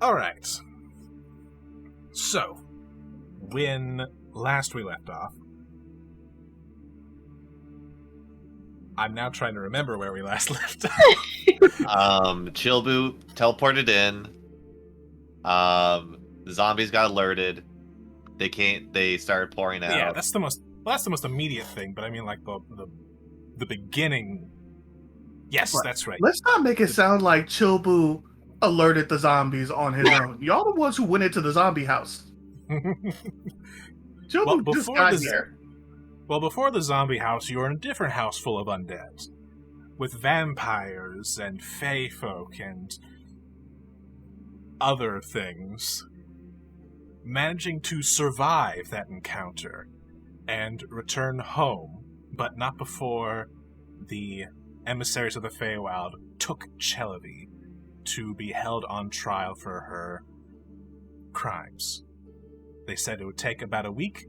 Alright. So, when last we left off, I'm now trying to remember where we last left off. Chilbu teleported in. The zombies got alerted. They started pouring out. Yeah, that's the most immediate thing, but I mean like the beginning. Yes, right. That's right. Let's not make it sound like Chilbu alerted the zombies on his own. Y'all the ones who went into the zombie house. Chilbu just got here. Well, before the zombie house, you were in a different house full of undead. With vampires and fae folk and other things. Managing to survive that encounter and return home, but not before the emissaries of the Feywild took Chelavi to be held on trial for her crimes. They said it would take about a week,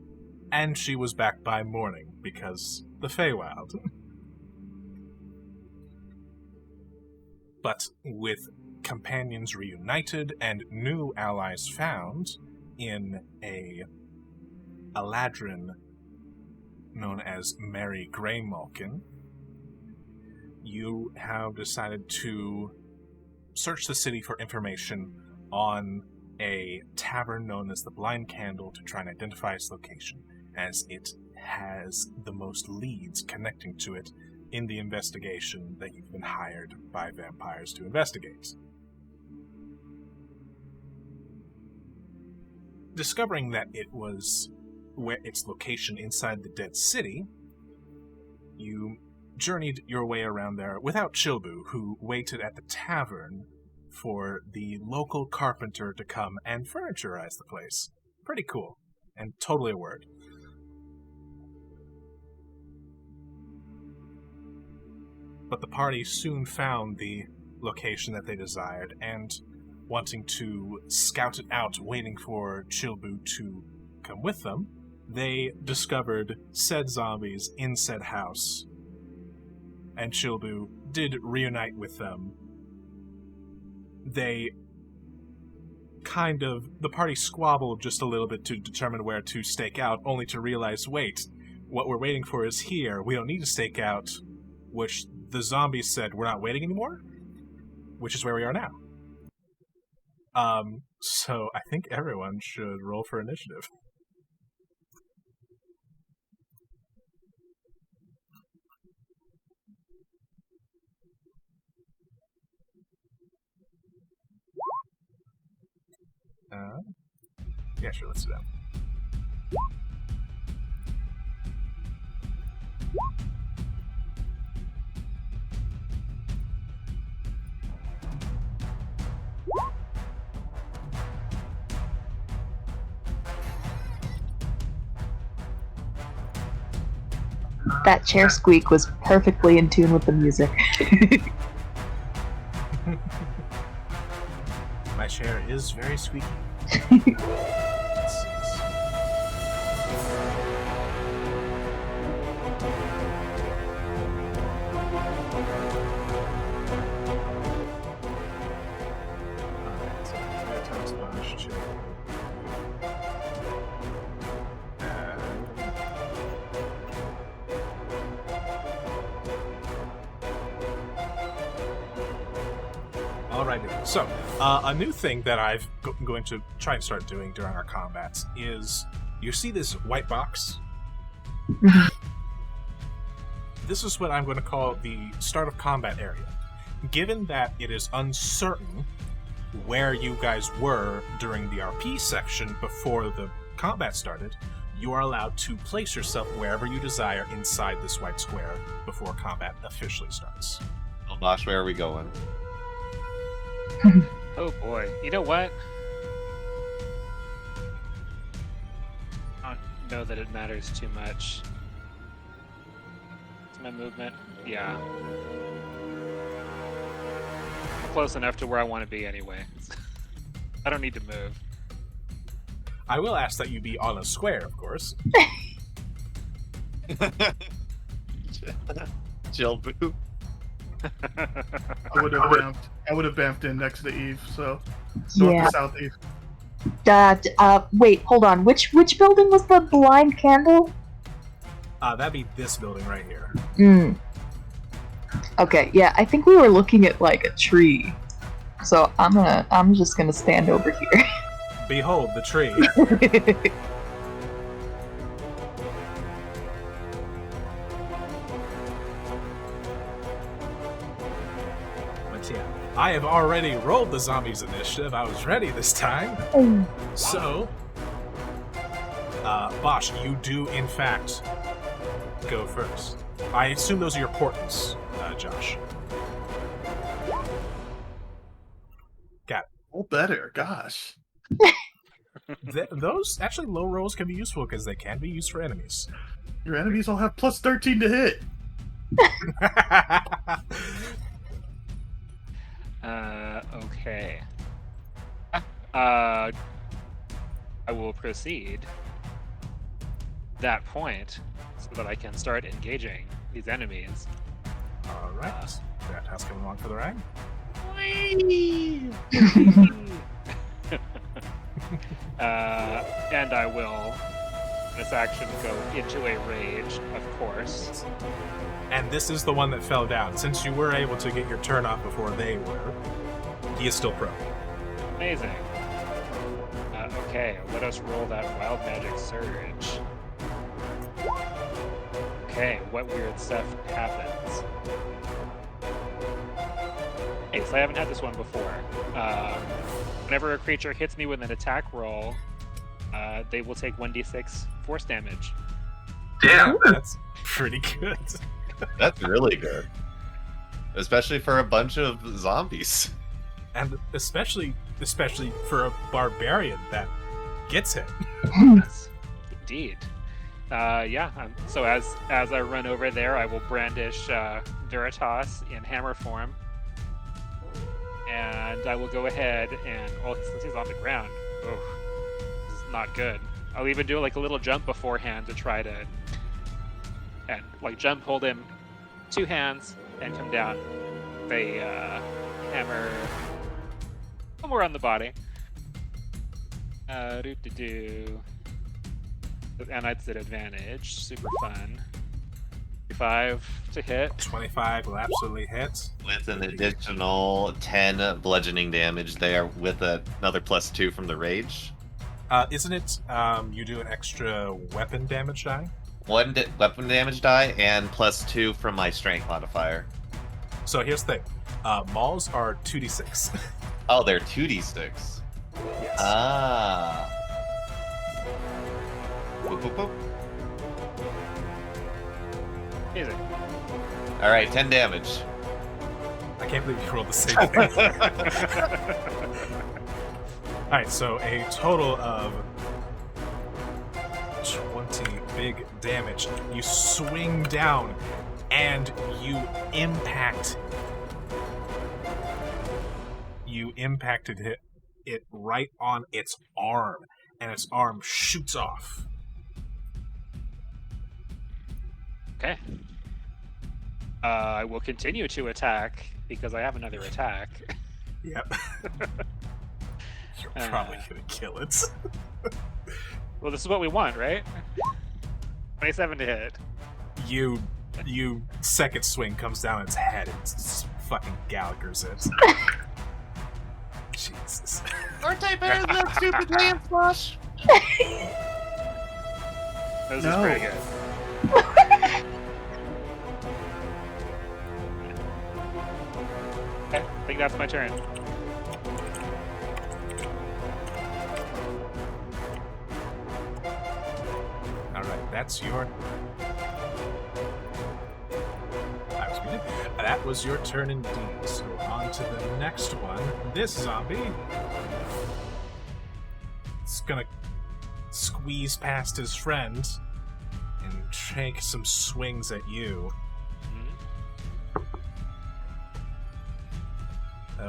and she was back by morning, because the Feywild. But with companions reunited and new allies found in a Eladrin known as Mary Greymalkin, you have decided to search the city for information on a tavern known as the Blind Candle to try and identify its location, as it has the most leads connecting to it in the investigation that you've been hired by vampires to investigate. Discovering that it was where its location inside the dead city, you journeyed your way around there without Chilbu, who waited at the tavern for the local carpenter to come and furniturize the place. Pretty cool, and totally a word. But the party soon found the location that they desired, and wanting to scout it out, waiting for Chilbu to come with them, they discovered said zombies in said house. And Chilbu did reunite with them. The party squabbled just a little bit to determine where to stake out, only to realize, wait, what we're waiting for is here. We don't need to stake out, which the zombies said, we're not waiting anymore, which is where we are now. So I think everyone should roll for initiative. Yeah, sure, let's do that. That chair squeak was perfectly in tune with the music. My chair is very squeaky. So, a new thing that I'm going to try and start doing during our combats is, you see this white box? This is what I'm going to call the start of combat area. Given that it is uncertain where you guys were during the RP section before the combat started, you are allowed to place yourself wherever you desire inside this white square before combat officially starts. Oh gosh, where are we going? Oh boy. You know what? I don't know that it matters too much. Is my movement? Yeah. I'm close enough to where I want to be anyway. I don't need to move. I will ask that you be on a square, of course. Chilbu. I would have bamfed in next to Eve, so North Yeah. or southeast? Wait, hold on. Which building was the blind candle? That'd be this building right here. Okay, yeah, I think we were looking at like a tree. So I'm just gonna stand over here. Behold the tree. But yeah, I have already rolled the zombies initiative. I was ready this time. So, Bosch, you do in fact go first. I assume those are your portents, Josh. Got it. Oh, better. Gosh. Those actually low rolls can be useful because they can be used for enemies. Your enemies all have plus 13 to hit. Okay. I will proceed that point so that I can start engaging these enemies. All right, that house coming along for the ride. And I will, this action, go into a rage, of course. And this is the one that fell down. Since you were able to get your turn off before they were, he is still prone. Amazing. Okay, let us roll that wild magic surge. Okay, what weird stuff happens? Okay, so I haven't had this one before. Whenever a creature hits me with an attack roll, they will take 1d6 force damage. Damn, That's pretty good. that's really good. Especially for a bunch of zombies. And especially for a barbarian that gets hit. Yes, indeed. So as I run over there, I will brandish Veritas in hammer form. And I will go ahead and, since he's on the ground, this is not good. I'll even do like a little jump beforehand to try to, and like jump, hold him, 2 hands, and come down. They hammer somewhere on the body. And that's an advantage. Super fun. 5 to hit. 25 will absolutely hit. With an additional 10 bludgeoning damage there with another +2 from the rage. Isn't it you do an extra weapon damage die? One weapon damage die and +2 from my strength modifier. So here's the thing. Mauls are 2d6. Oh, they're 2d6. Yes. Ah. Boop, boop, boop. Amazing. All right, 10 damage. I can't believe you rolled the same thing. Alright, so a total of 20 big damage. You swing down and you impacted it right on its arm, and its arm shoots off. Okay. I will continue to attack because I have another attack. Yep. You're probably gonna kill it. Well, this is what we want, right? 27 to hit. You second swing comes down its head and fucking Gallagher's it. Jesus. Aren't I better than that stupid land flush? This No. is pretty good. Okay, I think that's my turn. Alright, that's your... I was muted. That was your turn indeed. So on to the next one. This zombie... It's gonna squeeze past his friend and take some swings at you.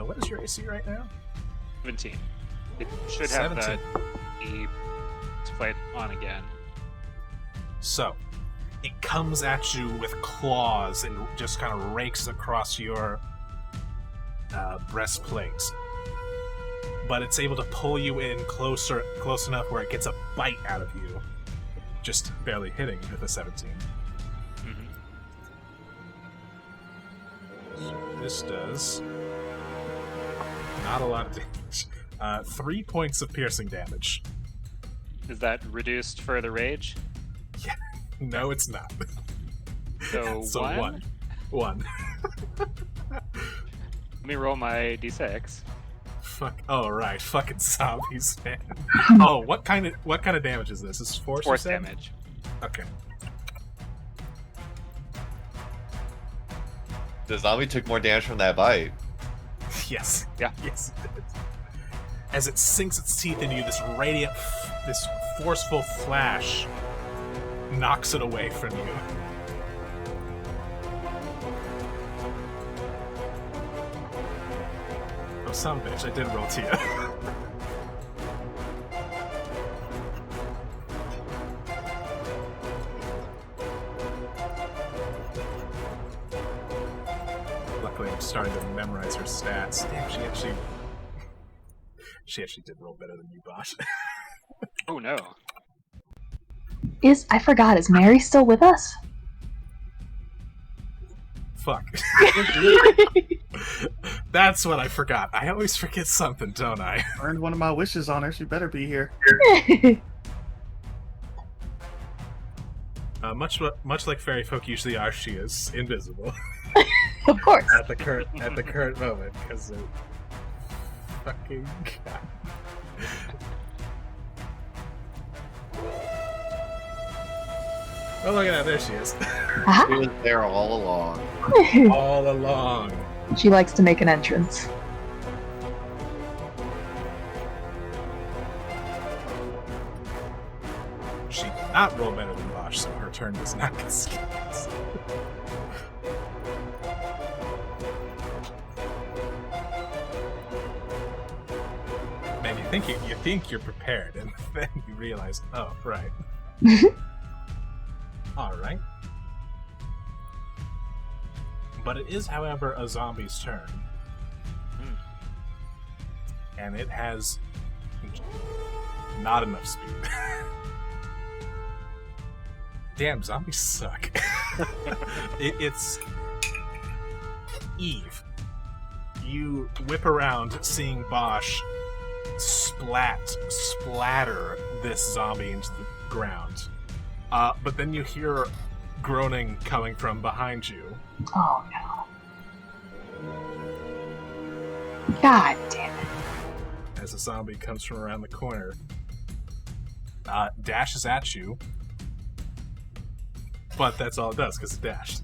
What is your AC right now? 17. It should have 17. the to fight on again. So, it comes at you with claws and just kind of rakes across your breastplate. but it's able to pull you in close enough where it gets a bite out of you, just barely hitting with a 17. So this does not a lot of damage. 3 points of piercing damage. Is that reduced for the rage? Yeah, no, it's not. So, So one? One. Let me roll my d6. Fuck. Oh right, fucking zombies, man. Oh, what kind of damage is this? Is force? Force damage. Okay. The zombie took more damage from that bite. Yes. Yeah. Yes, it did. As it sinks its teeth into you, this radiant, this forceful flash knocks it away from you. Oh, son of a bitch, I did roll to you. Luckily, I'm starting to memorize her stats. Damn, she actually did roll better than you, Bosh. Oh no. I forgot, is Mary still with us? Fuck. That's what I forgot. I always forget something, don't I? Earned one of my wishes on her. She better be here. Much like fairy folk usually are, she is invisible Of course. at the current moment because of fucking God. Oh, look at that! There she is, She was there all along. all along. She likes to make an entrance. She did not roll better than Bosch, so her turn does not get skipped. Man, you think you're prepared, and then you realize, oh, right. All right. But it is, however, a zombie's turn, and it has not enough speed. Damn, zombies suck. It's Eve. You whip around, seeing Bosch splatter this zombie into the ground. But then you hear groaning coming from behind you. Oh no. God damn it. As a zombie comes from around the corner, dashes at you. But that's all it does, because it dashed.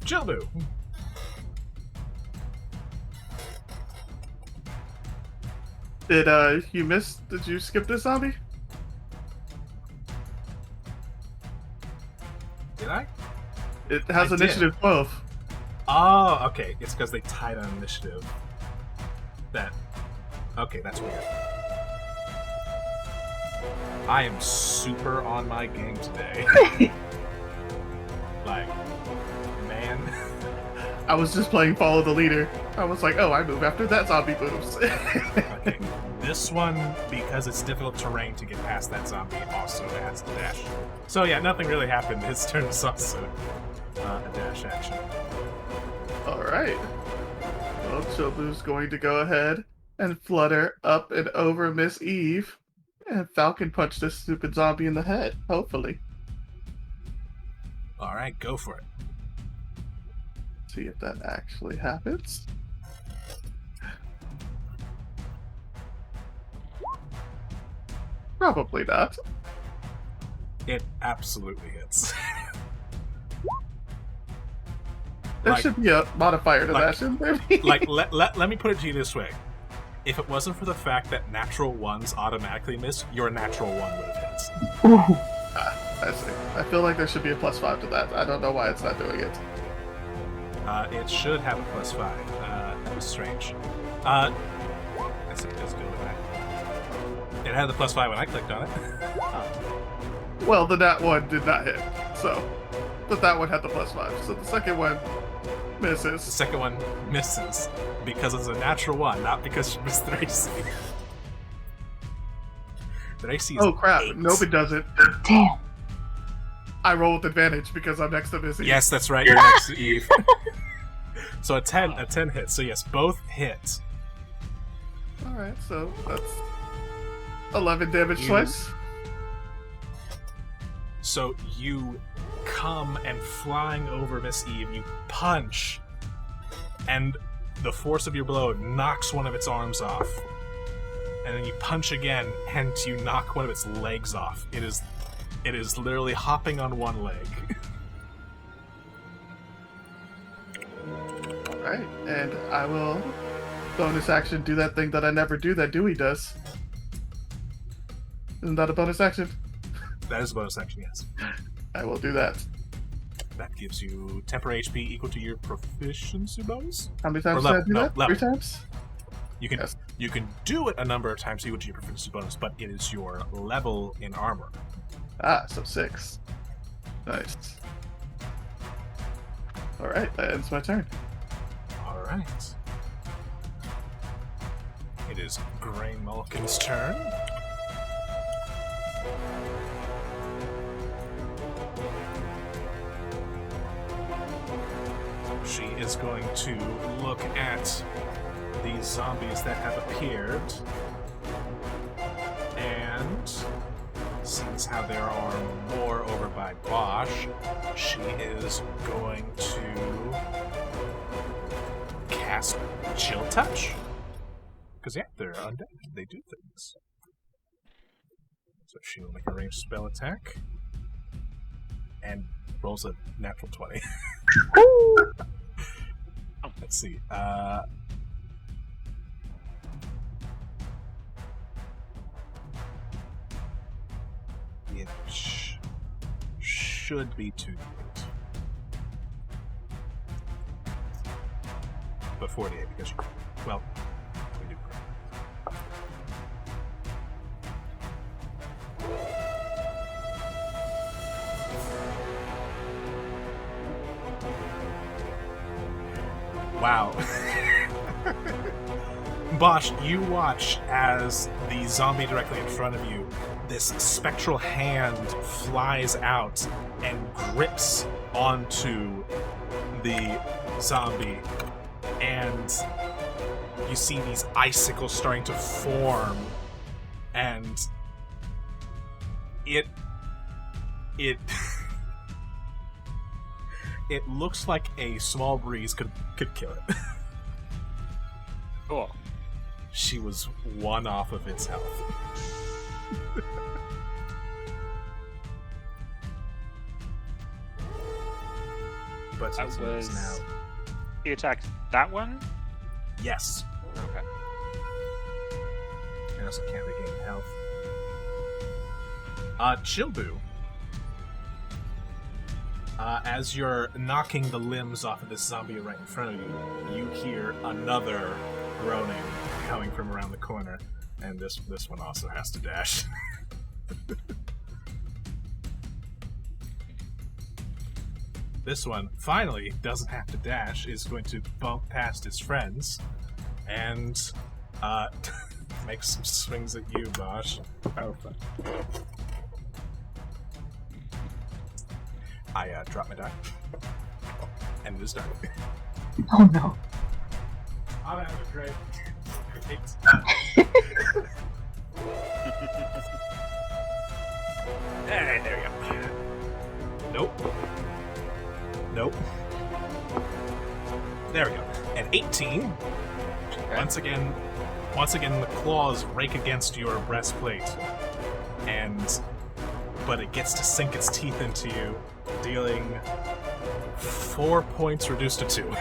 Jilbu! Did you skip this zombie? Did I? It has I did. initiative 12. Oh, okay. It's because they tied on initiative. Okay, that's weird. I am super on my game today. Like, man. I was just playing follow the leader. I was like, oh, I move after that zombie moves. Okay. This one, because it's difficult terrain to get past that zombie, also has the dash. So yeah, nothing really happened. His turn is also a dash action. Alright. Well, Chobu's going to go ahead and flutter up and over Miss Eve. And Falcon punch this stupid zombie in the head, hopefully. Alright, go for it. See if that actually happens. Probably not. It absolutely hits. There Like- should be a modifier to like- that, shouldn't there be? Like, let me put it to you this way. If it wasn't for the fact that natural ones automatically miss, your natural one would have hit. Ooh. I see. I feel like there should be a +5 to that. I don't know why it's not doing it. It should have a +5. That was strange. I see it does go with that. It had the +5 when I clicked on it. Well, the nat one did not hit, so. But that one had the +5. So the second one The Misses. second one misses because it's a natural one, not because you missed the AC. The AC is Oh crap! 8. Nope, it doesn't. Damn. I roll with advantage because I'm next to Missy. Yes, that's right. You're next to Eve. So a 10 hits. So yes, both hit. All right, so that's 11 damage You- twice. So you come and flying over Miss Eve, you punch, and the force of your blow knocks one of its arms off. And then you punch again, and you knock one of its legs off. It is literally hopping on one leg. All right, and I will bonus action do that thing that I never do that Dewey does. Isn't that a bonus action? That is a bonus action, yes. I will do that. That gives you temporary HP equal to your proficiency bonus. How many times Or did I level, do no, that? level. 3 times? You can Yes. you can do it a number of times equal to your proficiency bonus, but it is your level in armor. Ah, so 6. Nice. All right, that ends my turn. All right. It is Gray Mulligan's turn. She is going to look at these zombies that have appeared, and since how there are more over by Bosch, she is going to cast Chill Touch. Because yeah, they're undead. They do things. So she will make a ranged spell attack. And rolls a natural 20. Let's see. It should be 2d8. But 48 because you... Well, we do. Wow. Bosch, you watch as the zombie directly in front of you, this spectral hand flies out and grips onto the zombie, and you see these icicles starting to form, and it it looks like a small breeze could kill it. Cool. She was 1 off of its health. But That it is was- now. He attacked that one? Yes. Okay. I also can't regain health. Chilbu. As you're knocking the limbs off of this zombie right in front of you, you hear another groaning coming from around the corner, and this one also has to dash. This one finally doesn't have to dash, is going to bump past his friends, and make some swings at you, Bosch. Oh, fuck. I dropped my die. And it is done. Oh no. I'm having a great. Hey, there you go. Nope. Nope. There we go. And 18. Once again, the claws rake against your breastplate, but it gets to sink its teeth into you, dealing 4 points reduced to 2.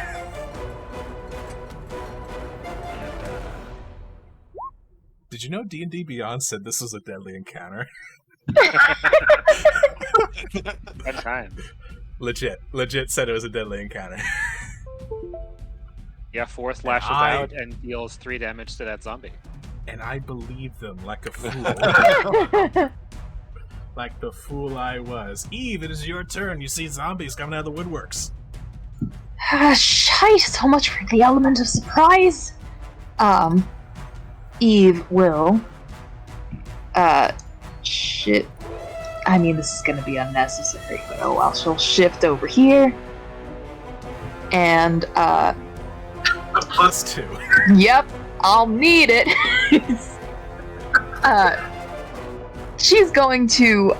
Did you know D&D Beyond said this was a deadly encounter? That time. Legit said it was a deadly encounter. Yeah, 4 lashes out and deals 3 damage to that zombie. And I believed them like a fool. Like the fool I was. Eve, it is your turn. You see zombies coming out of the woodworks. Shite, so much for the element of surprise. Eve will. Shit. I mean, this is gonna be unnecessary, but oh well. She'll shift over here. And, +2. Yep, I'll need it. She's going to,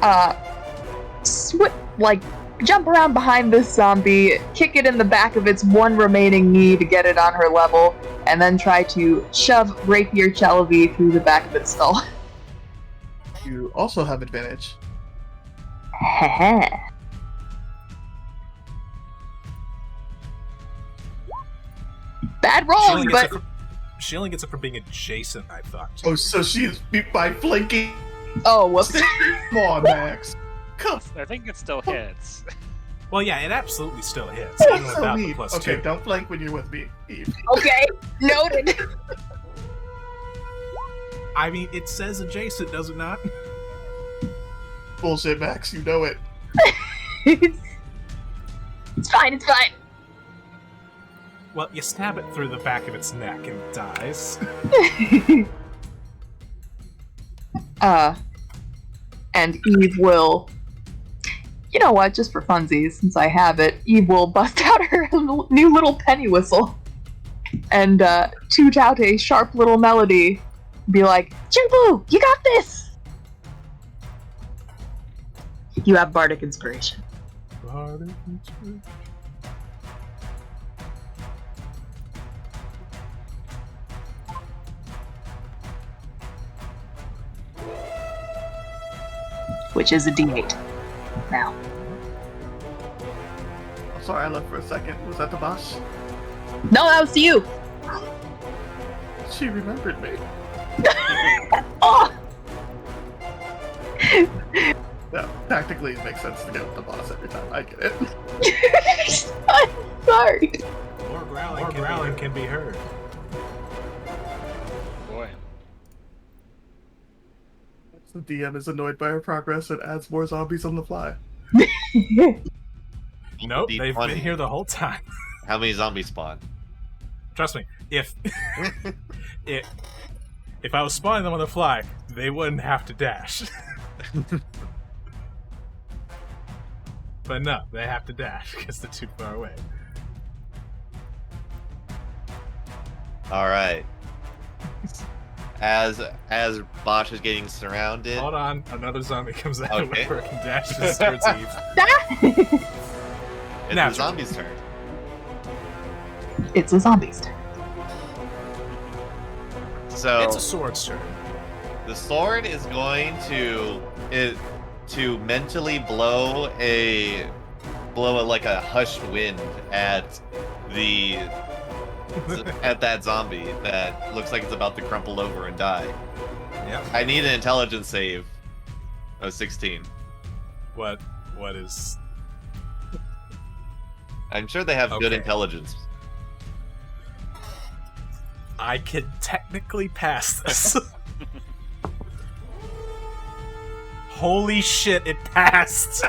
jump around behind this zombie, kick it in the back of its one remaining knee to get it on her level, and then try to shove Rapier Chalavi through the back of its skull. You also have advantage. Heh. Bad roll, but She only gets it for being adjacent, I thought. Oh, so she's beat by flanking. oh, whoops. Come on, Max. Come I think it still hits. Well, yeah, it absolutely still hits, on. even So without the mean. +2. Okay, don't flank when you're with me, Eve. Okay, noted. I mean, it says adjacent, does it not? Bullshit, Max. You know it. It's fine, it's fine. Well, you stab it through the back of its neck and it dies. And Eve will... You know what, just for funsies, since I have it, Eve will bust out her new little penny whistle and toot out a sharp little melody. Be like, Jinboo, you got this! You have bardic inspiration. Which is a D8. Now. I'm sorry, I left for a second. Was that the boss? No, that was to you! She remembered me. Oh! No, tactically it makes sense to get with the boss every time. I get it. I'm sorry. More growling can be heard. Boy. The DM is annoyed by our progress and adds more zombies on the fly. Nope, they've been here the whole time. How many zombies spawn? Trust me, if I was spawning them on the fly, they wouldn't have to dash. But no, they have to dash because they're too far away. Alright. As Bosch is getting surrounded. Hold on, another zombie comes out Okay. where it can dash towards Eve. It's Natural. the zombie's turn. It's a zombie's turn. So It's a sword's turn. the sword is going to mentally blow like a hushed wind at that zombie that looks like it's about to crumple over and die. Yep. I need an intelligence save of 16. What is... I'm sure they have good Okay. intelligence. I can technically pass this. Holy shit, it passed!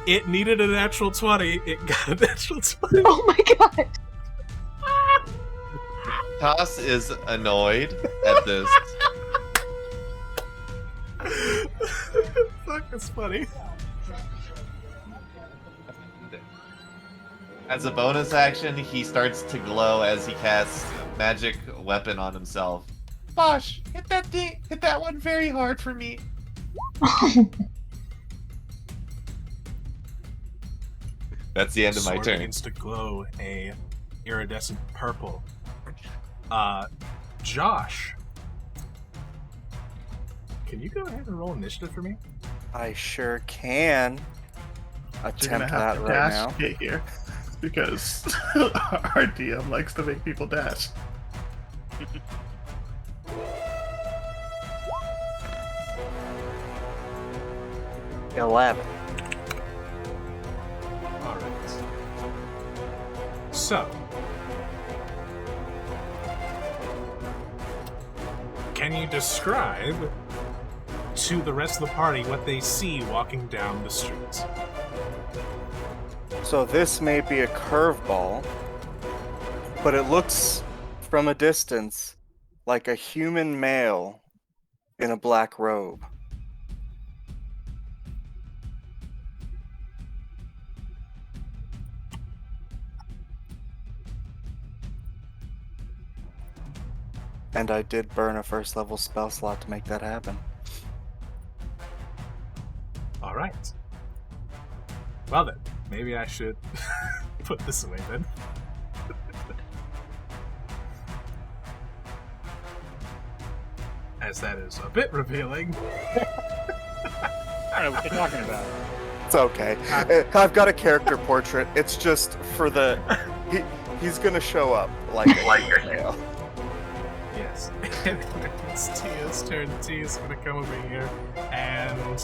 It needed a natural 20, it got a natural 20. Oh my god! Toss is annoyed at this. Fuck, that's funny. As a bonus action, he starts to glow as he casts magic weapon on himself. Bosh, hit that one very hard for me. That's the end of my Sword turn. begins to glow a iridescent purple. Josh, can you go ahead and roll initiative for me? I sure can You're attempt gonna have that to right dash now. to get here. Because our DM likes to make people dash. 11. Alright. So. Can you describe to the rest of the party what they see walking down the street? So this may be a curveball, but it looks from a distance like a human male in a black robe. And I did burn a first level spell slot to make that happen. All right. Well then, maybe I should put this away then. As that is a bit revealing. I don't know what you're talking about. It's okay. I've got a character portrait. It's just for the... he's gonna show up like a male. Yes. It's Tia's turn. Tia's gonna come over here and...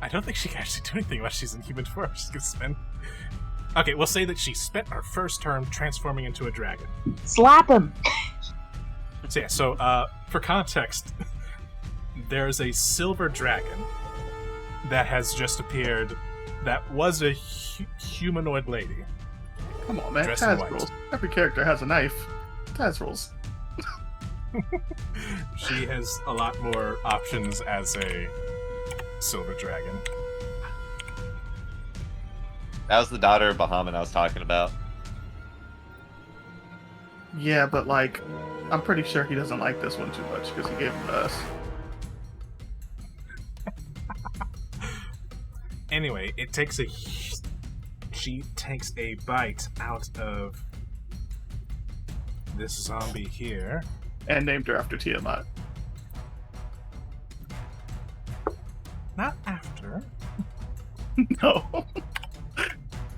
I don't think she can actually do anything while she's in human form. She's gonna spend... Okay, we'll say that she spent her first turn transforming into a dragon. Slap him! So yeah, for context, there's a silver dragon that has just appeared that was a humanoid lady. Come on, man. Dressed in Taz white. rules. Every character has a knife. Taz rules. She has a lot more options as a silver dragon. That was the daughter of Bahamut I was talking about. Yeah, but like, I'm pretty sure he doesn't like this one too much because he gave him to us. Anyway, she takes a bite out of this zombie here. And named her after Tiamat. Not after. No.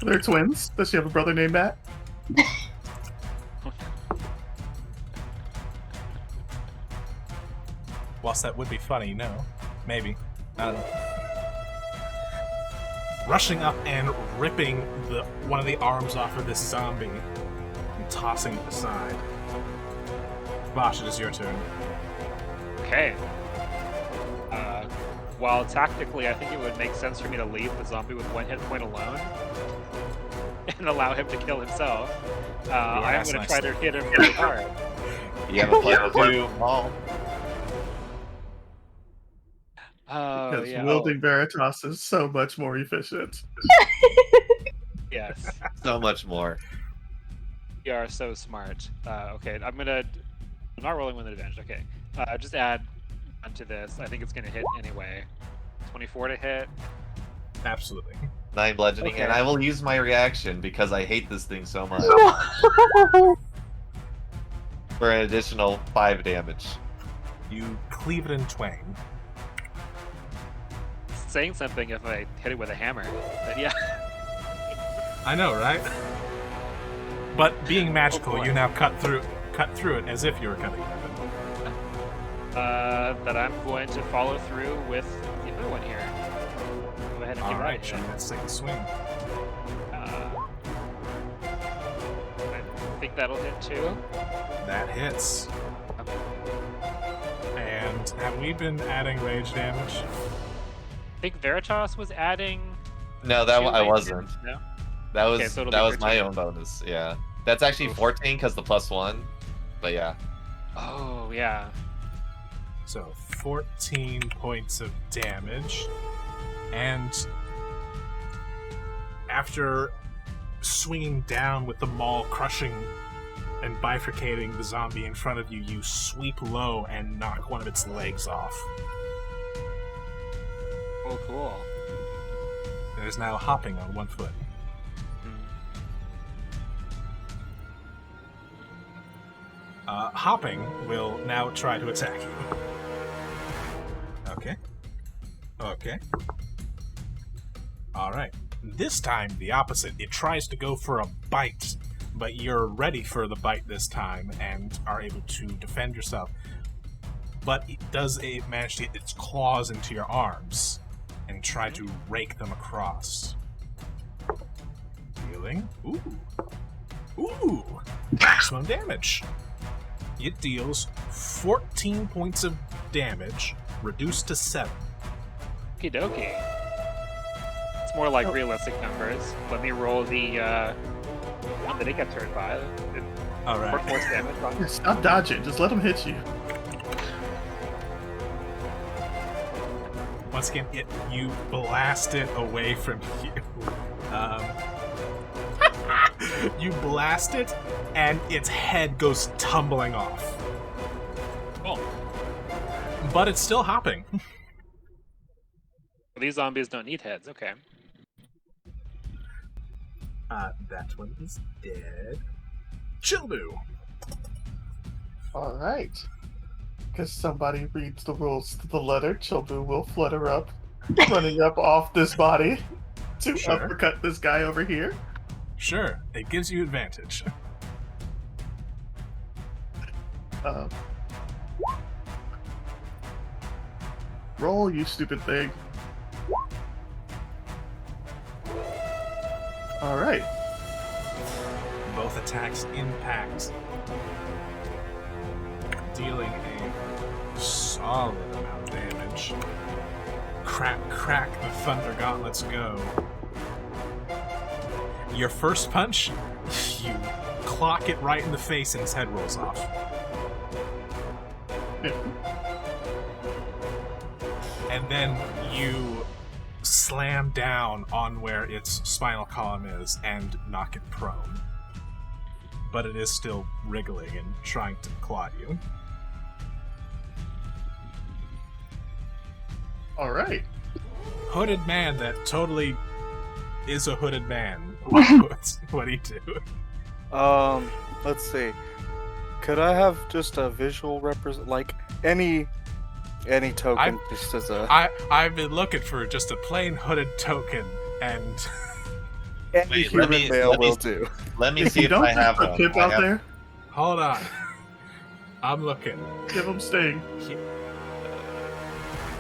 They're twins. Does she have a brother named Matt? Whilst that would be funny, no. Maybe. I don't know. Rushing up and ripping one of the arms off of this zombie and tossing it aside. Bosh, it is your turn. Okay. While tactically, I think it would make sense for me to leave the zombie with one hit point alone and allow him to kill himself. I'm going to try to hit him really hard. You have a +2 maul. Oh, Because yeah. wielding Veritas is so much more efficient. Yes. So much more. You are so smart. Okay, I'm not rolling with an advantage. Okay. Just add onto this. I think it's gonna hit anyway. 24 to hit. Absolutely. 9 bludgeoning, Okay. and I will use my reaction because I hate this thing so much. For an additional 5 damage. You cleave it in twain. It's saying something if I hit it with a hammer. But yeah. I know, right? But being magical, boy. you now cut through it as if you were cutting it. That I'm going to follow through with the other one here. Go ahead and All give right, that a Sean, hit. let's take a swing. I think that'll hit too. That hits. And have we been adding rage damage? I think Veritas was adding. No, that two I rage wasn't. damage? No. That was Okay, so it'll that be was my 13. own bonus. Yeah, that's actually Oof. 14 because the +1. But yeah, Oh yeah. So 14 points of damage. And after swinging down with the maul crushing and bifurcating the zombie in front of you, you sweep low and knock one of its legs off. Oh cool. It is now hopping on one foot. Hopping will now try to attack you. Okay. Alright. This time, the opposite. It tries to go for a bite, but you're ready for the bite this time and are able to defend yourself. But it does manage to get its claws into your arms and try to rake them across. Healing. Ooh. Ooh, maximum damage. It deals 14 points of damage, reduced to 7. Okie dokie. It's more like realistic numbers. Let me roll the one that it gets hurt by. All right. Force damage on. Stop dodging. Just let him hit you. Once again, you blast it away from you. You blast it, and its head goes tumbling off. Cool. But it's still hopping. These zombies don't need heads. Okay. That one is dead. Childu. All right. Because somebody reads the rules to the letter, Chilbu will flutter up, running up off this body to Sure. uppercut this guy over here. Sure, it gives you advantage. Roll, you stupid thing. All right. Both attacks impact, dealing a solid amount of damage. Crack, crack, the Thunder Gauntlets go. Your first punch, you clock it right in the face and its head rolls off. And then you slam down on where its spinal column is and knock it prone. But it is still wriggling and trying to claw you. All right. Hooded man that totally is a hooded man. What do you do? Let's see. Could I have just a visual represent, like any token, just as a I've been looking for just a plain hooded token, and any Wait, human male let me- will do. Let me If see you if don't I have put one. Pip I out have- there, hold on. I'm looking. give him Sting.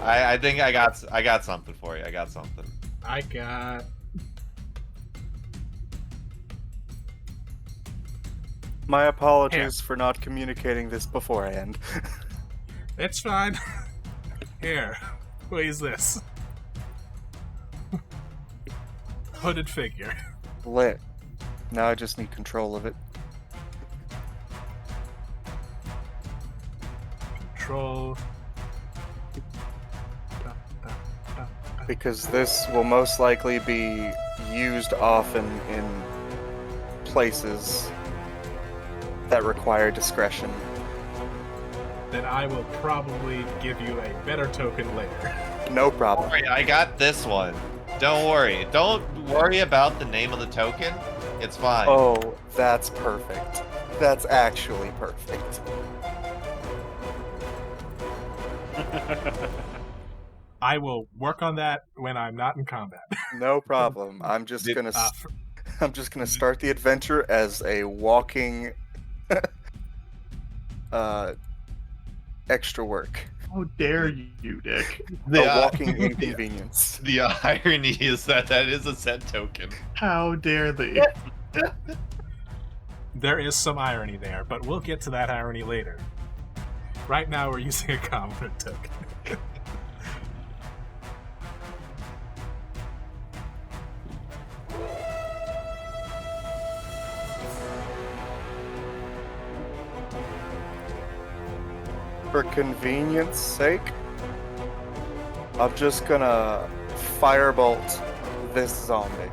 I think I got something for you. I got something. I got. My apologies for not communicating this beforehand. It's fine. Here, please this. Hooded figure. Lit. Now I just need control of it. Control. Because this will most likely be used often in places that require discretion. Then I will probably give you a better token later. No problem. Alright, I got this one. Don't worry. Don't worry about the name of the token. It's fine. Oh, that's perfect. That's actually perfect. I will work on that when I'm not in combat. No problem. I'm just gonna f- I'm just gonna start the adventure as a walking extra work. How dare you, Dick? A walking inconvenience. The irony is that is a set token. How dare they? There is some irony there, but we'll get to that irony later. Right now, we're using a common token. For convenience sake, I'm just gonna firebolt this zombie.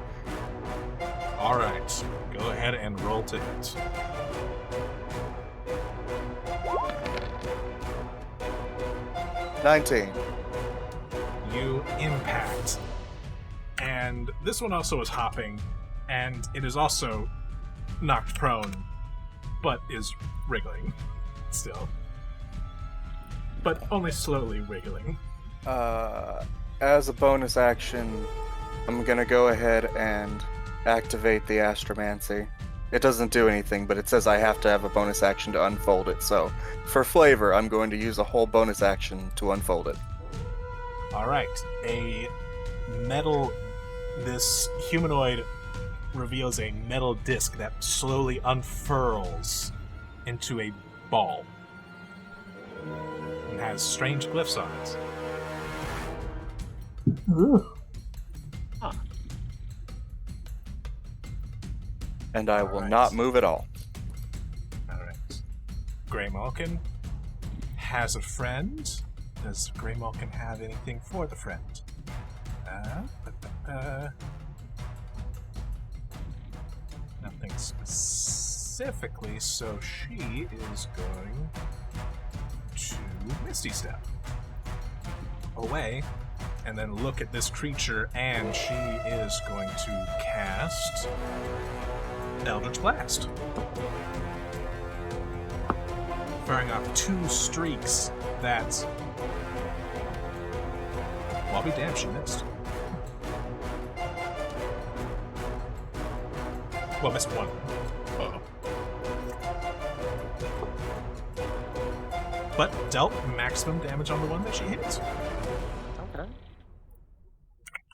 Alright, go ahead and roll to hit. $19. You impact. And this one also is hopping, and it is also knocked prone, but is wriggling still. But only slowly wiggling. As a bonus action, I'm gonna go ahead and activate the Astromancy. It doesn't do anything, but it says I have to have a bonus action to unfold it, so for flavor, I'm going to use a whole bonus action to unfold it. Alright, this humanoid reveals a metal disc that slowly unfurls into a ball and has strange glyphs on it. Ooh. And I will Alright. not move at all. Alright. Grey Malkin has a friend. Does Grey Malkin have anything for the friend? Nothing specifically, so she is going to Misty Step away and then look at this creature, and she is going to cast Eldritch Blast, firing off 2 streaks that, well, I'll be damned, she missed. Well, missed 1. Uh-oh. But dealt maximum damage on the one that she hit. Okay.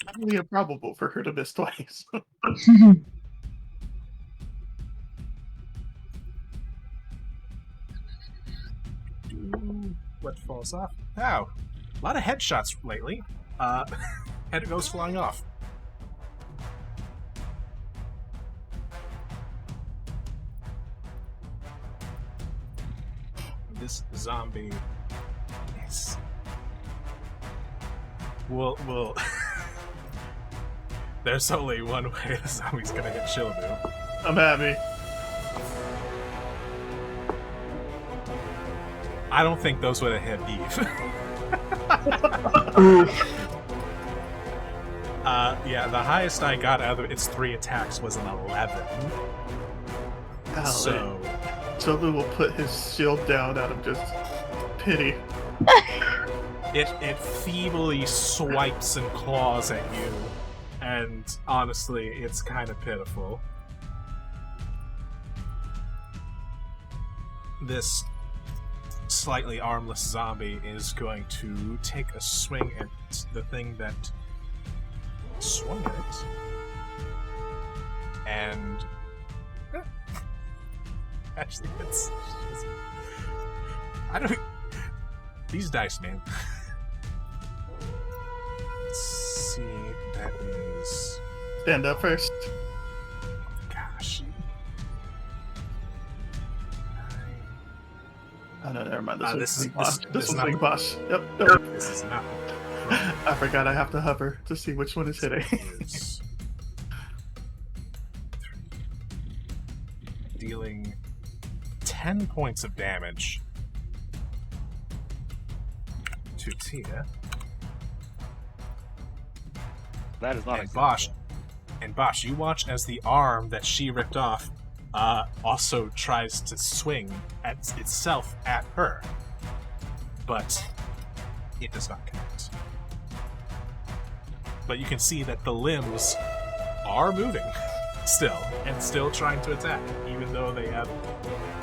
Highly improbable for her to miss twice. What falls off? Oh, a lot of headshots lately. Head goes flying off. This zombie is... Well, there's only one way the zombie's gonna hit Shilbu. I'm happy. I don't think those would have hit Eve. Oof. Yeah, the highest I got out of its 3 attacks was an 11. So, Tobu will put his shield down out of just pity. it feebly swipes and claws at you, and honestly, it's kind of pitiful. This slightly armless zombie is going to take a swing at the thing that swung at it. And actually, it's I don't. These dice, man. Let's see. That is. Stand up first. Gosh. Oh no, never mind. This is- Big Boss. this This is one's not- Big Boss. Yep. This is not. I forgot I have to hover to see which one is hitting. Is dealing 10 points of damage to Tia. That is not And Bosch, you watch as the arm that she ripped off also tries to swing at itself at her, but it does not connect. But you can see that the limbs are moving still, and still trying to attack, even though they have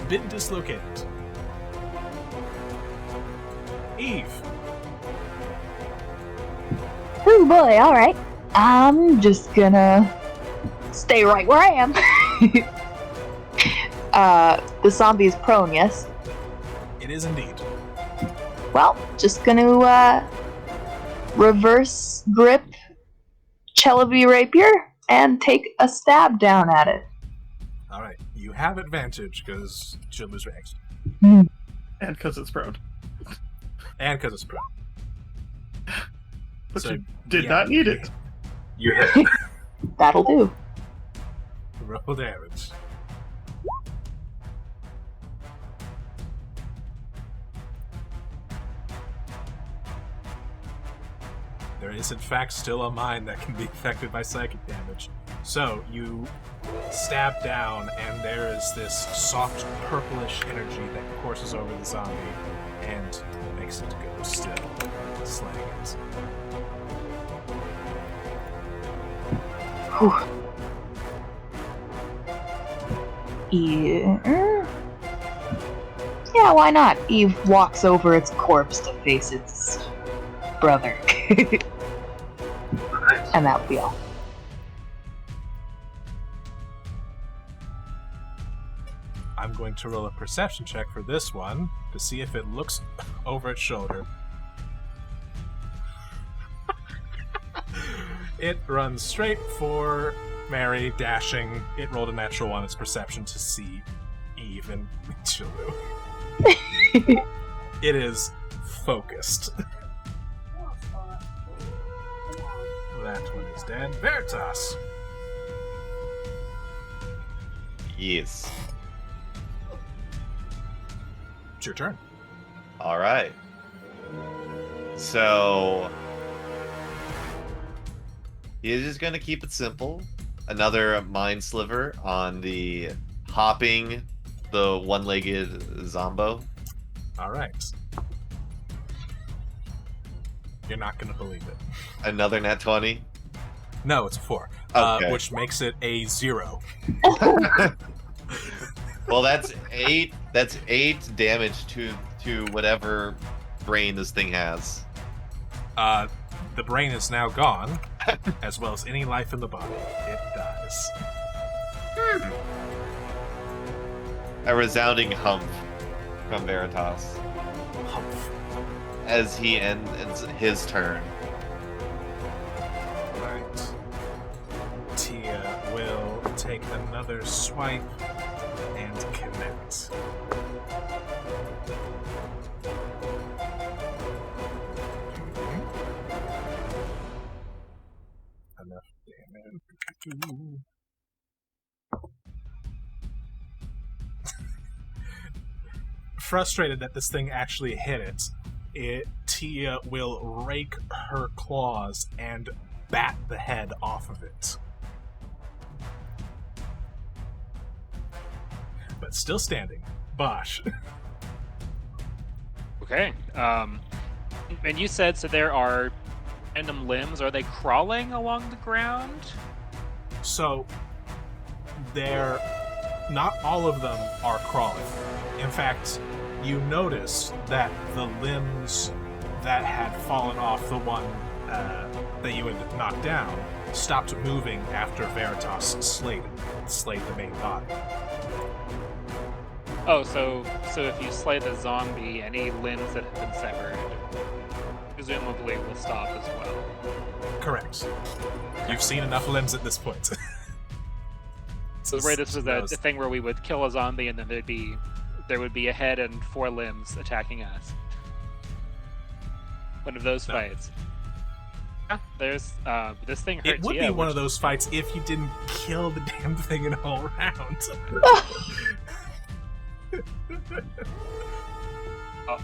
been dislocated. Eve. Oh boy, alright. I'm just gonna stay right where I am. The zombie is prone, yes? It is indeed. Well, just gonna reverse grip Celebi Rapier and take a stab down at it. Alright, you have advantage because Jilbu's reacts. And because it's prone. And because it's prone. But So, you did yeah, not need it. You hit. That'll do. Roll damage. There is, in fact, still a mind that can be affected by psychic damage. So, you stab down, and there is this soft purplish energy that courses over the zombie and makes it go still, slaying it. Whew. Yeah, why not? Eve walks over its corpse to face its brother. And that would be all. I'm going to roll a perception check for this one to see if it looks over its shoulder. It runs straight for Mary, dashing. It rolled a natural 1. Its perception to see Eve and Chilu. It is focused. That one is dead. Veritas. Yes. It's your turn. All right. So he's just gonna keep it simple. Another mind sliver on the hopping, the one-legged Zombo. All right. You're not going to believe it. Another nat 20. No, it's a 4. Okay. Which makes it a 0. Well, that's 8. That's 8 damage to whatever brain this thing has. The brain is now gone, as well as any life in the body. It dies. A resounding humph from Veritas Humph. as he ends his turn. Right. Tia will take another swipe and connect. Enough damage. Frustrated that this thing actually hit it, Tia will rake her claws and bat the head off of it. But still standing. Bosh. Okay. And you said so there are random limbs. Are they crawling along the ground? So, they're... not all of them are crawling. In fact, you notice that the limbs that had fallen off the one that you had knocked down stopped moving after Veritas slayed the main body. Oh, so if you slay the zombie, any limbs that have been severed presumably will stop as well. Correct. You've seen enough limbs at this point. So where this was the thing where we would kill a zombie and then there would be a head and 4 limbs attacking us. One of those fights. Yeah, there's this thing hurt. It would be one of those fights if you didn't kill the damn thing in a whole round.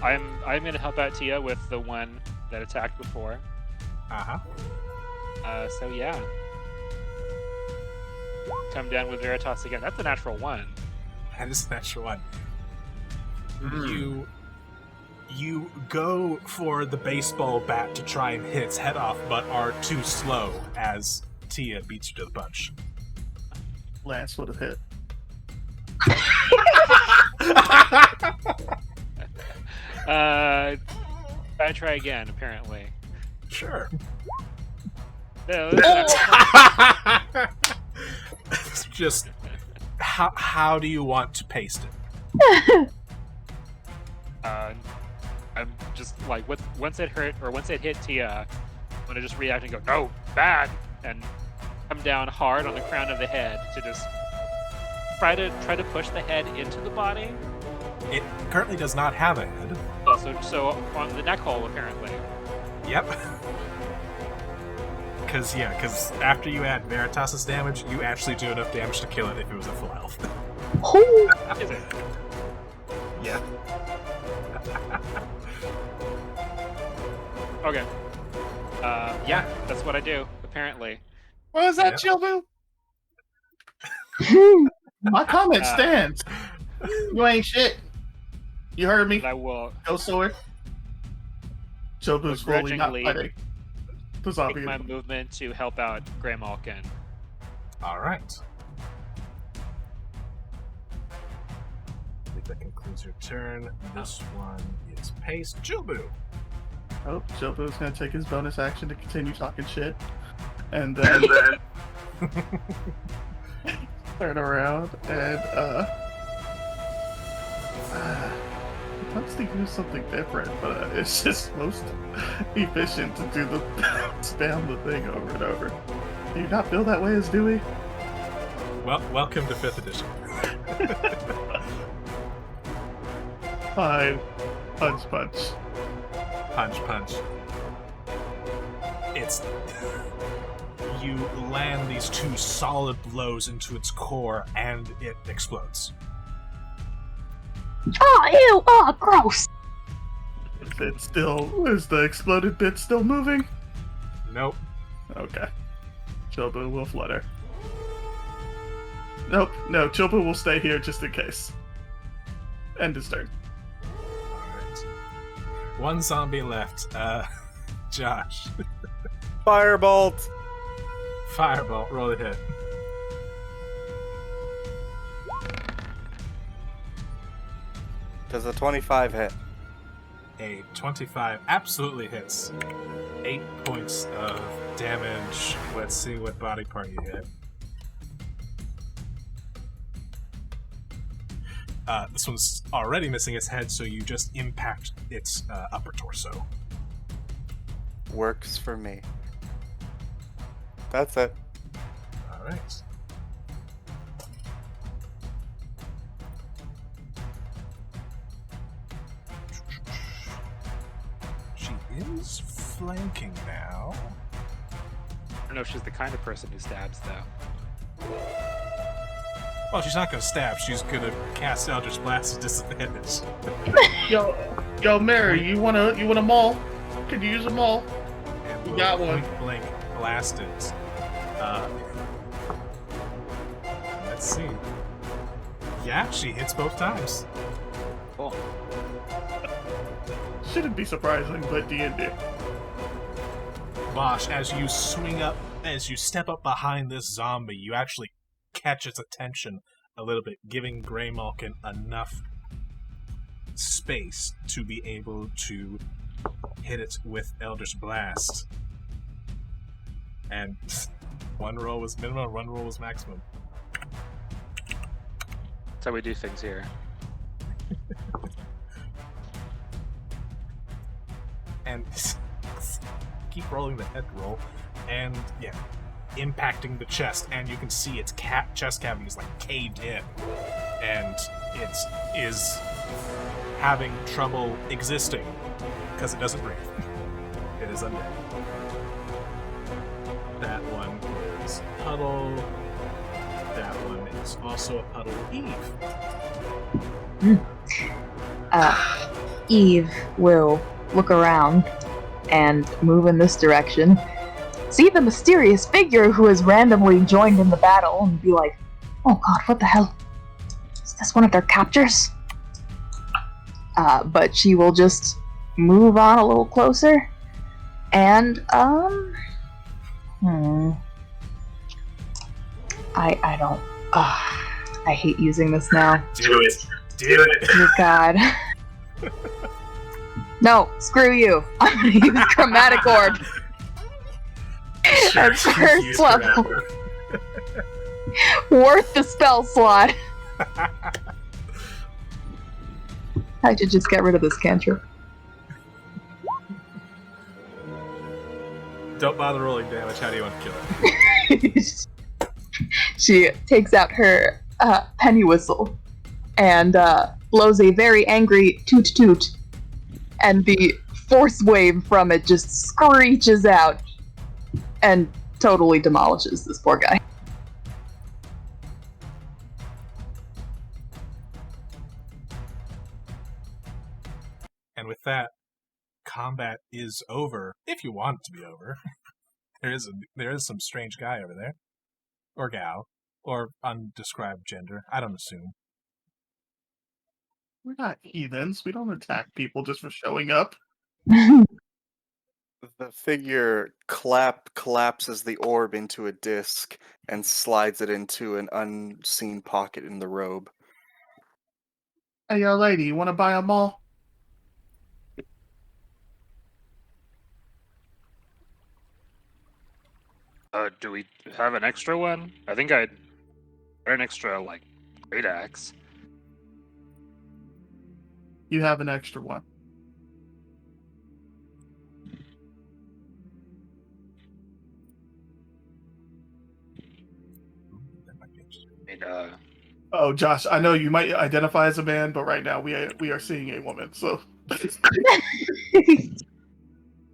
I'm gonna help out Tia with the one that attacked before. So yeah. Come down with Veritas again. That's a natural 1. That is a natural 1. You go for the baseball bat to try and hit its head off, but are too slow as Tia beats you to the punch. Lance would have hit. I try again, apparently. Sure. No, It's just how do you want to paste it? I'm just like once it hit Tia, I'm gonna just react and go, no, bad, and come down hard on the crown of the head to just try to push the head into the body. It currently does not have a head. Oh, so on the neck hole apparently. Yep. Because after you add Veritas' damage, you actually do enough damage to kill it if it was at full health. Is it? Yeah. Okay. Yeah, that's what I do, apparently. What was that, Yeah. Chilbu? My comment stands. You ain't shit. You heard me. But I will Go sword. Jobu's fully not Begrudgingly fighting the zombie. take my movement to help out Grey Malkin. Alright. I think that concludes your turn. This one is pace. Jubu! Oh, Jobu's gonna take his bonus action to continue talking shit. And then turn around and It wants to use something different, but it's just most efficient to do the spam the thing over and over. Do you not feel that way as Dewey? Well, welcome to 5th edition. Fine. Punch. Punch. It's... You land these 2 solid blows into its core, and it explodes. Oh, ew! Oh, gross! Is the exploded bit still moving? Nope. Okay. Chobu will flutter. Nope, no, Chobu will stay here just in case. End his turn. Alright. 1 zombie left. Josh. Firebolt! Fireball, roll a hit. Does a 25 hit? A 25 absolutely hits. 8 points of damage. Let's see what body part you hit. This one's already missing its head, so you just impact its upper torso. Works for me. That's it. Alright. She is flanking now. I don't know if she's the kind of person who stabs, though. Well, she's not gonna stab, she's gonna cast Eldritch Blast at disadvantage. Yo, Mary, you want a maul? Could you use a maul? And You will got one. point blank blast it. Let's see. Yeah, she hits both times. Cool. Shouldn't be surprising, but D&D. Bosch, as you step up behind this zombie, you actually catch its attention a little bit, giving Grey Malkin enough space to be able to hit it with Eldritch Blast. And 1 roll was minimum, 1 roll was maximum. That's how we do things here. And keep rolling the head roll, and yeah, impacting the chest, and you can see its chest cavity is like caved in, and it is having trouble existing because it doesn't breathe. It is undead. That one is Puddle. That one is also a Puddle. Eve. Eve will look around and move in this direction. See the mysterious figure who has randomly joined in the battle and be like, oh god, what the hell? Is this one of their captors? But she will just move on a little closer and, I don't, I hate using this now. Do it. Do it. Dear God. No, screw you. I'm gonna use Chromatic Orb. At first level. Worth the spell slot. I should just get rid of this cantrip. Don't bother rolling damage. How do you want to kill it? She takes out her penny whistle and blows a very angry toot toot, and the force wave from it just screeches out and totally demolishes this poor guy. And with that, combat is over. If you want it to be over. There is some strange guy over there. Or gal. Or undescribed gender. I don't assume. We're not heathens. We don't attack people just for showing up. The figure collapses the orb into a disc and slides it into an unseen pocket in the robe. Hey, yo, lady, you want to buy a mall? Do we have an extra one? I think I'd an extra, great axe. You have an extra one. That might be interesting. And, Oh, Josh, I know you might identify as a man, but right now we are seeing a woman. So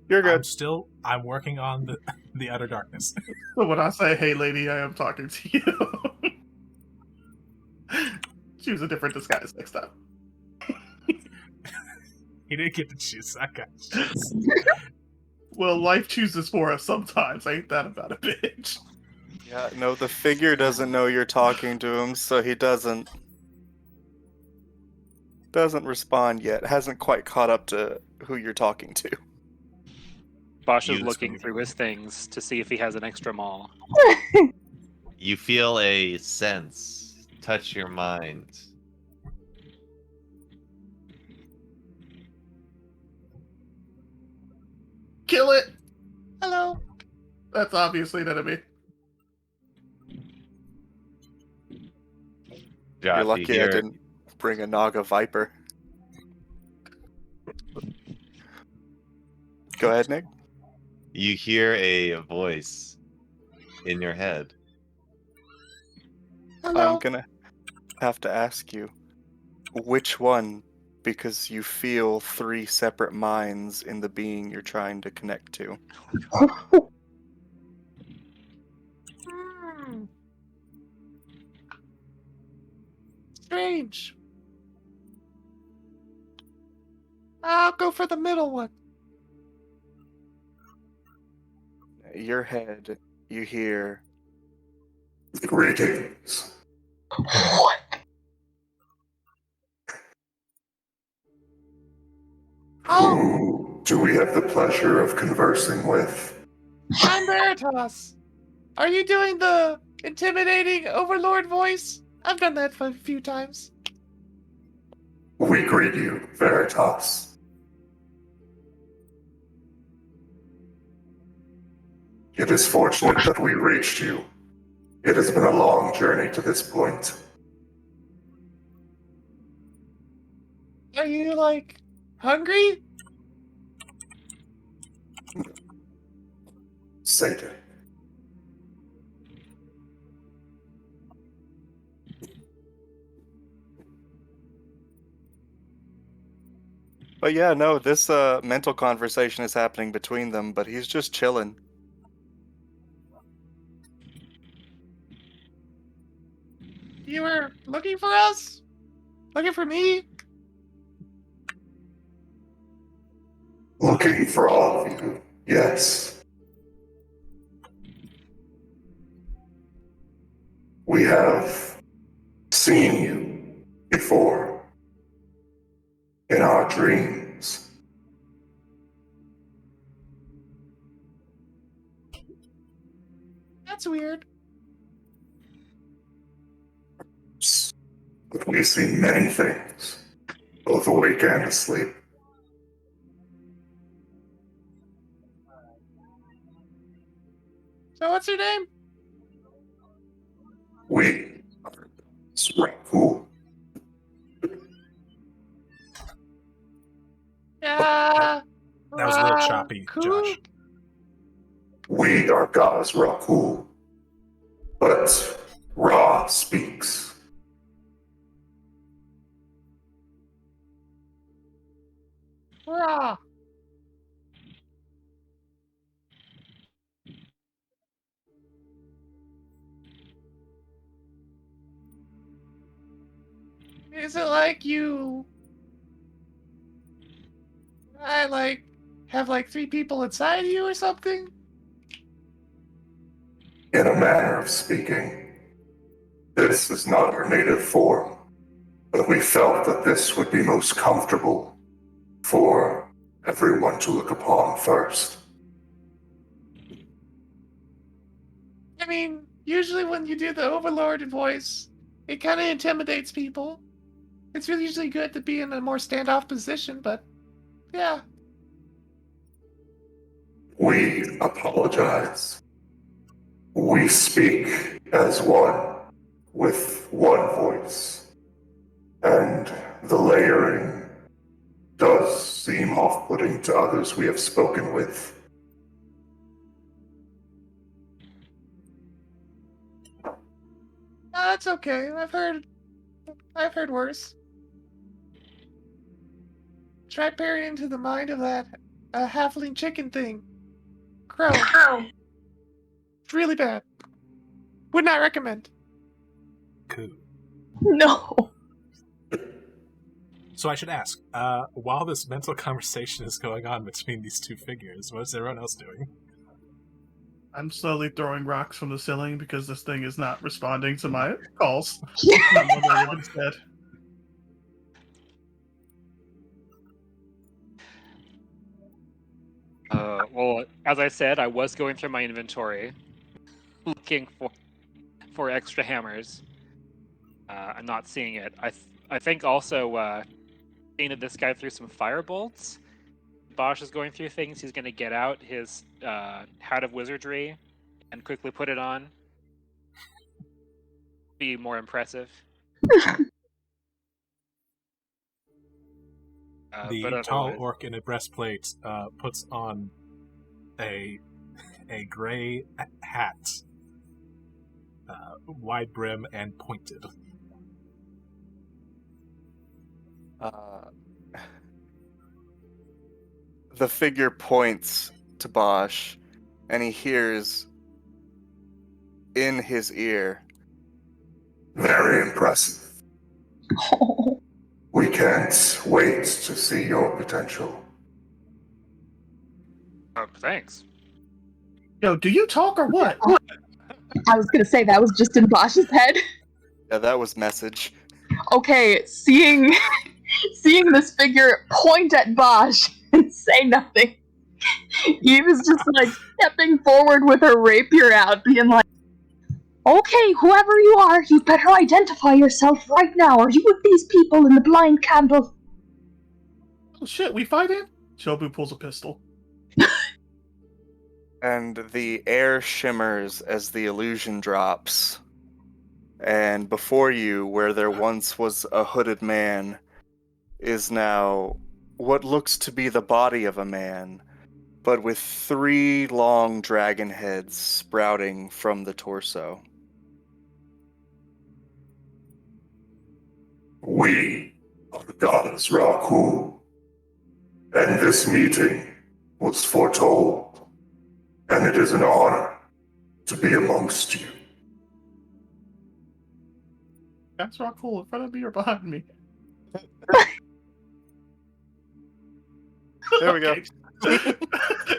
You're good. I'm working on the utter darkness. So when I say, "Hey, lady," I am talking to you. Choose a different disguise next time. He didn't get to choose. I got to choose. Well, life chooses for us sometimes. Ain't that about a bitch? Yeah, no, the figure doesn't know you're talking to him, so he doesn't respond yet. Hasn't quite caught up to who you're talking to. Bosch is You- looking through his things to see if he has an extra maul. You feel a sense touch your mind. Kill it. Hello. That's obviously an enemy. Josh, You're lucky you I hear, didn't bring a Naga Viper. Go ahead, Nick. you hear a voice in your head. I'm gonna have to ask you, which one? Because you feel 3 separate minds in the being you're trying to connect to. Strange. I'll go for the middle one. Your head, you hear, Greetings. What? Who do we have the pleasure of conversing with? I'm Veritas. Are you doing the intimidating overlord voice? I've done that a few times. We greet you, Veritas. It is fortunate that we reached you. It has been a long journey to this point. Are you, like, hungry? Satan. but yeah, no, this mental conversation is happening between them, but he's just chilling. You were looking for us? Looking for me? Looking for all of you, yes. We have seen you before in our dreams. That's weird. But we've seen many things, both awake and asleep. So what's your name? We are Raku. Yeah. That was a little choppy, Josh. We are God's Raku. But Ra speaks. Hurrah. Is it like you... have like 3 people inside you or something? In a manner of speaking, this is not our native form, but we felt that this would be most comfortable for everyone to look upon first. I mean, usually when you do the overlord voice, it kind of intimidates people. It's really usually good to be in a more standoff position, but yeah. We apologize. We speak as one, with one voice, and the layering does seem off-putting to others we have spoken with. That's okay. I've heard worse. Try peering into the mind of that halfling chicken thing. Crow. It's really bad. Would not recommend. Cool. No. So I should ask, while this mental conversation is going on between these two figures, what is everyone else doing? I'm slowly throwing rocks from the ceiling because this thing is not responding to my calls. Yeah. I'm wondering if it's dead. Well, as I said, I was going through my inventory, looking for extra hammers. I'm not seeing it. I think also seeing that this guy threw some fire bolts. Bosch is going through things. He's going to get out his hat of wizardry and quickly put it on. Be more impressive. The tall orc in a breastplate puts on a gray hat, wide brim and pointed. The figure points to Bosch, and he hears in his ear, Very impressive. Oh. We can't wait to see your potential. Thanks. Yo, do you talk or what? I was gonna say that was just in Bosch's head. yeah, that was message. Okay, seeing this figure point at Bosch and say nothing, Eve is just like stepping forward with her rapier out, being like, "Okay, whoever you are, you better identify yourself right now. Are you with these people in the blind candle?" Oh shit, we fighting? Chobu pulls a pistol. And the air shimmers as the illusion drops. And before you, where there once was a hooded man, is now what looks to be the body of a man, but with 3 long dragon heads sprouting from the torso. We are the goddess Raku, and this meeting was foretold, and it is an honor to be amongst you. That's rock cool in front of me or behind me? There we go.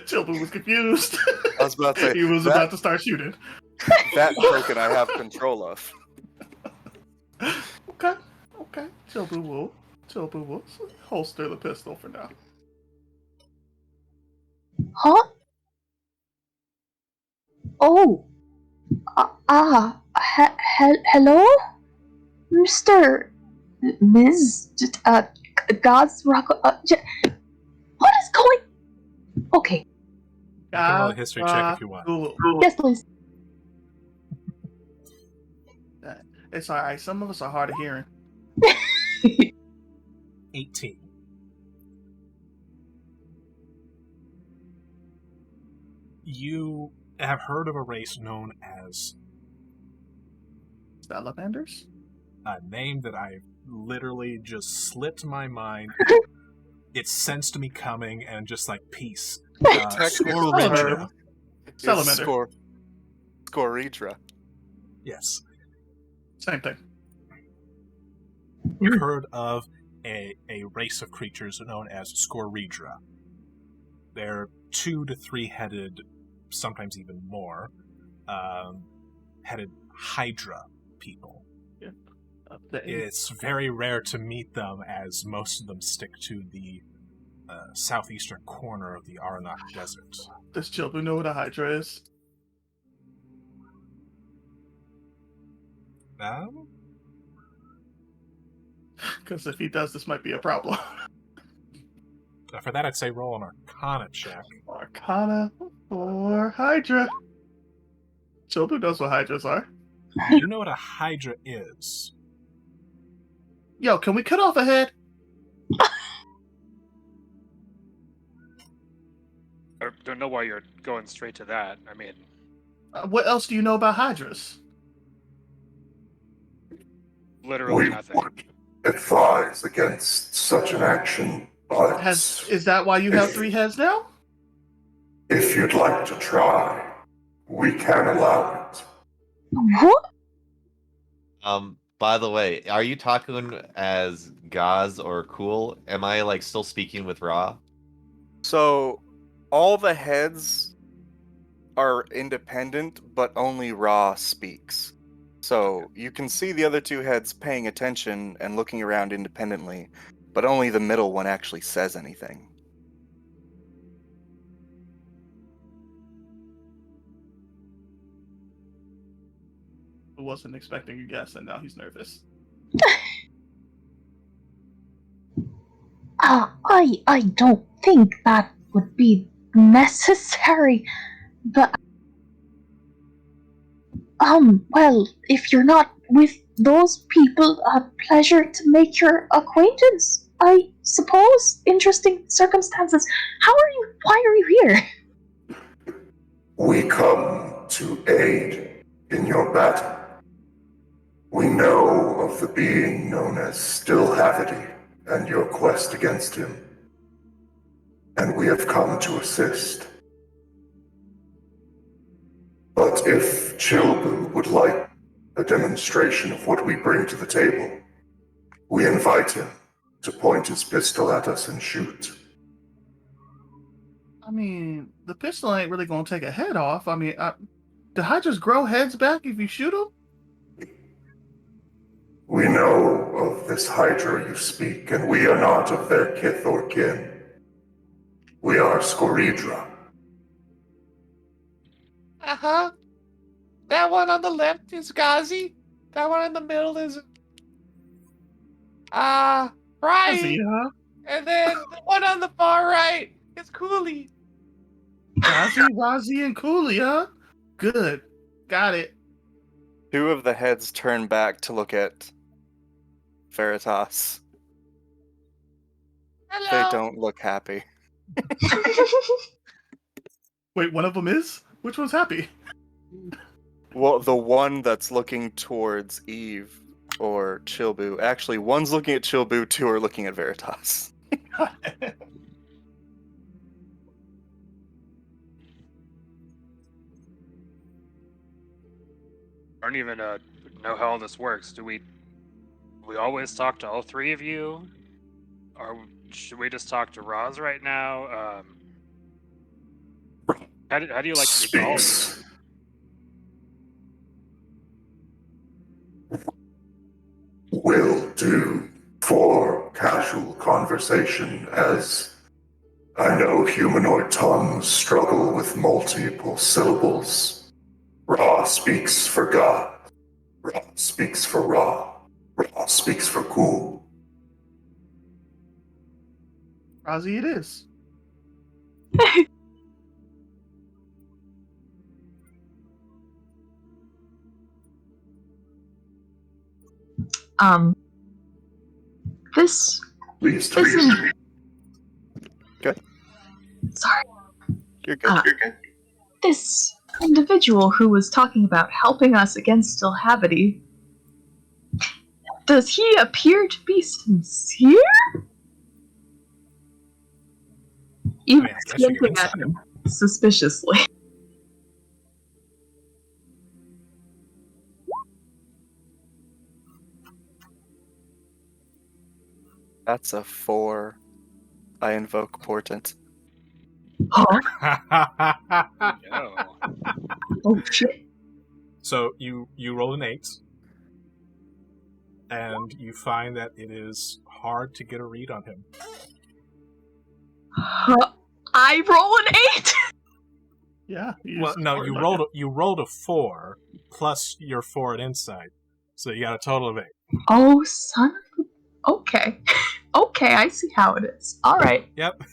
Chobu was confused. I was about to say, he was that- about to start shooting. That token I have control of. Okay. Chobu will holster the pistol for now. Huh? Oh. Hello? Mr. Ms. God's rock. What is going? Okay. You can roll a history check if you want. Cool. Yes, please. It's alright. Some of us are hard of hearing. 18. You have heard of a race known as Salamanders? a name that I literally just slipped my mind. It sensed me coming and just like, peace. Technically, Salamander. Scoridra. Yes. Same thing. You've heard of a race of creatures known as Scoridra. They're 2 to 3 headed, sometimes even more, headed Hydra people. Yeah. It's very rare to meet them, as most of them stick to the southeastern corner of the Aranok Desert. Does Chobu know what a Hydra is? Because if he does, this might be a problem. For that, I'd say roll an Arcana check. Arcana for Hydra. Chobu knows what Hydras are. You know what a Hydra is. Yo, can we cut off a head? I don't know why you're going straight to that. I mean, What else do you know about Hydras? literally We nothing. would advise against such an action, but Is that why you have 3 heads now? if you'd like to try, we can allow it. What? By the way, are you talking as Gaz or Cool? Am I like still speaking with Ra? So, all the heads are independent, but only Ra speaks. So, you can see the other 2 heads paying attention and looking around independently, but only the middle one actually says anything. I wasn't expecting a guess, and now he's nervous. I don't think that would be necessary. But well, if you're not with those people, a pleasure to make your acquaintance. I suppose. Interesting circumstances. Why are you here? We come to aid in your battle. We know of the being known as Stillhavity and your quest against him, and we have come to assist. But if Chilbu would like a demonstration of what we bring to the table, we invite him to point his pistol at us and shoot. I mean, the pistol ain't really gonna take a head off. I mean, do Hydras grow heads back if you shoot them? We know of this Hydra you speak, and we are not of their kith or kin. We are Scoridra. Uh-huh. That one on the left is Ghazi. That one in the middle is Brian. Huh? And then the one on the far right is Cooley. Razi, and Cooley, huh? Good. Got it. 2 of the heads turn back to look at Veritas. Hello. They don't look happy. Wait, one of them is? Which one's happy? Well, the one that's looking towards Eve or Chilbu. Actually, one's looking at Chilbu, 2 are looking at Veritas. I don't even know how all this works. Do we always talk to all 3 of you? Or should we just talk to Roz right now? How do you like to be called? Speaks. Will do for casual conversation, as I know humanoid tongues struggle with multiple syllables. Ra speaks for God. Ra speaks for Ra. Ra speaks for Cool. Razi, it is. This Please isn't. Good. Sorry. You're good. You're good. This individual who was talking about helping us against Stillhavity, does he appear to be sincere? Even I guess you squinting can at him suspiciously. That's a 4. I invoke Portent. Huh? No. Oh shit. So you roll an 8, and you find that it is hard to get a read on him. I roll an 8. Yeah. Well, no, you rolled a 4 plus your 4 at insight, so you got a total of 8. Oh son of a... Okay. Okay, I see how it is. Alright. Yep.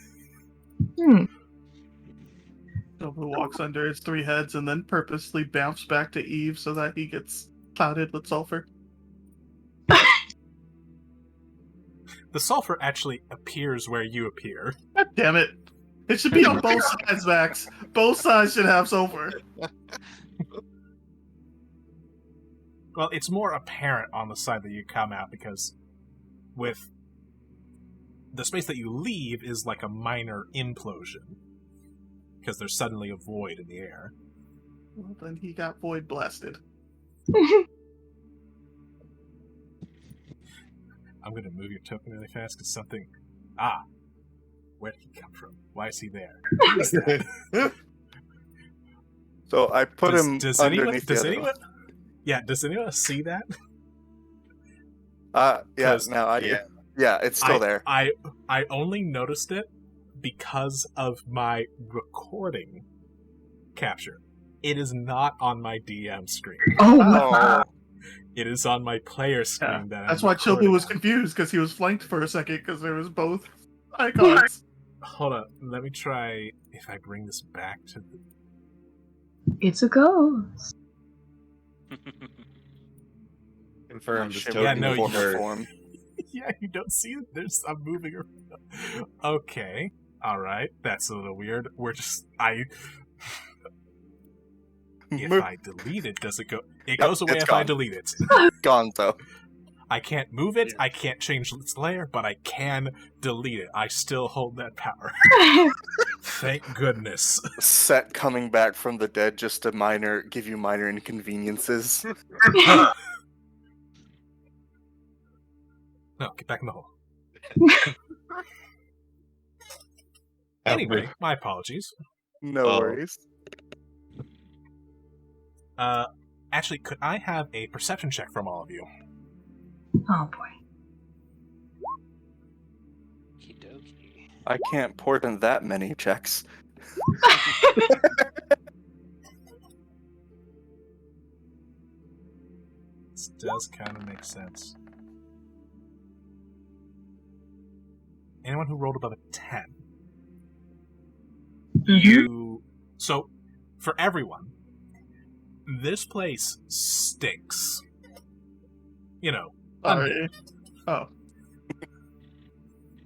Silver walks under his 3 heads and then purposely bounces back to Eve so that he gets clouded with sulfur. The sulfur actually appears where you appear. God damn it. It should be on both sides, Max. Both sides should have sulfur. Well, it's more apparent on the side that you come out because with the space that you leave is like a minor implosion because there's suddenly a void in the air. Well, then he got void blasted. I'm going to move your token really fast because something... where did he come from? Why is he there? Who is that? So I put him does underneath anyone, the other one. Yeah, does anyone see that? Yeah, 'Cause- no, yeah, it's still there. I only noticed it because of my recording capture. It is not on my DM screen. Oh, It is on my player screen. Yeah, That that's I'm why Chobu recording was on. confused because he was flanked for a second because there was both icons. Hold on, let me try if I bring this back to the... It's a ghost. Confirm this Shimmer token Yeah, no, form for of form. Yeah, you don't see it? I'm moving around. Okay, alright, that's a little weird. If I delete it, does it go? It goes away it's if I gone. delete it. Gonzo. I can't move it, I can't change its layer, but I can delete it. I still hold that power. Thank goodness. Set coming back from the dead just to give you minor inconveniences. No, get back in the hole. Anyway, my apologies. No Oh. worries. Actually, could I have a perception check from all of you? Oh boy. Okey-dokey. I can't port in that many checks. This does kind of make sense. Anyone who rolled above a 10. So, for everyone, this place stinks. You know, Sorry. Oh.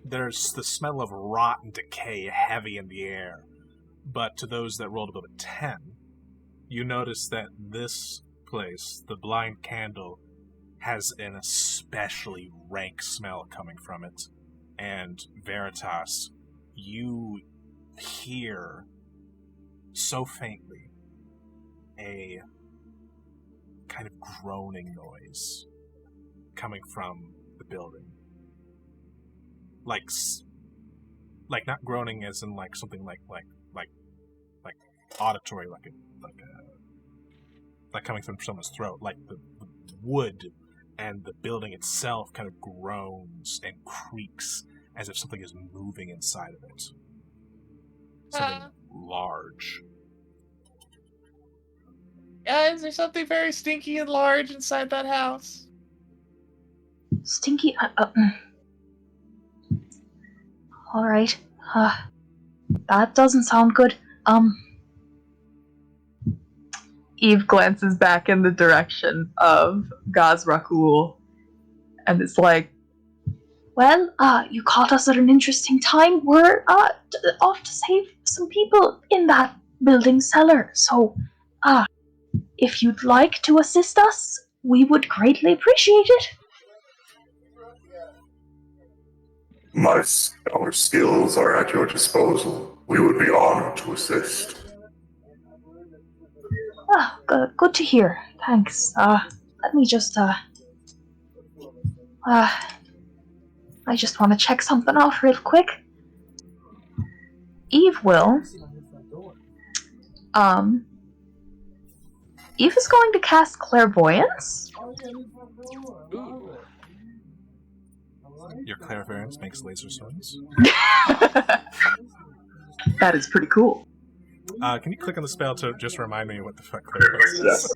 there's the smell of rot and decay heavy in the air. But to those that rolled above a 10, you notice that this place, the blind candle, has an especially rank smell coming from it. And Veritas, you hear so faintly a kind of groaning noise coming from the building. Like not groaning as in like something like auditory, like coming from someone's throat, like the wood and the building itself kind of groans and creaks as if something is moving inside of it. Something large. Is there something very stinky and large inside that house? Stinky. All right. That doesn't sound good. Eve glances back in the direction of Gaz Rakul and is like, well, you caught us at an interesting time. We're off to save some people in that building cellar. So, if you'd like to assist us, we would greatly appreciate it. Our skills are at your disposal. We would be honored to assist. Good to hear. Thanks. Let me just, I just want to check something off real quick. Eve will. Eve is going to cast Clairvoyance. Ooh. Your clairvoyance makes laser swords. That is pretty cool. Can you click on the spell to just remind me what the fuck clairvoyance is?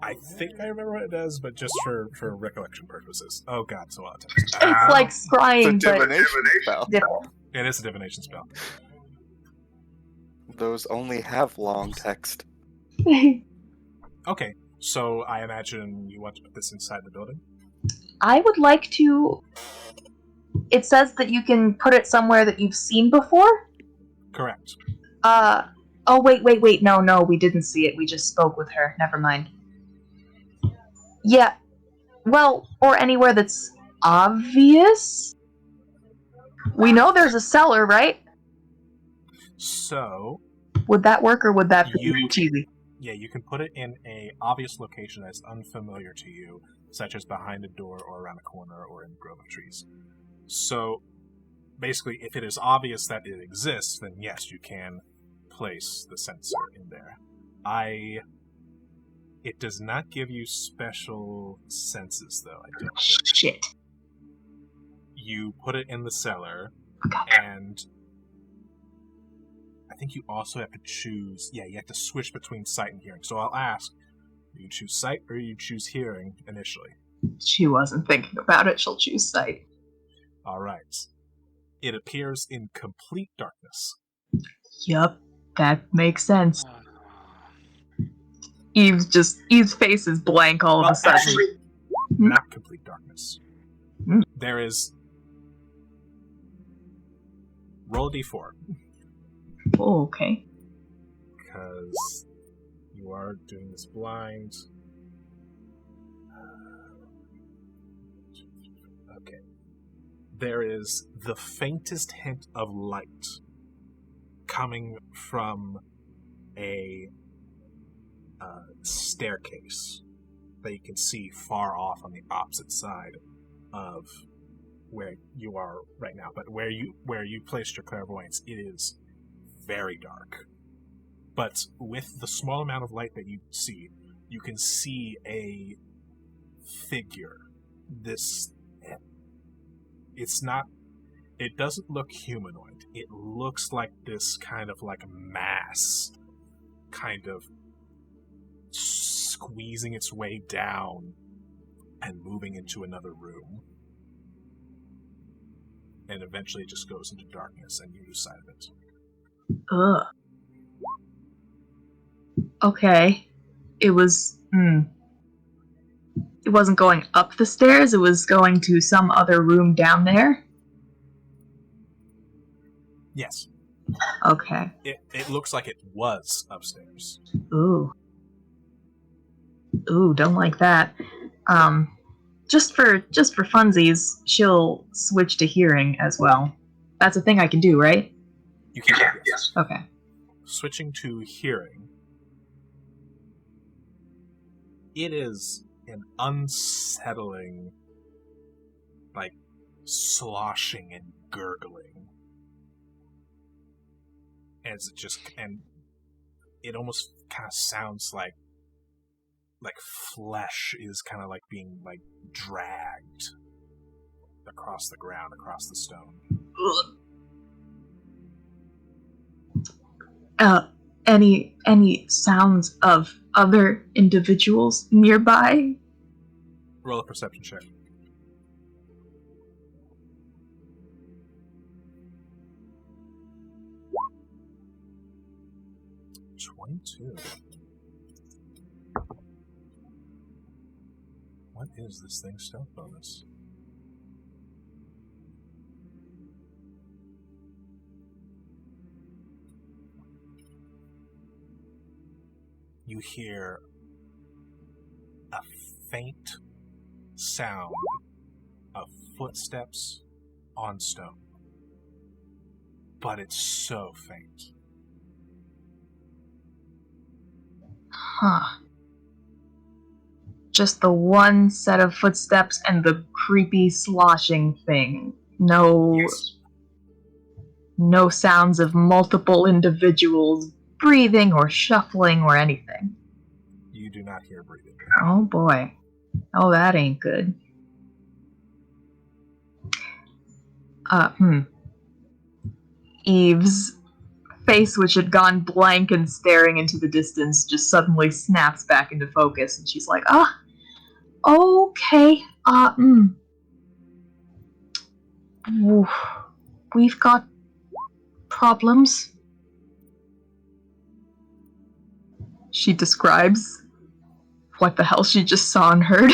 I think I remember what it does, but just for recollection purposes. Oh god, it's a lot of text. It's like scrying, It's a but divination spell. different. It is a divination spell. Those only have long text. Okay, so I imagine you want to put this inside the building? I would like to It says that you can put it somewhere that you've seen before? Correct. Oh, wait. No, we didn't see it. We just spoke with her. Never mind. Yeah, well, or anywhere that's obvious? We know there's a cellar, right? So, Would that work, or would that be You- cheesy? yeah, you can put it in a obvious location that's unfamiliar to you, such as behind a door or around a corner or in a grove of trees. So, basically, if it is obvious that it exists, then yes, you can place the sensor in there. It does not give you special senses, though. I don't. Shit. You put it in the cellar, and I think you also have to choose. Yeah, you have to switch between sight and hearing. So I'll ask: do you choose sight or you choose hearing initially? She wasn't thinking about it. She'll choose sight. All right. It appears in complete darkness. Yup, that makes sense. Eve's face is blank all of a sudden. Actually, not complete darkness. Hmm. There is. Roll a d4. Oh, okay. Because you are doing this blind. Okay. There is the faintest hint of light coming from a staircase that you can see far off on the opposite side of where you are right now. But where you placed your clairvoyance, it is very dark. But with the small amount of light that you see, you can see a figure. It doesn't look humanoid. It looks like this kind of like mass, kind of squeezing its way down and moving into another room. And eventually it just goes into darkness and you lose sight of it. Ugh. Okay. It was... It wasn't going up the stairs, it was going to some other room down there? Yes. Okay. It looks like it was upstairs. Ooh, don't like that. Just for funsies, she'll switch to hearing as well. That's a thing I can do, right? You can, yes. Okay. Switching to hearing. It is an unsettling, like, sloshing and gurgling. As and it almost kind of sounds like flesh is kind of like being like dragged across the ground, across the stone. Any sounds of other individuals nearby? Roll a perception check. What is this thing's stealth bonus? You hear a faint sound of footsteps on stone. But it's so faint. Huh. Just the one set of footsteps and the creepy sloshing thing. Yes. No sounds of multiple individuals breathing or shuffling or anything. You do not hear breathing. Oh boy. Oh, that ain't good. Eve's face, which had gone blank and staring into the distance, just suddenly snaps back into focus, and she's like, okay, we've got problems. She describes what the hell she just saw and heard.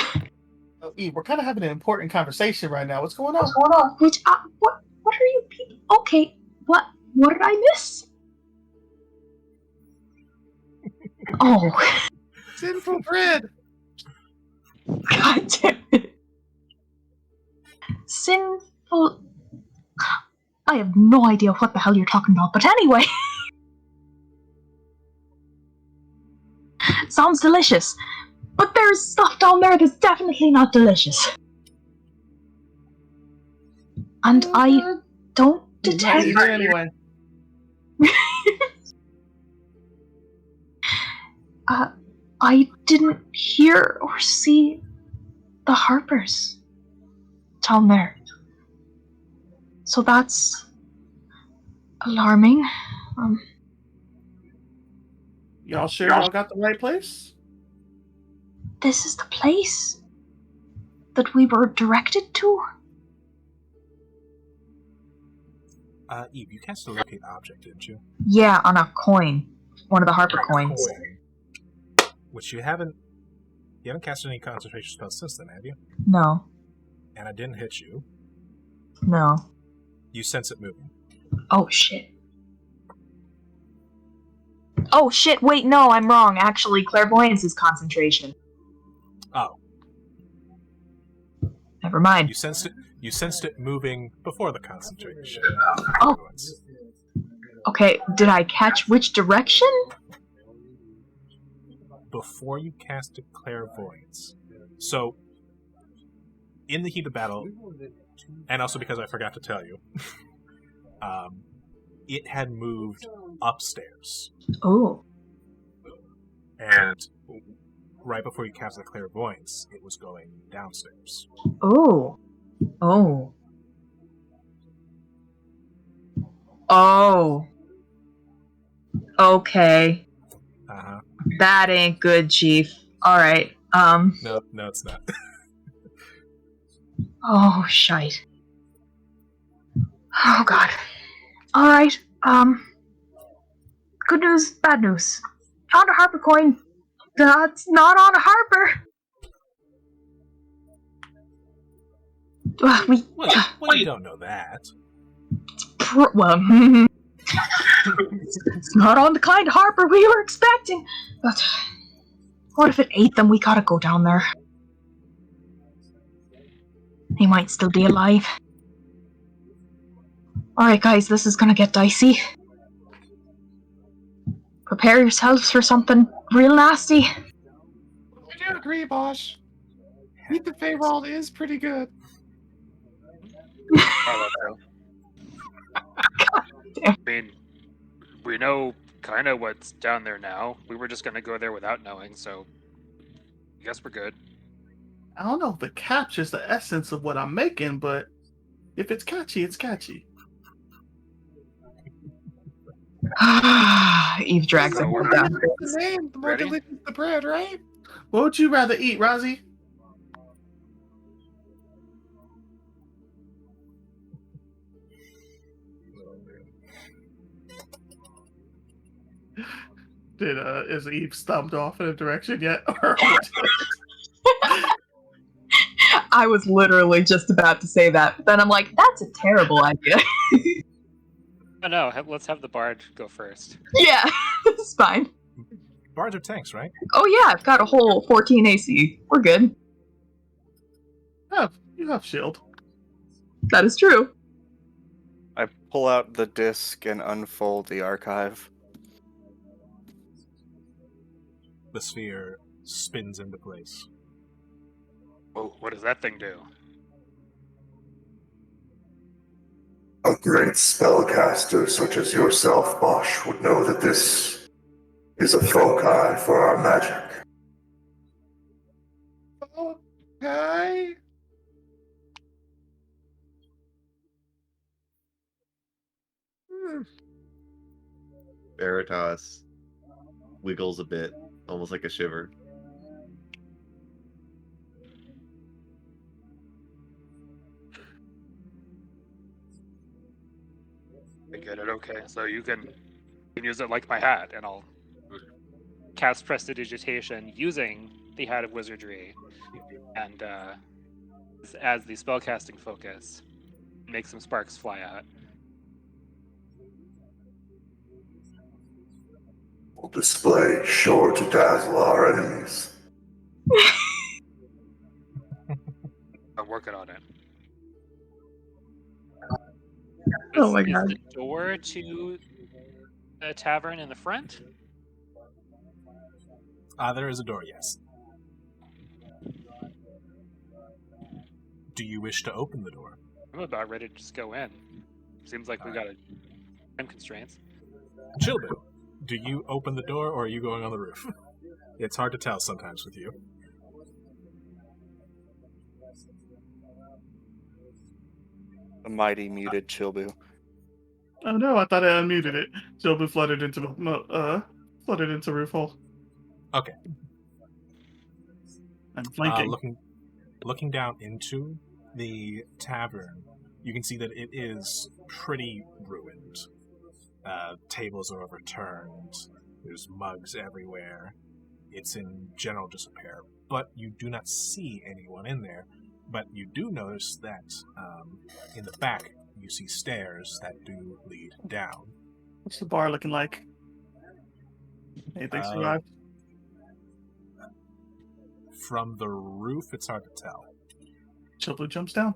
Eve, we're kind of having an important conversation right now. What's going on? What's going on? What are you people? Okay, what did I miss? Oh, Sinful bread. God damn it. Sinful. I have no idea what the hell you're talking about, but anyway. Sounds delicious. But there's stuff down there that's definitely not delicious. And I don't You might detect eat it anyway. I didn't hear or see the Harpers down there. So that's alarming. Y'all sure y'all got the right place? This is the place that we were directed to? Eve, you cast a locate object, didn't you? Yeah, on a coin. One of the Harper coins. Which you haven't cast any concentration spells since then, have you? No. And I didn't hit you. No. You sense it moving. Oh, shit. Oh, shit, wait, no, I'm wrong. Actually, clairvoyance is concentration. Oh. Never mind. You sensed it moving before the concentration. Oh. Okay, did I catch which direction? Before you casted clairvoyance. So, in the heat of battle, and also because I forgot to tell you, it had moved upstairs. Oh. And right before you cast the clairvoyance, it was going downstairs. Oh. Oh. Oh. Okay. Uh-huh. That ain't good, Chief. Alright, No, it's not. Oh, shite. Oh, God. Alright, good news, bad news. Found a Harper coin. That's not on a Harper. Well, you don't know that. Well, it's not on the kind of Harper we were expecting. But what if it ate them? We gotta go down there. He might still be alive. Alright, guys, this is gonna get dicey. Prepare yourselves for something real nasty. I do agree, Bosch. Meet the Feywild is pretty good. I mean, we know kind of what's down there now. We were just going to go there without knowing, so I guess we're good. I don't know if it captures the essence of what I'm making, but if it's catchy, it's catchy. Eve drags The him more down. delicious the name, the more Ready? delicious the bread, right? What would you rather eat, Rozzy? Is Eve stumped off in a direction yet? Or I was literally just about to say that, but then I'm like, that's a terrible idea. Oh, no, let's have the bard go first. Yeah, it's fine. Bards are tanks, right? Oh yeah, I've got a whole 14 AC. We're good. you have shield. That is true. I pull out the disc and unfold the archive. The sphere spins into place. Oh, what does that thing do? A great spellcaster such as yourself, Bosch, would know that this is a foci for our magic. Okay. Veritas wiggles a bit, almost like a shiver. I get it, okay. So you can use it like my hat, and I'll cast Prestidigitation using the Hat of Wizardry, and as the spellcasting focus makes some sparks fly out. Will display sure to dazzle our enemies. I'm working on it. Oh my Is god. the door to the tavern in the front? There is a door, yes. Do you wish to open the door? I'm about ready to just go in. Seems like we got time constraints. Chilbu, do you open the door or are you going on the roof? It's hard to tell sometimes with you. A mighty muted Chilbu. Oh no, I thought I unmuted it. Jobu fluttered into roof hole. Okay. I'm flanking. Looking down into the tavern, you can see that it is pretty ruined. Tables are overturned. There's mugs everywhere. It's in general disrepair. But you do not see anyone in there. But you do notice that in the back, you see stairs that do lead down. What's the bar looking like? Anything survived? From the roof, it's hard to tell. Chilbu jumps down.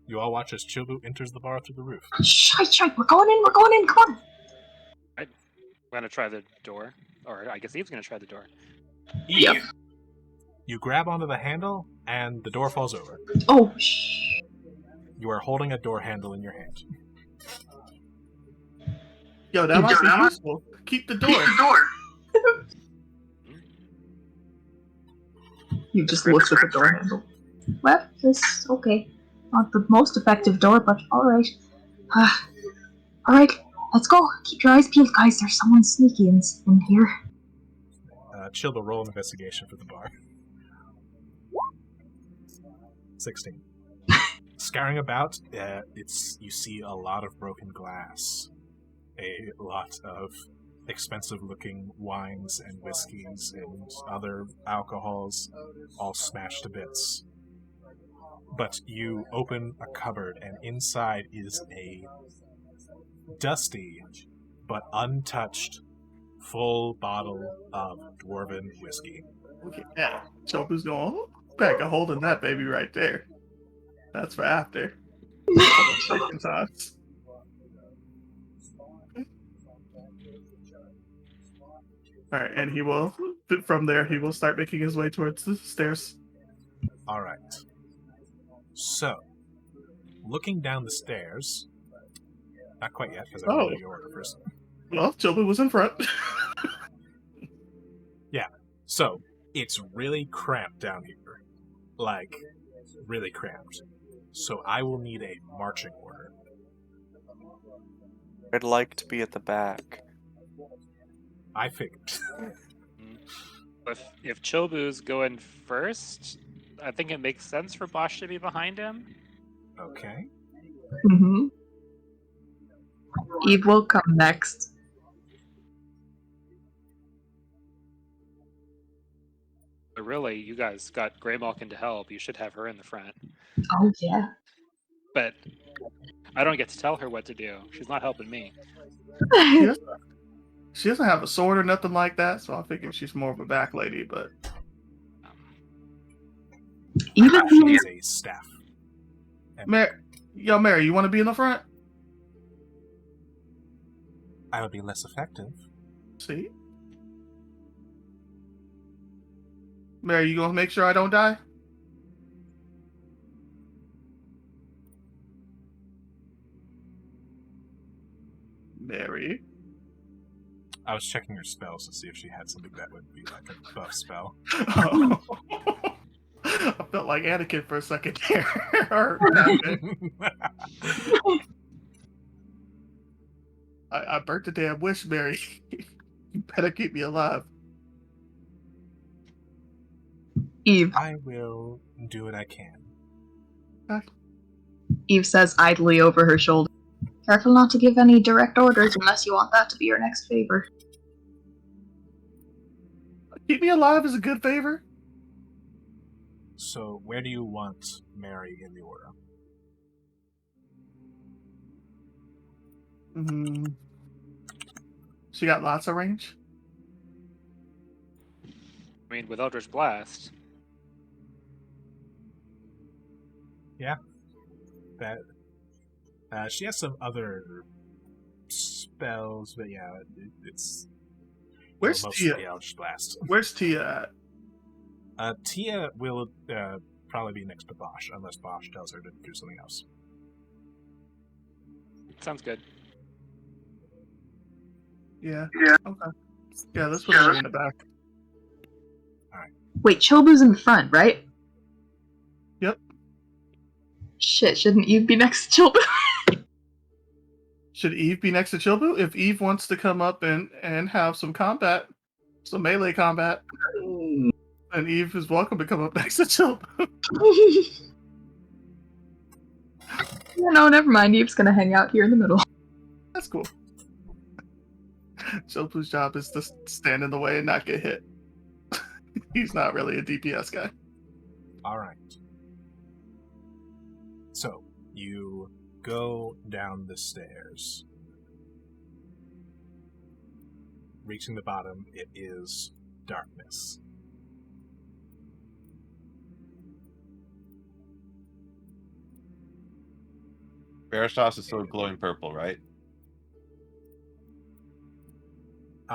You all watch as Chilbu enters the bar through the roof. Shite, we're going in, come on! I'm gonna try the door. Or I guess Eve's gonna try the door. Yep. You grab onto the handle, and the door falls over. Oh, You are holding a door handle in your hand. Yo, that might be useful. Keep the door. You just looked at the door handle. Well, this okay. Not the most effective door, but alright. Alright, let's go. Keep your eyes peeled, guys. There's someone sneaky in here. Chilba, roll an investigation for the bar. 16. Scouring about, you see a lot of broken glass, a lot of expensive-looking wines and whiskeys and other alcohols, all smashed to bits. But you open a cupboard, and inside is a dusty but untouched full bottle of dwarven whiskey. Okay, yeah. Chopu's going back a hold of that baby right there. That's for after. Times. Alright, and from there, he will start making his way towards the stairs. Alright. So, looking down the stairs, not quite yet, because I want to do your order first. Well, Chopu was in front. Yeah, so, it's really cramped down here. Like, really cramped. So I will need a marching order. I'd like to be at the back. I figured. If Chobu's going first, I think it makes sense for Bosch to be behind him. Okay. Mm-hmm. Eve will come next. But really, you guys got Grey Malkin to help. You should have her in the front. Oh, yeah. But I don't get to tell her what to do. She's not helping me. She doesn't have a sword or nothing like that, so I figure she's more of a back lady, but... Even she needs a staff. Mary, you want to be in the front? I would be less effective. See? Mary, you gonna make sure I don't die? Mary? I was checking her spells to see if she had something that would be like a buff spell. Oh. I felt like Anakin for a second there. I burnt the damn wish, Mary. You better keep me alive. Eve. I will do what I can. Eve says idly over her shoulder. Careful not to give any direct orders unless you want that to be your next favor. Keep me alive is a good favor. So, where do you want Mary in the order? She got lots of range. I mean, with Eldritch Blast, That she has some other spells, but yeah, it's Where's mostly Tia? Eldritch Blast. Where's Tia at? Tia will probably be next to Bosch, unless Bosch tells her to do something else. sounds good. Yeah. Okay. Yeah, let's put her in the back. Wait, Chobu's in the front, right? Yep. Shit, shouldn't Eve be next to Chobu? Should Eve be next to Chilbu? If Eve wants to come up and have some combat, some melee combat, then Eve is welcome to come up next to Chilbu. No, never mind. Eve's gonna hang out here in the middle. That's cool. Chilbu's job is to stand in the way and not get hit. He's not really a DPS guy. All right. So you go down the stairs. Reaching the bottom, it is darkness. Barastos is still glowing purple, right?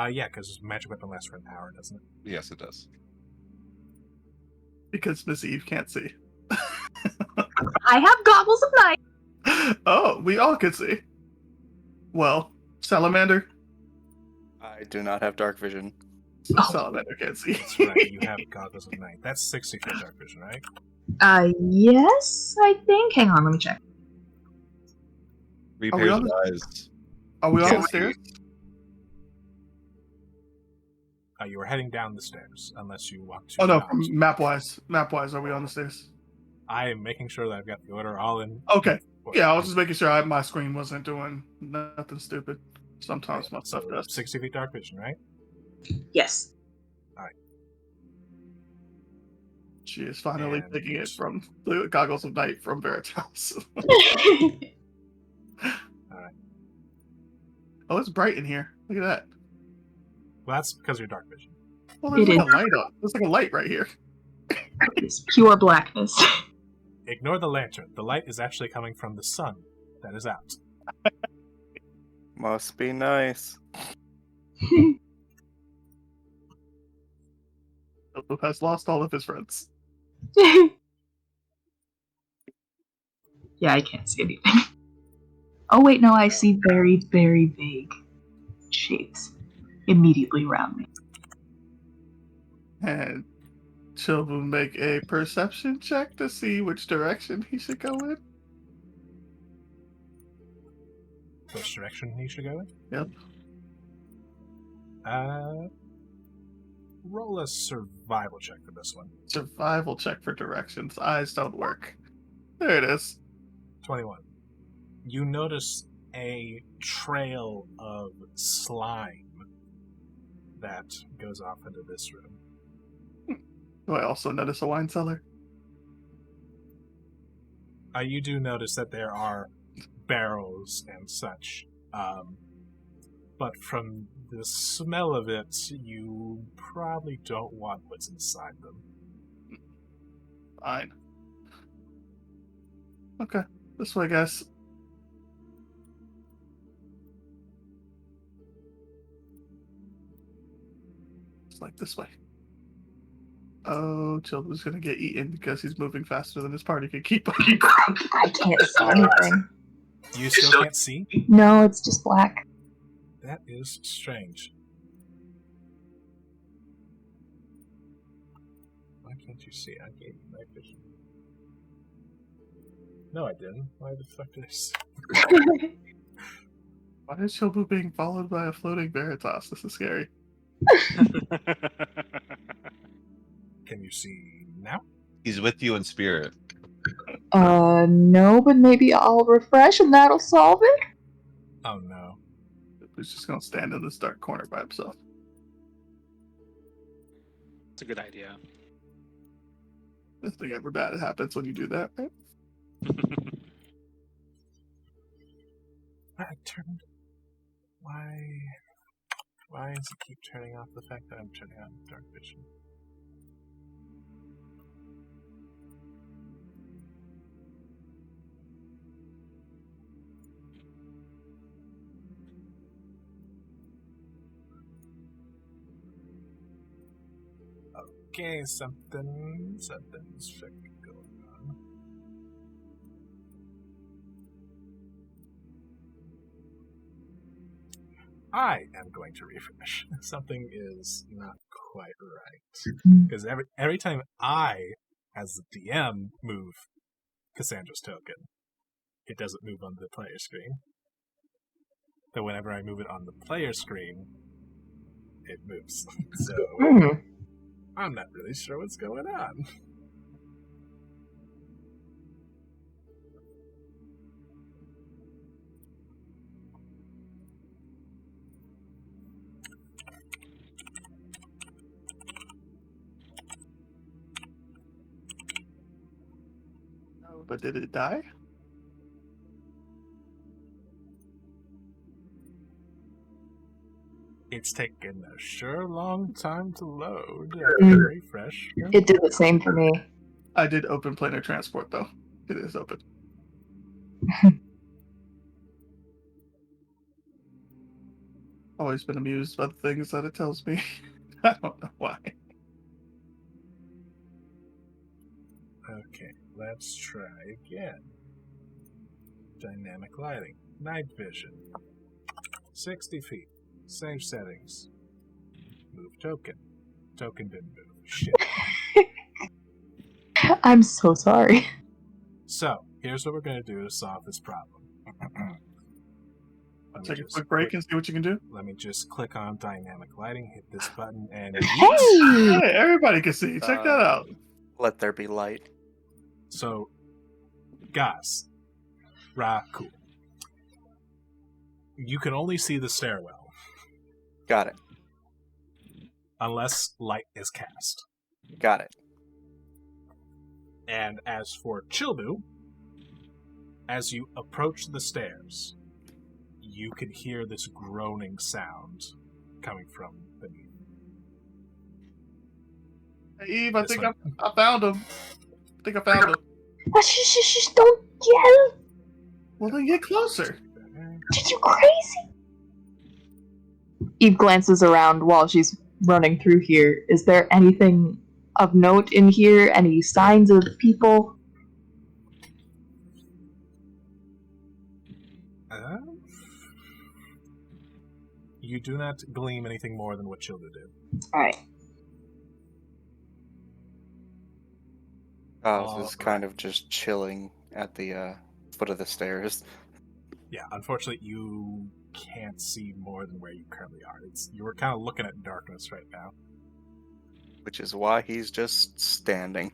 Yeah, because magic weapon lasts for an hour, doesn't it? Yes, it does. Because Miss Eve can't see. I have goggles of night. Oh, we all can see. Well, Salamander. I do not have dark vision. So Oh. Salamander can't see. That's right, you have goggles of night. That's 60 feet dark vision, right? Yes, I think. Hang on, let me check. Three Are we pairs on of the- eyes. Are we on Yeah. the stairs? You were heading down the stairs, unless you want to. Oh no, not. map-wise, are we on the stairs? I am making sure that I've got the order all in. Okay. Yeah, I was just making sure my screen wasn't doing nothing stupid. Sometimes my stuff So does. 60 feet dark vision, right? Yes. She is finally And- taking it from the goggles of night from Veritas. Oh, it's bright in here. Look at that. Well, that's because of your dark vision. Well, there's It like is. a light on. There's like a light right here. It's pure blackness. Ignore the lantern. The light is actually coming from the sun that is out. Must be nice. Who has lost all of his friends. Yeah, I can't see anything. Oh wait, no, I see very, very vague shapes immediately around me. And Chilbu make a perception check to see which direction he should go in. Which direction he should go in? Yep. Roll a survival check for this one. Survival check for directions. Eyes don't work. There it is. 21. You notice a trail of slime that goes off into this room. Do I also notice a wine cellar? You do notice that there are barrels and such, but from the smell of it, you probably don't want what's inside them. Fine. Okay, this way, guys. It's like this way. Oh, Chilbu's gonna get eaten because he's moving faster than his party can keep up. I can't see anything. You still can't see? No, it's just black. That is strange. Why can't you see? I gave you night vision. No, I didn't. Why the fuck did I see? Why is Chilbu being followed by a floating Veritas? This is scary. Can you see now? He's with you in spirit. No, but maybe I'll refresh and that'll solve it. Oh no. He's just gonna stand in this dark corner by himself. It's a good idea. Nothing ever bad happens when you do that, right? I turned. Why does it keep turning off the fact that I'm turning on dark vision? Okay, something's going on. I am going to refresh. Something is not quite right. Because every time I, as the DM, move Cassandra's token, it doesn't move on the player screen. But whenever I move it on the player screen, it moves. So, I'm not really sure what's going on. But did it die? It's taken a sure long time to load. Refresh. It did the same for me. I did open planar transport though. It is open. Always been amused by the things that it tells me. I don't know why. Okay, let's try again. Dynamic lighting. Night vision. 60 feet. Save settings. Move token. Token didn't move. Shit. I'm so sorry. So, here's what we're going to do to solve this problem. Take a quick break and see what you can do. Let me just click on dynamic lighting, hit this button, and Hey, everybody can see. Check that out. Let there be light. So, guys, cool. You can only see the stairwell. Got it. Unless light is cast. Got it. And as for Chilbu, as you approach the stairs, you can hear this groaning sound coming from beneath. Hey, Eve, I This think one. I found him. I think I found him. Shh, don't yell. Well, then get closer. Are you crazy? Eve glances around while she's running through here. Is there anything of note in here? Any signs of people? You do not glean anything more than what Chilbu did. Alright. I was just kind of just chilling at the foot of the stairs. Yeah, unfortunately, you can't see more than where you currently are. You were kind of looking at darkness right now. Which is why he's just standing.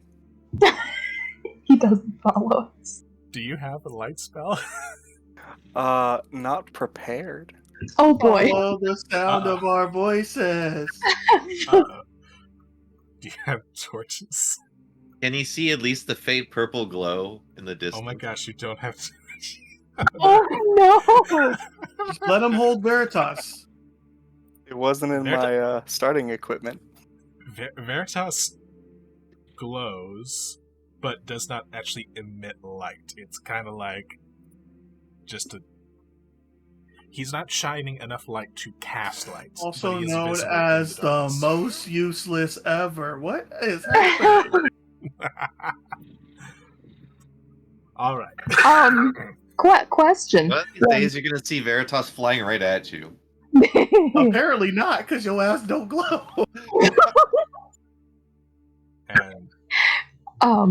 He doesn't follow us. Do you have a light spell? Not prepared. Oh boy. Follow the sound of our voices. Uh-oh. Do you have torches? Can you see at least the faint purple glow in the distance? Oh my gosh, you don't have torches. Oh no! Just let him hold Veritas. It wasn't in my starting equipment. Veritas glows, but does not actually emit light. It's kind of like just a... He's not shining enough light to cast light. Also but he is known visible as in the the darkness. most useless ever. What is happening? All right. Question. One of these days you're gonna see Veritas flying right at you. Apparently not, because your ass don't glow. And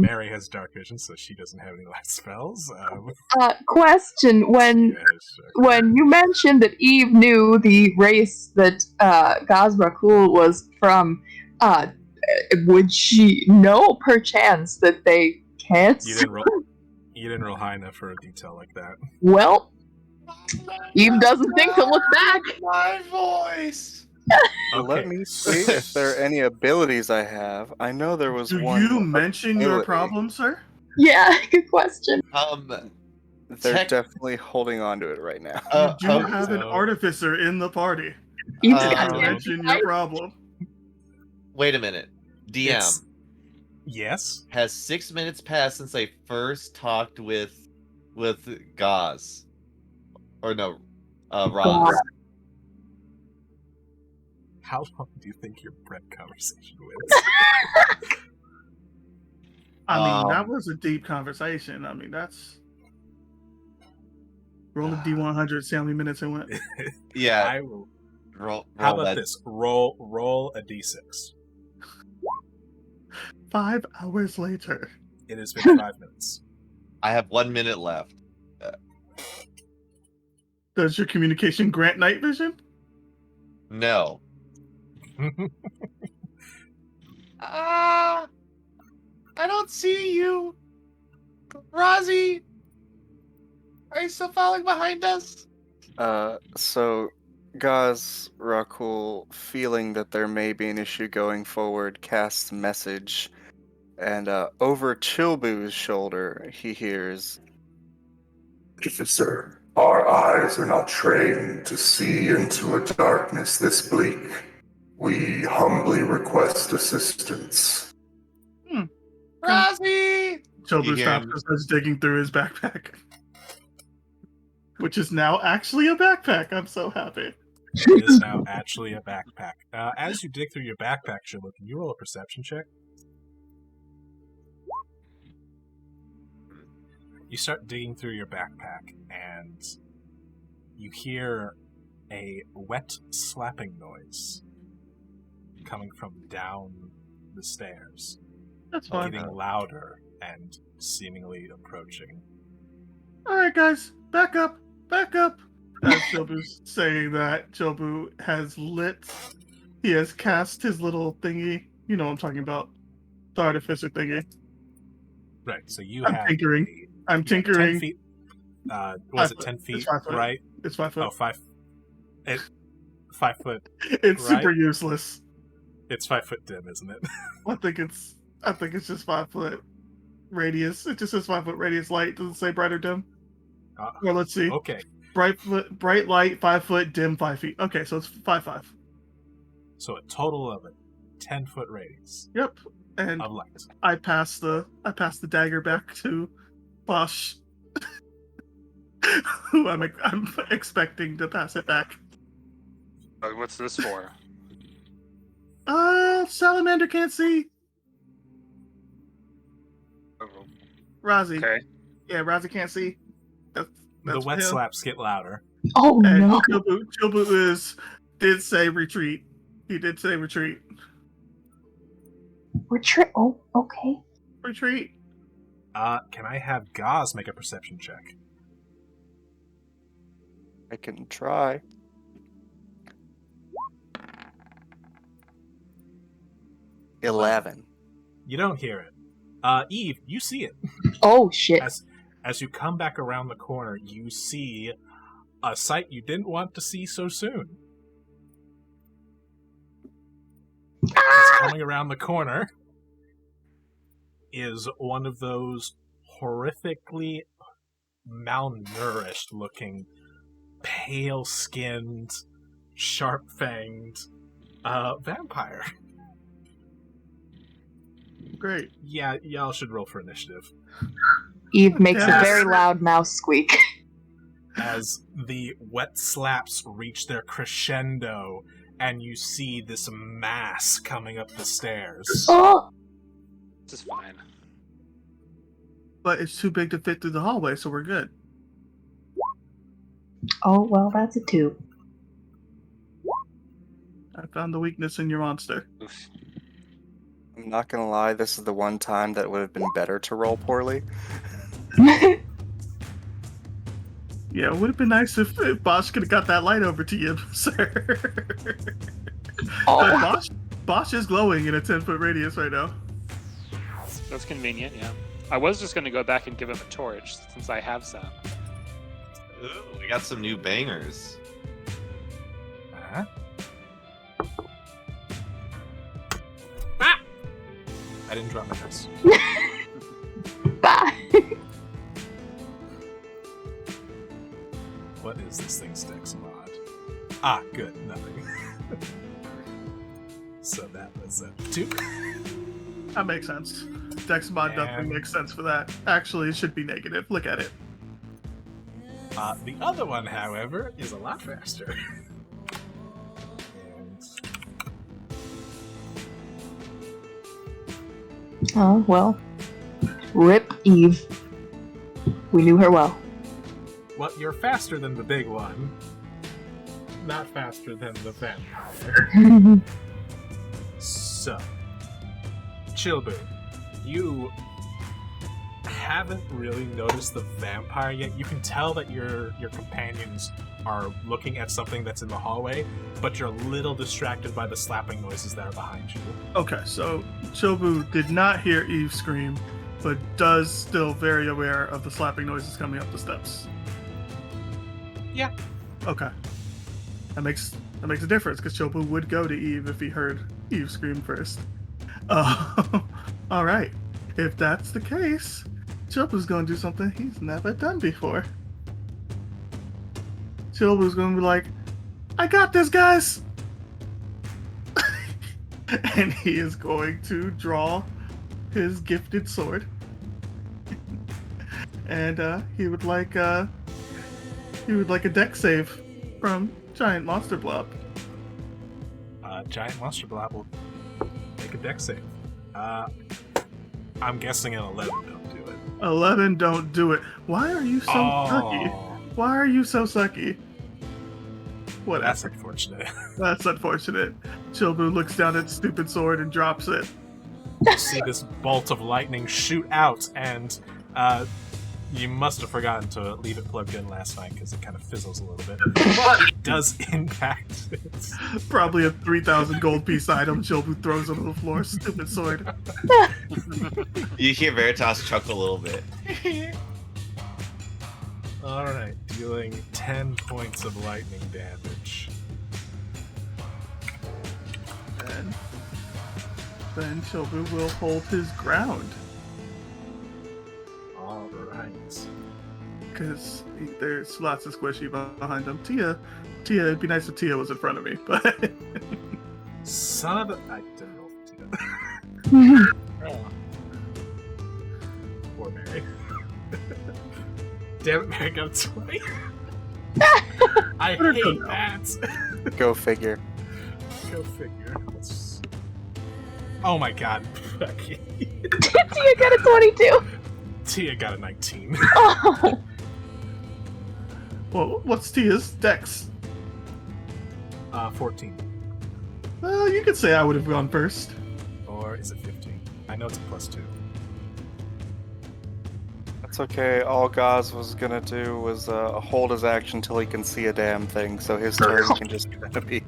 Mary has dark vision, so she doesn't have any light spells. Question. When you mentioned that Eve knew the race that Gazrakul was from, would she know perchance that they can't? You didn't roll high enough for a detail like that. Well, Eve doesn't think to look back. My voice. Let me see if there are any abilities I have. I know there was Do one. you mention your ability. problem, sir? Yeah, good question. They're Tech- definitely holding on to it right now. You do okay, have an so- artificer in the party. Eve's Um, got You the mention idea. your problem. Wait a minute. DM, It's- Yes. has 6 minutes passed since I first talked with Gauze? Or no, Roz. God. How long do you think your bread conversation was? I mean, that Um, was a deep conversation. I mean, that's. Roll a D100, see how many minutes it went. Yeah, I will. roll How about that. this? Roll a d6. 5 hours later. It has been 5 minutes. I have 1 minute left. Does your communication grant night vision? No. I don't see you. Rozzy, are you still following behind us? So Gaz Rakul, feeling that there may be an issue going forward, casts message, and over Chilbu's shoulder, he hears, Officer, our eyes are not trained to see into a darkness this bleak. We humbly request assistance. Rozzy! Chobu You hear stops him? and starts digging through his backpack. Which is now actually a backpack. I'm so happy. It is now actually a backpack. As you dig through your backpack, Shiloh, can you roll a perception check? You start digging through your backpack, and you hear a wet slapping noise coming from down the stairs, That's fine. getting louder and seemingly approaching. Alright, guys, back up, back up. As Chobu's saying that, Chobu has he has cast his little thingy. You know what I'm talking about. The artificer thingy. Right, so you I'm have tinkering. I'm you have tinkering. 10 feet. Was 5 it foot. 10 It's feet 5 foot. right? It's 5 foot. Oh, 5 foot. It's right? super useless. It's 5 foot dim, isn't it? I think it's just 5 foot radius. It just says 5 foot radius light. Doesn't say bright or dim. Well, let's see. Okay, Bright light, 5 foot, dim 5 feet. Okay, so it's 5'5". so a total of a 10-foot radius Yep. And of light. I pass the dagger back to Bosch, who I'm expecting to pass it back. What's this for? Salamander can't see. Oh, Rozzy. okay. Yeah, Rozzy can't see. That's The wet him. slaps get louder. Oh And no. Chobu did say retreat. He did say retreat. Oh, okay. Retreat. Can I have Gaz make a perception check? I can try. $11. You don't hear it. Eve, you see it. Oh shit. As you come back around the corner, you see a sight you didn't want to see so soon. As coming around the corner is one of those horrifically malnourished looking, pale skinned, sharp fanged vampire. Great. Yeah, y'all should roll for initiative. Eve makes Yes. a very loud mouse squeak. As the wet slaps reach their crescendo, and you see this mass coming up the stairs. Oh, This is fine. But it's too big to fit through the hallway, so we're good. oh well, that's a 2. I found the weakness in your monster. Oof. I'm not gonna lie, this is the one time that would have been better to roll poorly. Yeah, it would have been nice if Bosch could have got that light over to you, sir. But Oh, Bosch is glowing in a 10-foot radius right now. That's convenient, yeah. I was just going to go back and give him a torch, since I have some. Ooh, we got some new bangers. Huh? I didn't drop my dice. Bye. What is this thing's dex mod? Ah, good, nothing. So that was a 2. That makes sense. Dex mod doesn't make sense for that. Actually, it should be negative. Look at it. The other one, however, is a lot faster. And Oh, well. Rip Eve. We knew her well. well, you're faster than the big one. Not faster than the vampire. So, Chilbu, you haven't really noticed the vampire yet. You can tell that your companions are looking at something that's in the hallway, but you're a little distracted by the slapping noises that are behind you. Okay, so Chilbu did not hear Eve scream, but does still very aware of the slapping noises coming up the steps. Yeah. Okay. That makes a difference, because Chilbu would go to Eve if he heard Eve scream first. Alright. If that's the case, Chilbu's gonna do something he's never done before. Chilbu's gonna be like, I got this, guys! And he is going to draw his gifted sword. And he would like a dex save from Giant Monster Blob. Giant Monster Blob will make a dex save. I'm guessing an 11 don't do it. 11 don't do it. Why are you so sucky? Why are you so sucky? What? That's unfortunate. That's unfortunate. Chilbu looks down at stupid sword and drops it. You see this bolt of lightning shoot out, and you must have forgotten to leave it plugged in last night because it kind of fizzles a little bit. But it does impact it. Probably a 3,000 gold piece item. Chilbu throws it on the floor. Stupid sword. You hear Veritas chuckle a little bit. Alright, dealing 10 points of lightning damage. And then Chilbu will hold his ground. Alright. Because there's lots of squishy behind him. Tia, it'd be nice if Tia was in front of me, but... Son of a... I didn't know Tia. Oh. Poor Mary. Damn it, Mary got a 20. I hate that. Go figure. Go figure. Oh my god. Tia got a 22. Tia got a 19. Oh. Well, what's Tia's dex? 14. Well, you could say I would have gone first. Or is it 15? I know it's a +2. That's okay. All Gaz was gonna do was hold his action till he can see a damn thing, so his turn can just be.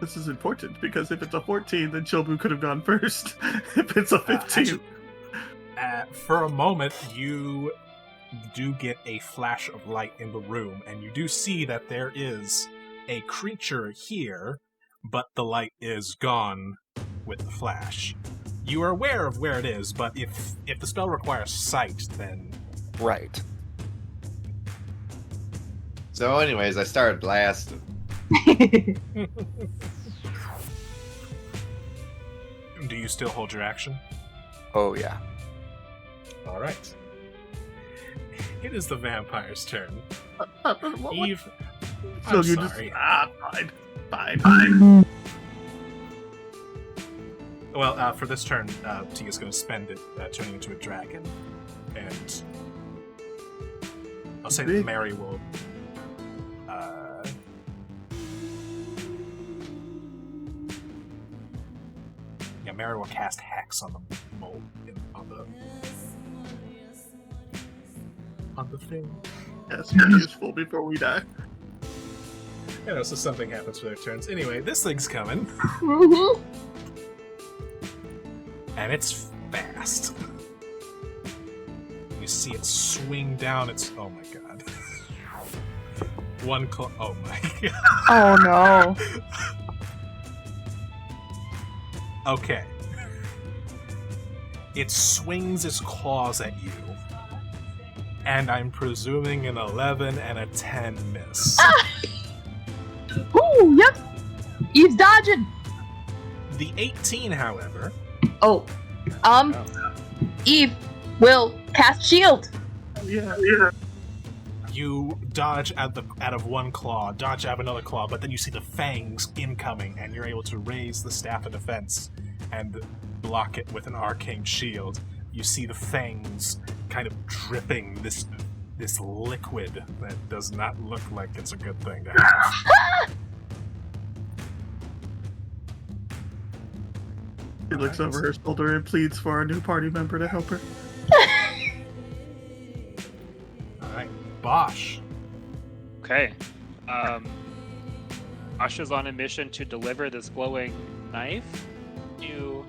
This is important, because if it's a 14, then Chilbu could have gone first. If it's a 15... For a moment, you do get a flash of light in the room, and you do see that there is a creature here, but the light is gone with the flash. You are aware of where it is, but if the spell requires sight, then... Right. So anyways, I started blasting. Do you still hold your action? Oh, yeah. Alright. It is the vampire's turn. What? Eve, So I'm you sorry. just... Fine. Well, for this turn, Tia's going to spend it turning into a dragon. And I'll say that Mary will... Yeah, Mary will cast Hex on the mold, on the thing. Yes, be useful before we die. You know, so something happens for their turns. Anyway, this thing's coming. Mm-hmm. And it's fast. You see it swing down its... Oh my god. Oh my god. Oh no. Okay. It swings its claws at you, and I'm presuming an 11 and a 10 miss. Ooh, yep. Eve's dodging. The 18, however, Oh, Eve will cast shield. Yeah. you dodge out of one claw, dodge out of another claw, but then you see the fangs incoming, and you're able to raise the staff of defense and block it with an arcane shield. You see the fangs kind of dripping this liquid that does not look like it's a good thing to have. She looks over her shoulder and pleads for a new party member to help her. Alright, Bosch. Okay. Bosch is on a mission to deliver this glowing knife to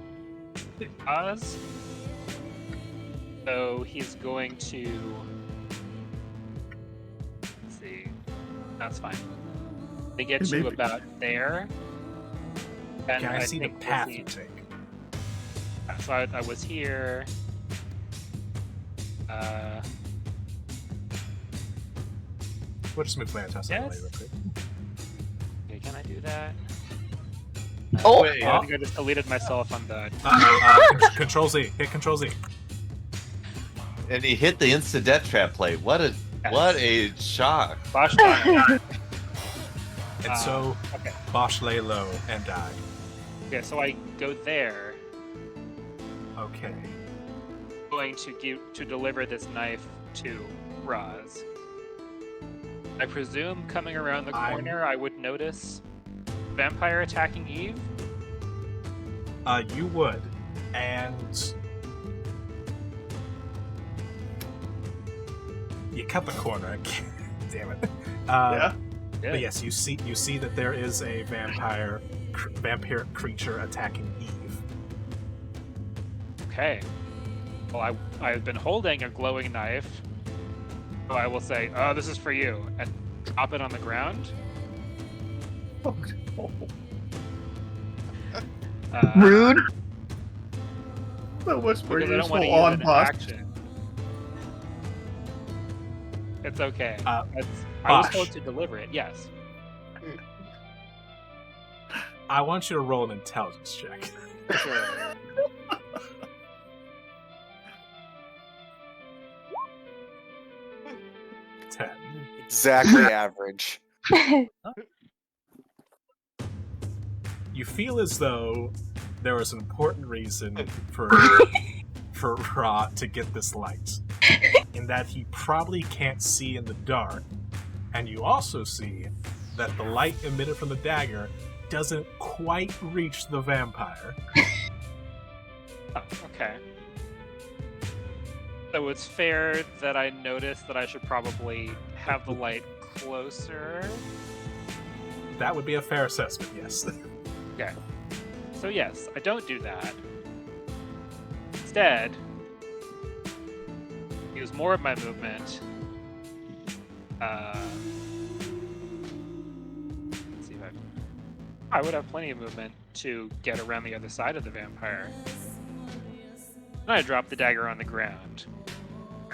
Oz. So he's going to... Let's see. That's fine. They get to Maybe. about there. And Can I see the think path we'll you take? So I was here. We'll just move Mantas out of the way real quick. Okay, can I do that? Oh. Wait, I think I just deleted myself on the... Control Z. Hit Control Z. and he hit the instant death trap plate. What a shock! Bosch died. And so, Okay. Bosch lay low and died. Okay, so I go there, Okay. going to deliver this knife to Roz. I presume coming around the corner, I would notice vampire attacking Eve. You would. And you cut the corner. Damn it. Yeah. But yes, you see that there is a vampire creature attacking Eve. Okay. Well, I've been holding a glowing knife, so I will say, "Oh, this is for you," and drop it on the ground. Rude. So much more Because I don't want to useful use on an Bosch. action. It's okay. I was Bosch. told to deliver it. Yes. I want you to roll an intelligence check. Sure. Ten. Exactly average. You feel as though there was an important reason for Ra to get this light, in that he probably can't see in the dark, and you also see that the light emitted from the dagger doesn't quite reach the vampire. Oh, okay. So it's fair that I noticed that I should probably have the light closer. That would be a fair assessment, yes. Okay. So yes, I don't do that. Instead, use more of my movement. Let's see if I would have plenty of movement to get around the other side of the vampire. Then I drop the dagger on the ground.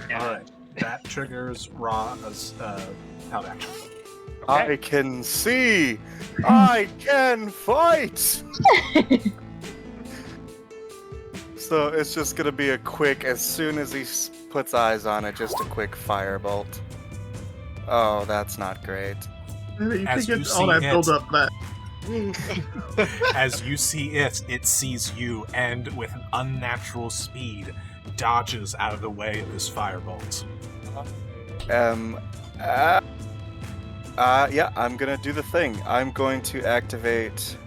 And- Alright, that triggers Ra's out action. Okay. I can see. I can fight. So it's just gonna be a quick. As soon as he puts eyes on it, just a quick firebolt. Oh, that's not great. You As think you it's all see that it- build up that. As you see it sees you, and with an unnatural speed, dodges out of the way of this firebolt. Yeah, I'm gonna do the thing. I'm going to activate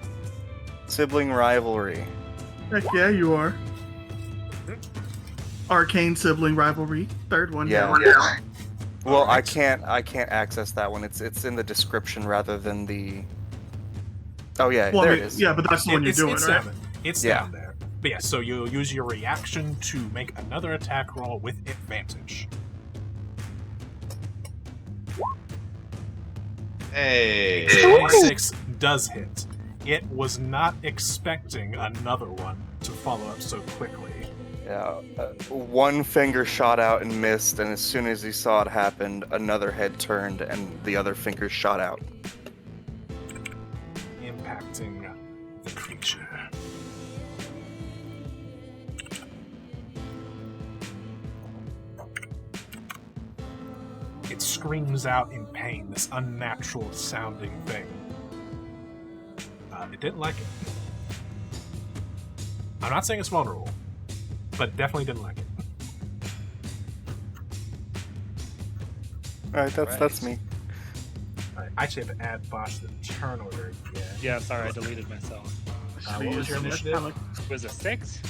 sibling rivalry. Heck yeah, you are. Arcane sibling rivalry. Third one. Yeah. down. Well, I Alright. can't access that one. It's in the description rather than the. Oh yeah, Well, I there mean, it is. yeah, but that's the one you're doing, it's right? down. It's Yeah. down there. But yeah, so you'll use your reaction to make another attack roll with advantage. Hey. 26 does hit. It was not expecting another one to follow up so quickly. Yeah, one finger shot out and missed, and as soon as he saw it happen, another head turned and the other finger shot out. Impacting the creature. It screams out in pain, this unnatural sounding thing. It didn't like it. I'm not saying it's vulnerable, but definitely didn't like it. Alright, that's me. Alright, I actually have to add Bosch to the turn order again. Yeah, sorry, I deleted myself. What was your initiative? Was it 6?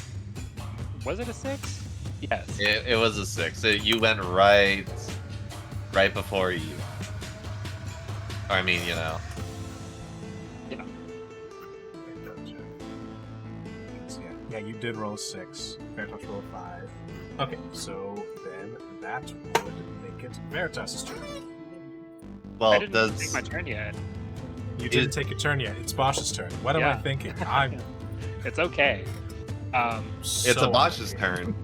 Was it a 6? Yes. It was a 6. You went right before you. I mean, you know. Yeah. Yeah, you did roll 6. Veritas rolled 5. Okay, so then that would make it Veritas' turn. Well, I didn't take my turn yet. You didn't take your turn yet. It's Bosch's turn. What am I thinking? It's okay. It's a Bosch's turn.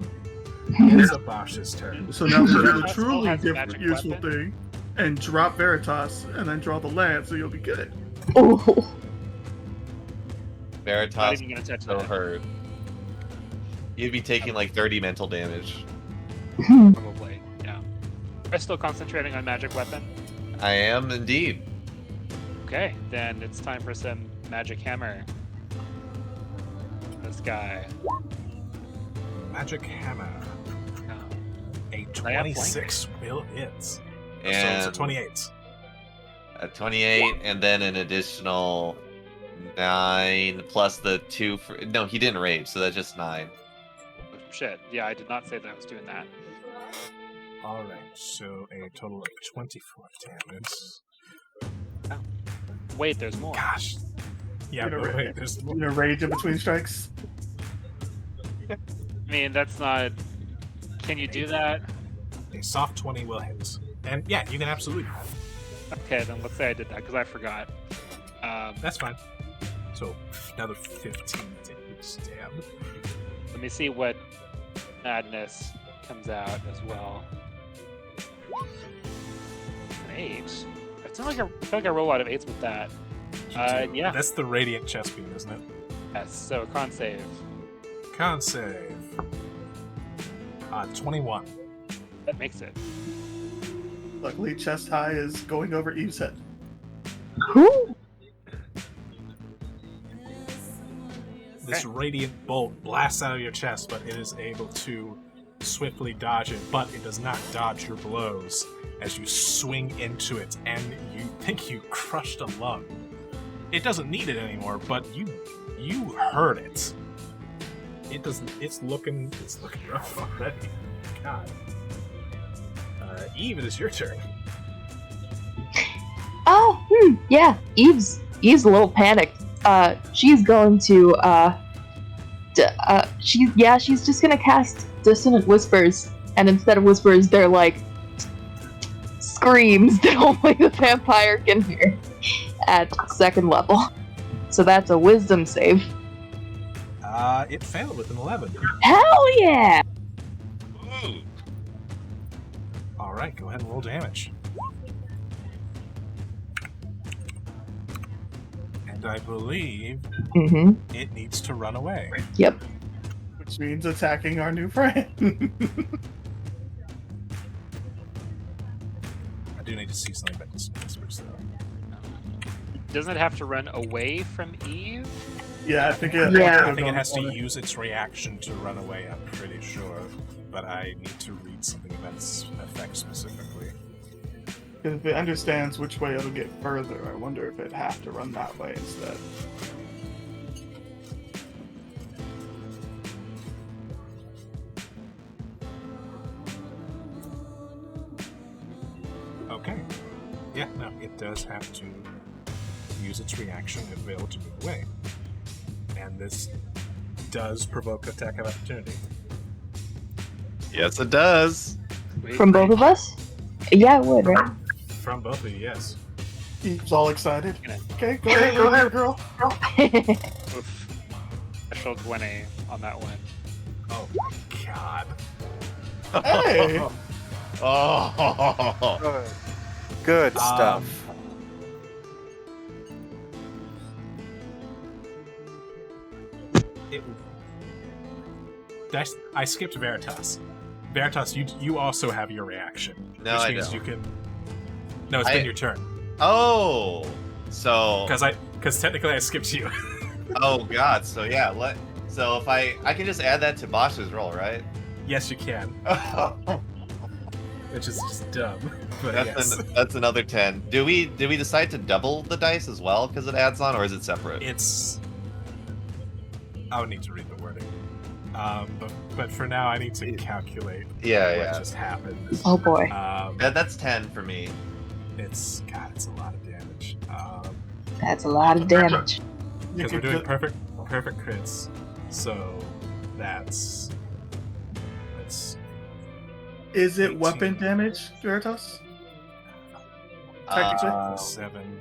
It's a Bosch's turn. So now we do the Veritas still truly has different magic useful weapon. thing and drop Veritas and then draw the lance, so you'll be good. Oh, Not Veritas even gonna touch so that. hurt. You'd be taking like 30 mental damage. Probably, yeah. Am I still concentrating on magic weapon? I am indeed. Okay, then it's time for some magic hammer. This guy. Magic Hammer. Oh. A I have 26 will hit. So it's And a 28. a 28, and then an additional 9 plus the 2 for. No, he didn't rage, so that's just 9. Shit, yeah, I did not say that I was doing that. Alright, so a total of 24 damage. Wait, there's more. Gosh. Yeah, You know, but wait, there's You know, rage in between strikes. I mean, that's not... Can you do that? a soft 20 will hit. And yeah, you can absolutely. Okay, then let's say I did that, because I forgot. That's fine. So, another 15 to each stab. Let me see what madness comes out as well. An 8. It's not like I feel like I roll out of 8s with that. Yeah. That's the radiant chest beam, isn't it? Yes, so con save. Con save. 21. That makes it. Luckily, chest high is going over Eve's head. Whew. This radiant bolt blasts out of your chest, but it is able to swiftly dodge it, but it does not dodge your blows as you swing into it, and you think you crushed a lung. It doesn't need it anymore, but you heard it. It doesn't. It's looking rough already. God. Eve, it is your turn. Oh, yeah. Eve's a little panicked. She's going to she's just gonna cast Dissonant Whispers, and instead of whispers, they're like screams that only the vampire can hear at 2nd level. So that's a Wisdom save. It failed with an 11. Hell yeah! Ooh. All right, go ahead and roll damage. And I believe Mm-hmm. it needs to run away. Yep. Which means attacking our new friend. I do need to see something about this whispers, though. Doesn't it have to run away from Eve? Yeah, I think it. Yeah. I think it has to use its reaction to run away, I'm pretty sure. But I need to read something about its effect specifically. If it understands which way it'll get further, I wonder if it'd have to run that way instead. Okay. Yeah, no, it does have to use its reaction if able to move away. And this does provoke attack of opportunity. Yes, it does. Wait, From both of us? Yeah, it would, right? From both of you, yes. Eve's all excited. Yeah. Okay, go ahead, girl. Oof. Special 20 on that one. Oh my god. Hey! Oh. Good stuff. It, I skipped Veritas. Veritas, you also have your reaction. No, which I means don't. you can. No, it's been your turn. Oh. So. Because technically I skipped you. Oh god. So yeah. So if I can just add that to Bosch's roll, right? Yes, you can. Which is just dumb. But yes. That's another 10. Do we decide to double the dice as well because it adds on, or is it separate? It's. I would need to read the wording. But for now, I need to calculate what just happened. Oh boy. That's 10 for me. It's a lot of damage. That's a lot of damage. Because we're doing perfect crits, so that's. Is it 18. weapon damage, Veritas? Technically? 7.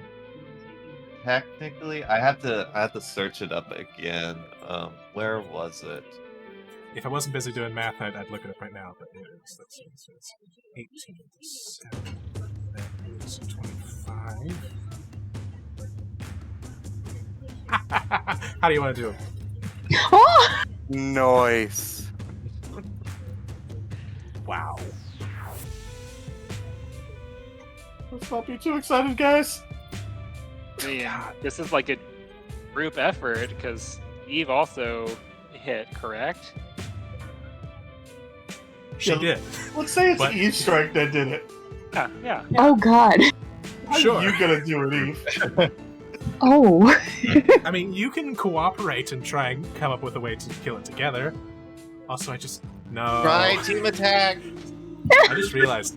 Technically, I have to search it up again. Where was it? If I wasn't busy doing math, I'd look it up right now. But it is. That's 18. 7. That is 25. How do you want to do it? Oh! Nice. Wow. Let's not be too excited, guys. I mean, this is like a group effort because Eve also hit, correct? She did. Let's say it's But- Eve's strike that did it. Yeah. Oh god. How Sure. are you gonna do it, Eve? Oh. I mean, you can cooperate and try and come up with a way to kill it together. Also, no. Try team attack. I just realized,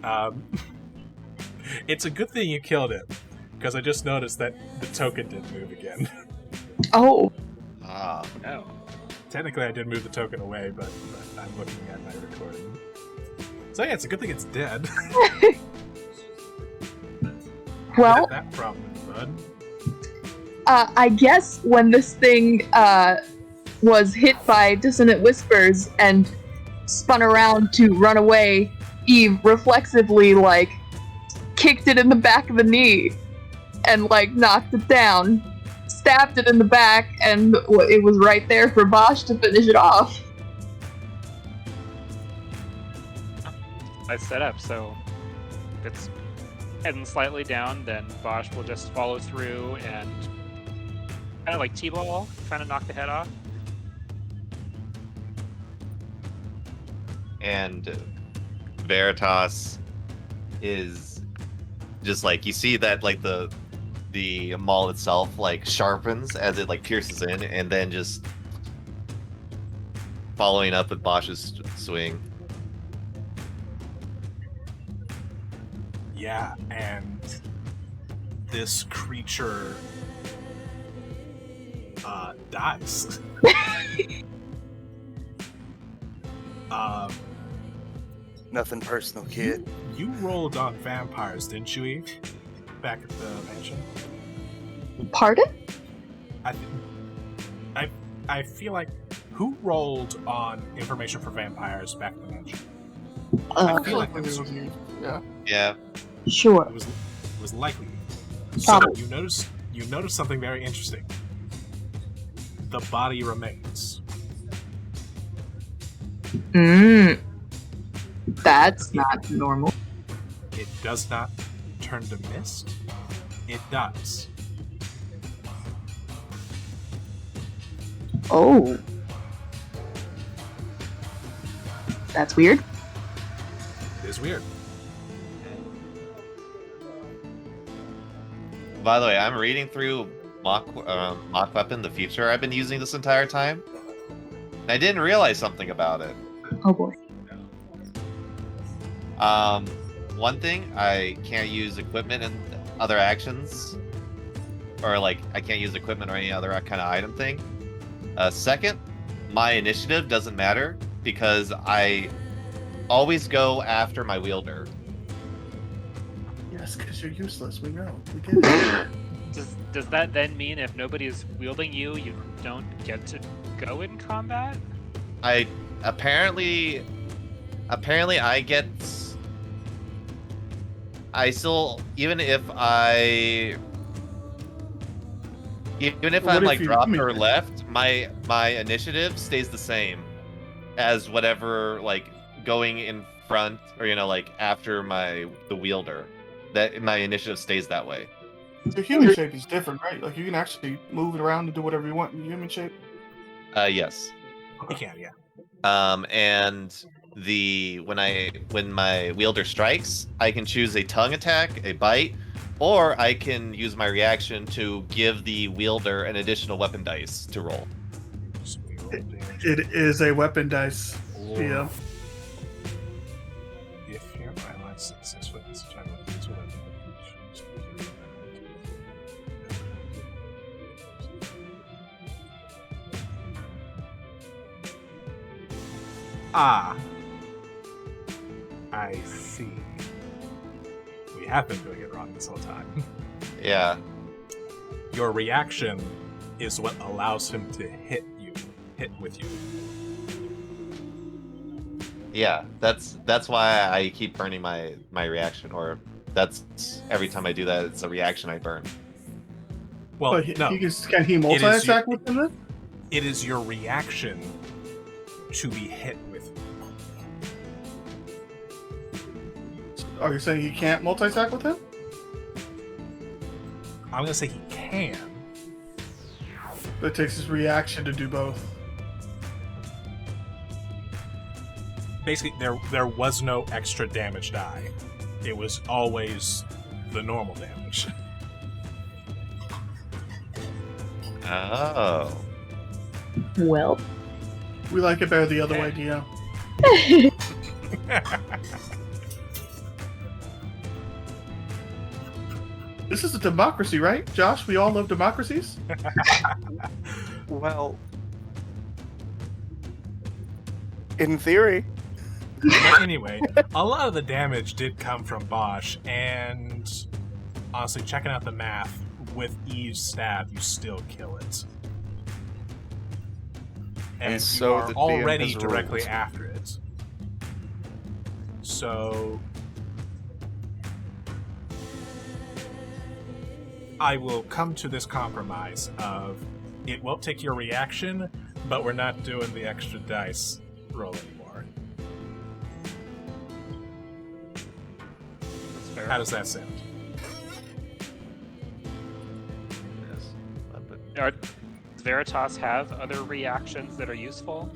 it's a good thing you killed it, because I just noticed that the token didn't move again. Oh. Ah. No. Technically, I did move the token away, but I'm looking at my recording. So yeah, it's a good thing it's dead. Well, that problem, bud. I guess when this thing was hit by dissonant whispers and spun around to run away, Eve reflexively kicked it in the back of the knee and knocked it down, stabbed it in the back, and it was right there for Bosch to finish it off. Nice setup. So if it's heading slightly down, then Bosch will just follow through and kind of like T-ball, trying to knock the head off. And Veritas is just you see that the maul itself sharpens as it pierces in, and then just following up with Bosch's swing. Yeah, and this creature dies. Nothing personal, kid. You rolled on vampires, didn't you, Eve? Back at the mansion. Pardon? I feel like who rolled on information for vampires back at the mansion? I feel like It it was, was you. Yeah. Yeah. Sure. it was likely. So Probably. you notice something very interesting. The body remains. That's not normal. It does not turn to mist. It does. Oh. That's weird. It is weird. By the way, I'm reading through mock weapon, the feature I've been using this entire time. And I didn't realize something about it. Oh boy. One thing, I can't use equipment and other actions, or I can't use equipment or any other kind of item thing. Second, my initiative doesn't matter because I always go after my wielder. Yes. Yes, because you're useless. We know. We get it. Does that then mean if nobody is wielding you, you don't get to go in combat? I apparently I get. I still even if What I'm if like you- dropped or left, my initiative stays the same as whatever like going in front or like after the wielder. That my initiative stays that way. The human shape is different, right? Like you can actually move it around and do whatever you want in human shape. Yes. You can, yeah. And when my wielder strikes, I can choose a tongue attack, a bite, or I can use my reaction to give the wielder an additional weapon dice to roll. So we roll damage. It is a weapon dice. Yeah. If your allied success weapons attack with a weapon, Ah, I see. We have been doing it wrong this whole time. Yeah. Your reaction is what allows him to hit with you. Yeah, that's why I keep burning my reaction, or that's every time I do that, it's a reaction I burn. Well, But no, can he multi-attack with him then? it is your reaction to be hit with. Are you saying he can't multi-attack with him? I'm gonna say he can. But it takes his reaction to do both. Basically, there was no extra damage die. It was always the normal damage. Oh. Well. We like it better the other way, DM. This is a democracy, right? Josh, we all love democracies? Well, in theory. But anyway, a lot of the damage did come from Bosch, and honestly, checking out the math, with Eve's stab, you still kill it. And so you are the DM already has directly ruled. after it. So I will come to this compromise of it won't take your reaction, but we're not doing the extra dice roll anymore. That's fair. How does that sound? Does Veritas have other reactions that are useful?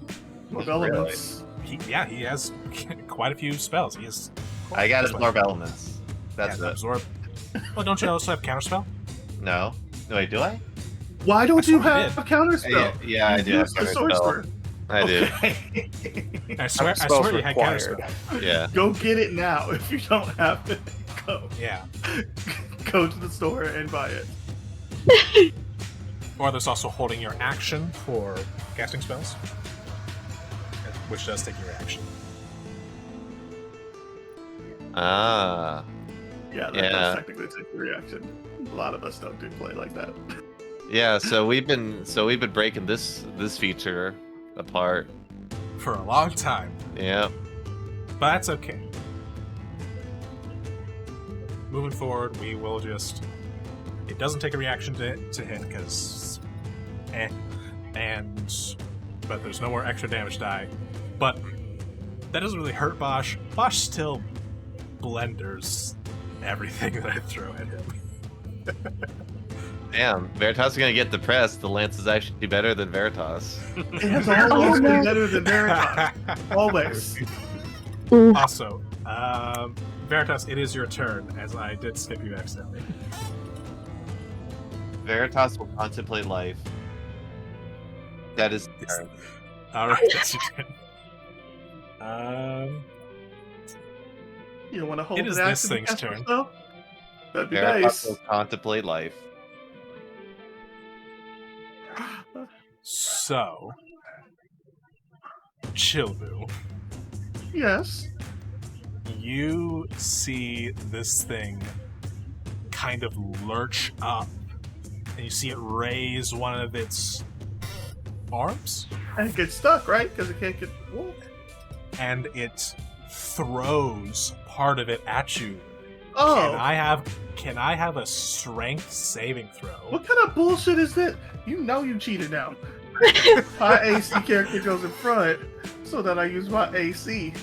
Of elements. He has quite a few spells. He has. I got absorb elements. That's it. Absorb. Well, don't you also have counterspell? No. No, wait, do I? Why don't you swear you have a counterspell? Yeah, I do have Use the sword counterspell. sword. I do. Okay. I swear Spells you had required. counterspell. Yeah. Go get it now. If you don't have it, go. Yeah. Go to the store and buy it. Or there's also holding your action for casting spells, which does take your action. Ah. Yeah, that does technically take a reaction. A lot of us don't do play like that. Yeah, so we've been breaking this feature apart. For a long time. Yeah. But that's okay. Moving forward, we will just... It doesn't take a reaction to hit, because... But there's no more extra damage die. But that doesn't really hurt Bosch. Bosch still blenders everything that I throw at him. Damn, Veritas is gonna get depressed. The lance is actually better than Veritas. It has always been better than Veritas. Always. Ooh. Also, Veritas, it is your turn, as I did skip you accidentally. Veritas will contemplate life. That is. Alright, that's your turn. You don't want to hold It is an this action thing's cast turn. yourself? That'd be Veritas nice. will contemplate life. So, Chilbu, Yes. you see this thing kind of lurch up, and you see it raise one of its arms, And it gets stuck, right? Because it can't get. Whoa. and it throws part of it at you. Oh, Can I have a strength saving throw? what kind of bullshit is that? You know you cheated now. My AC character goes in front so that I use my AC.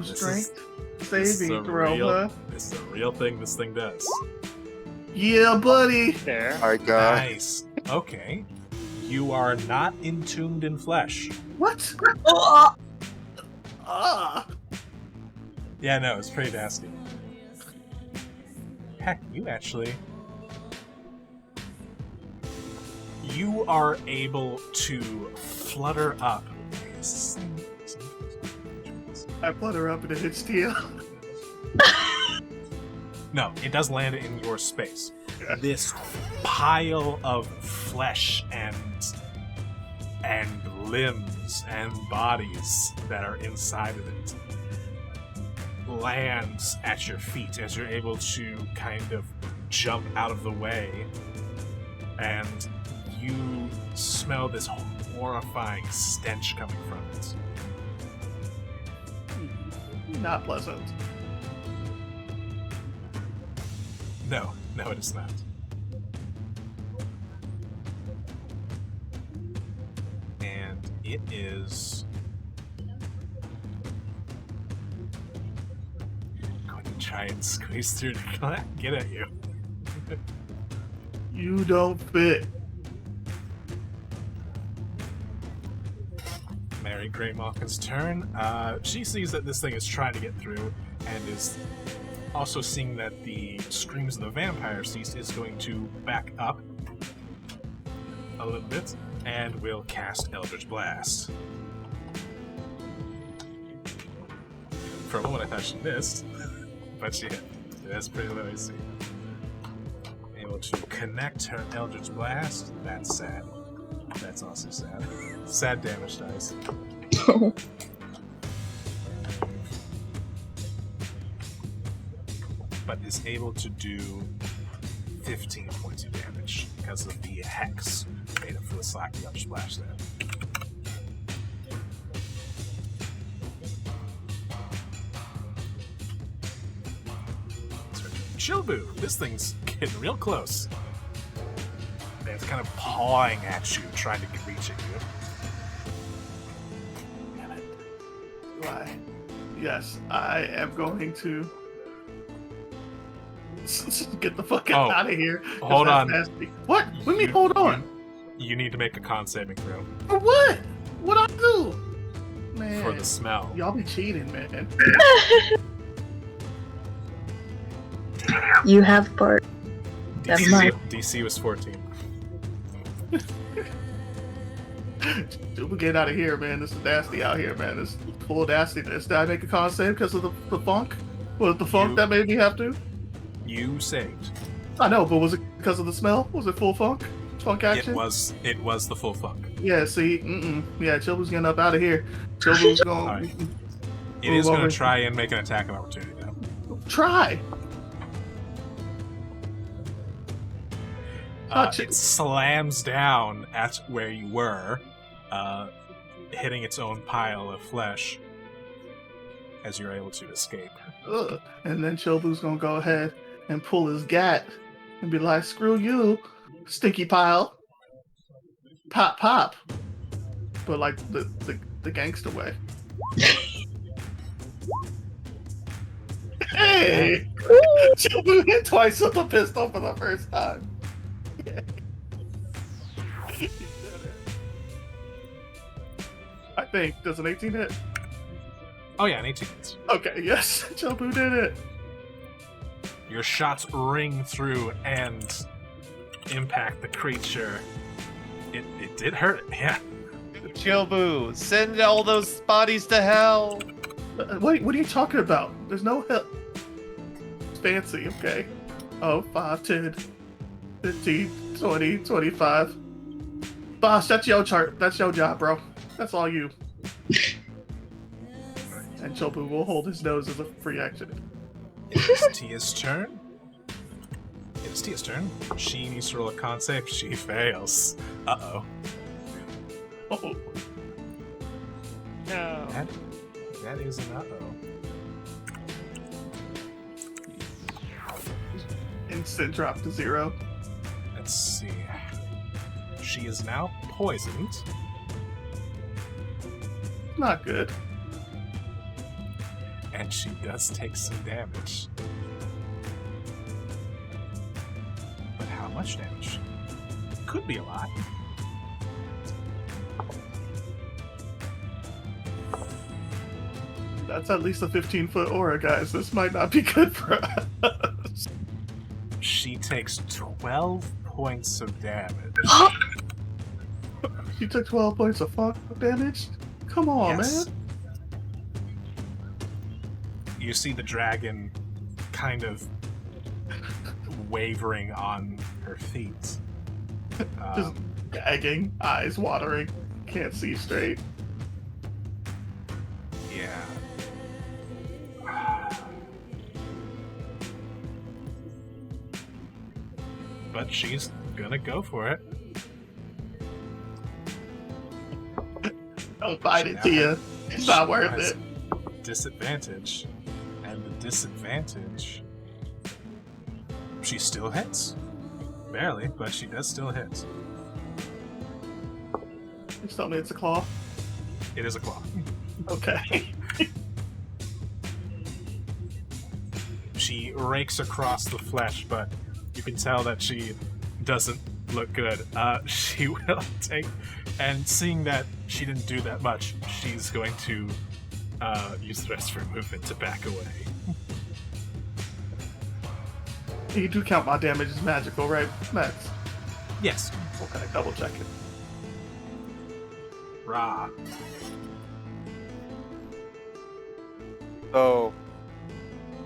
Strength saving throw, huh? This is a real thing this thing does. Yeah, buddy. There. My God. Nice. Okay. You are not entombed in flesh. What? Ah. Yeah, no, it's pretty nasty. Heck, you are able to flutter up. I flutter up and it hits Tia. No, it does land in your space. This pile of flesh and limbs and bodies that are inside of it lands at your feet as you're able to kind of jump out of the way, and you smell this horrifying stench coming from it. Not pleasant. No, it is not. And it is going to try and squeeze through to get at you. You don't fit. Mary Greymalkin's turn. She sees that this thing is trying to get through, and is also seeing that the screams of the vampire cease, is going to back up a little bit, and will cast Eldritch Blast. For a moment I thought she missed, but she hit. That's pretty low AC. Able to connect her Eldritch Blast. That's sad. That's also sad. Sad damage dice. But is able to do 15 points of damage because of the hex made up for the slack the other splash there. Chilbu, this thing's getting real close. And it's kind of pawing at you, trying to reach at you. Damn it. Why? Yes, I am going to get the fuck out of here. 'Cause Hold that's on. Nasty. What? What do you mean, hold on? You need to make a con saving throw For what? What'd I do? Man, for the smell. y'all be cheating, man. You have part. Never mind. DC was 14. Dude, we get out of here, man. This is nasty out here, man. This is full of nastiness. Did I make a con save because of the funk? Was it the funk that made me have to? You saved. I know, but was it because of the smell? Was it full funk? Funk action? It was the full funk. Yeah, see, yeah, Chilbu's getting up out of here. Chilbu's going. Alright. It is going to try and make an attack of opportunity now. Try. It slams down at where you were, hitting its own pile of flesh as you're able to escape. Ugh. And then Chilbu's gonna go ahead and pull his gat and be like, "Screw you, stinky pile." Pop, pop. But like the gangster way. Hey! Chilbu hit twice with a pistol for the first time. I think. Does an 18 hit? Oh yeah, an 18 hits. Okay, yes. Chilbu did it. Your shots ring through and impact the creature. It did hurt it, yeah. Chilbu, send all those bodies to hell. Wait, what are you talking about? There's no hell. It's fancy, okay. Oh, 5, 10, 15, 20, 25. Boss, that's your chart. That's your job, bro. That's all you. And Chilbu will hold his nose as a free action. It is Tia's turn. It is It's Tia's turn. She needs to roll a con save. She fails. Uh-oh. Oh, No. That is an uh-oh. instant drop to 0. Let's see. She is now poisoned. Not good. And she does take some damage. But how much damage? Could be a lot. That's at least a 15-foot aura, guys. This might not be good for us. She takes 12 points of damage. She took 12 points of fuck damage? Come on, Yes. man. You see the dragon kind of wavering on her feet. Just gagging, eyes watering, can't see straight. Yeah. But she's gonna go for it. Don't bite it to you. It's not worth Has it. Disadvantage. And the disadvantage... She still hits. Barely, but she does still hit. Just tell me it's a claw. It is a claw. Okay. She rakes across the flesh, but you can tell that she doesn't look good. She will take... And seeing that she didn't do that much, she's going to use the rest of her movement to back away. You do count my damage as magical, right, Max? Yes. Okay, double check it. Rah. So,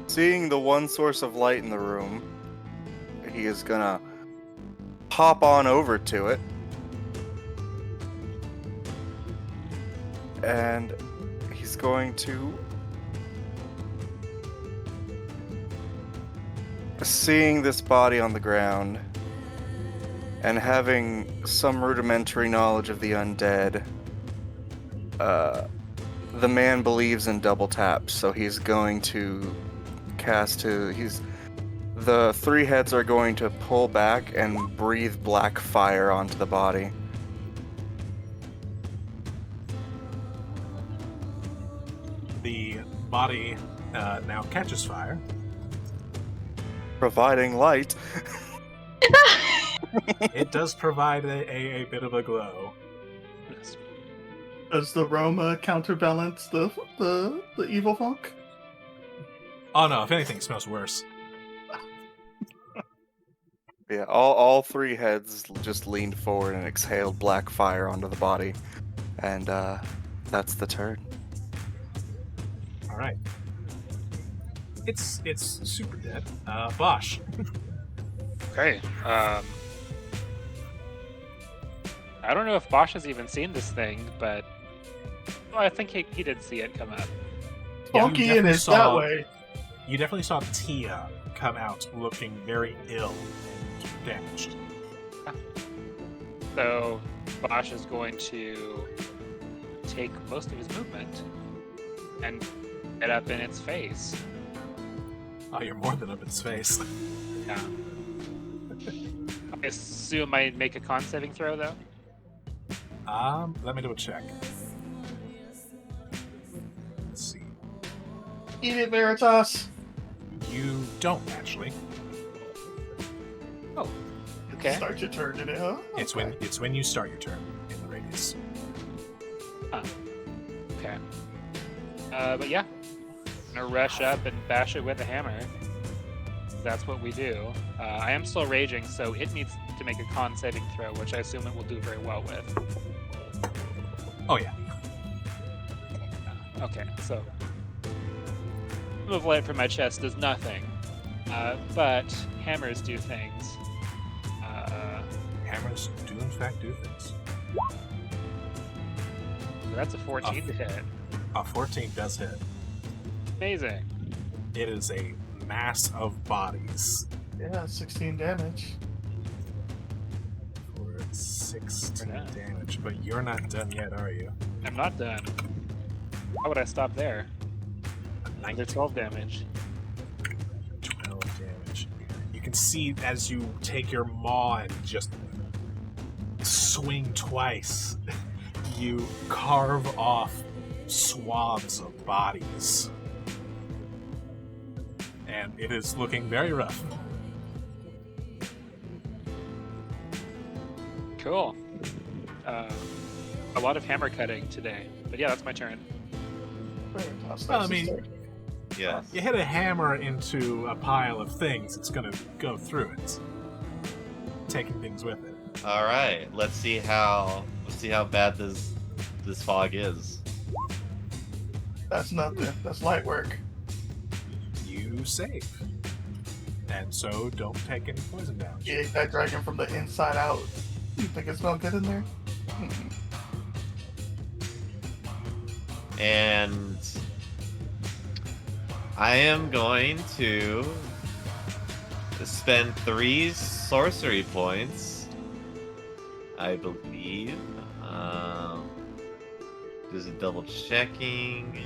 seeing the one source of light in the room, he is gonna hop on over to it. And he's going to... Seeing this body on the ground, and having some rudimentary knowledge of the undead, the man believes in double taps, so he's going to the 3 heads are going to pull back and breathe black fire onto the body. The body now catches fire. Providing light. It does provide a bit of a glow. Yes. Does the Roma counterbalance the evil funk? Oh no, if anything, it smells worse. Yeah, all 3 heads just leaned forward and exhaled black fire onto the body. And that's the turn. Alright. It's super dead. Bosch. Okay. I don't know if Bosch has even seen this thing, but well, I think he did see it come up. Yeah, Funky you in definitely it saw- that way. You definitely saw Tia come out looking very ill and damaged. So Bosch is going to take most of his movement and get up in its face. Oh, you're more than up its face. Yeah. I assume I make a con saving throw though. Let me do a check. Let's see. Eat it, Veritas. You don't actually. Oh. Okay. Start your turn in it, huh? It's when you start your turn in the radius. Okay. But yeah. I'm gonna rush up and bash it with a hammer. That's what we do. I am still raging, so it needs to make a con saving throw, which I assume it will do very well with. Oh yeah. Okay, so move light from my chest does nothing, but hammers do things. Hammers do in fact do things. That's a 14 to hit. A 14 does hit. Amazing. It is a mass of bodies. Yeah, 16 damage. For 16 Yeah. damage. But you're not done yet, are you? I'm not done. How would I stop there? Another 12 damage. 12 damage. You can see as you take your maw and just swing twice, you carve off swaths of bodies. And it is looking very rough. Cool. A lot of hammer cutting today. But yeah, that's my turn. Well, I mean, Yeah. you hit a hammer into a pile of things, it's gonna go through it. Taking things with it. All right. Let's see how bad this fog is. That's nothing. That's light work. You save. And so don't take any poison damage. You ate that dragon from the inside out. You think it smelled good in there? And I am going to spend 3 sorcery points, I believe. Just double checking.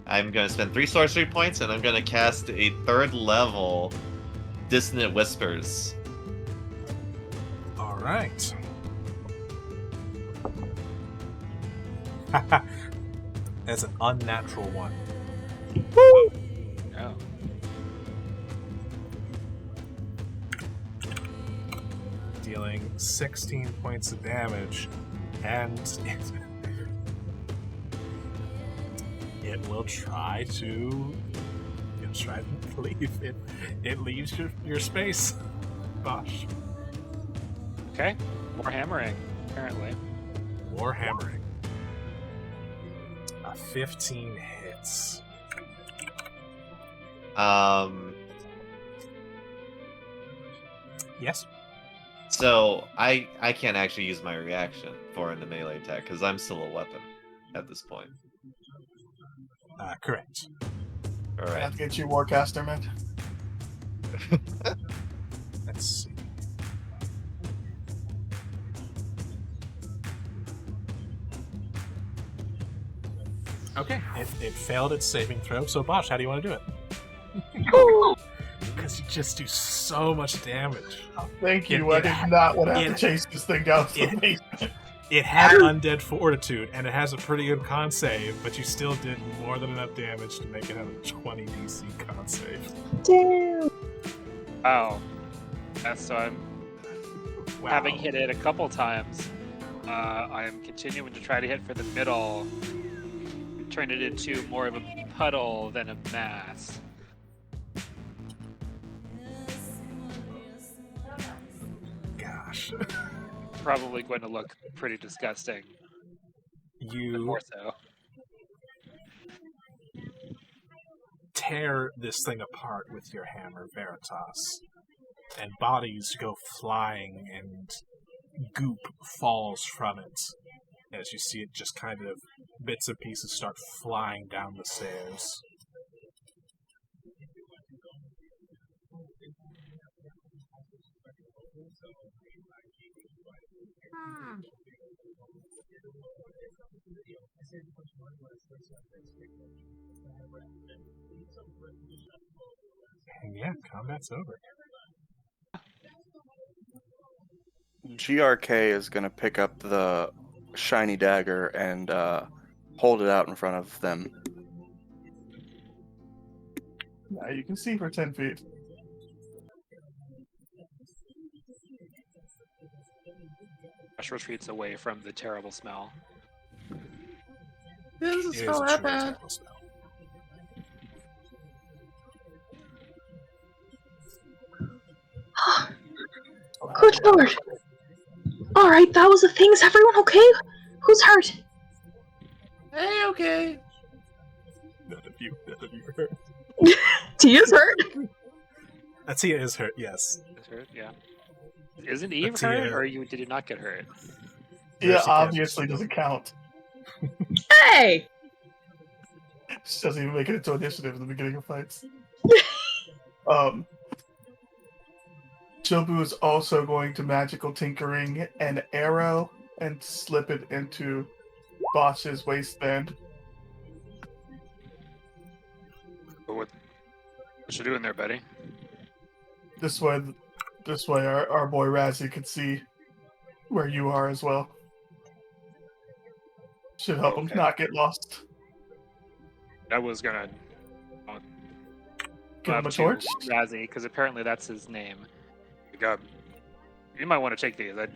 I'm going to spend 3 sorcery points, and I'm going to cast a 3rd level Dissonant Whispers. All right. That's an unnatural one. Oh. Dealing 16 points of damage, and it will try to leave it. It leaves your space. Bosh. Okay. More hammering, apparently. More hammering. A 15 hits. Yes. So I can't actually use my reaction for the melee attack because I'm still a weapon at this point. Correct. All right. Have to get you Warcaster, man. Let's see. Okay, it failed its saving throw. So Bosch, how do you want to do it? Because you just do so much damage. Thank you. I did not want to have to chase this thing down to the basement. It had undead fortitude, and it has a pretty good con save, but you still did more than enough damage to make it have a 20 DC con save. Damn. Wow. So I'm Wow. having hit it a couple times. I'm continuing to try to hit for the middle, turn it into more of a puddle than a mass. Gosh. Probably going to look pretty disgusting. You More so. tear this thing apart with your hammer, Veritas, and bodies go flying and goop falls from it as you see it just kind of bits and pieces start flying down the stairs. And yeah, combat's over. GRK is going to pick up the shiny dagger and hold it out in front of them. Now you can see for 10 feet. Rush retreats away from the terrible smell. It doesn't It is smell a that truly bad. terrible smell. Good lord. Alright, that was the thing. Is everyone okay? Who's hurt? Hey, okay. None of you are hurt. Tia's hurt? Tia is hurt, yes. Is hurt? Yeah. Isn't Eve But hurt, Tia- or did you not get hurt? Yeah, Mercy obviously doesn't count. Hey! She doesn't even make it into initiative at the beginning of fights. Chobu is also going to magical tinkering an arrow and slip it into Bosch's waistband. What you doing there, buddy? This way our boy Razzie could see where you are as well. Should help him Okay. not get lost. I was gonna Give him up a to torch? Razzie, because apparently that's his name. Like, you might want to take these. I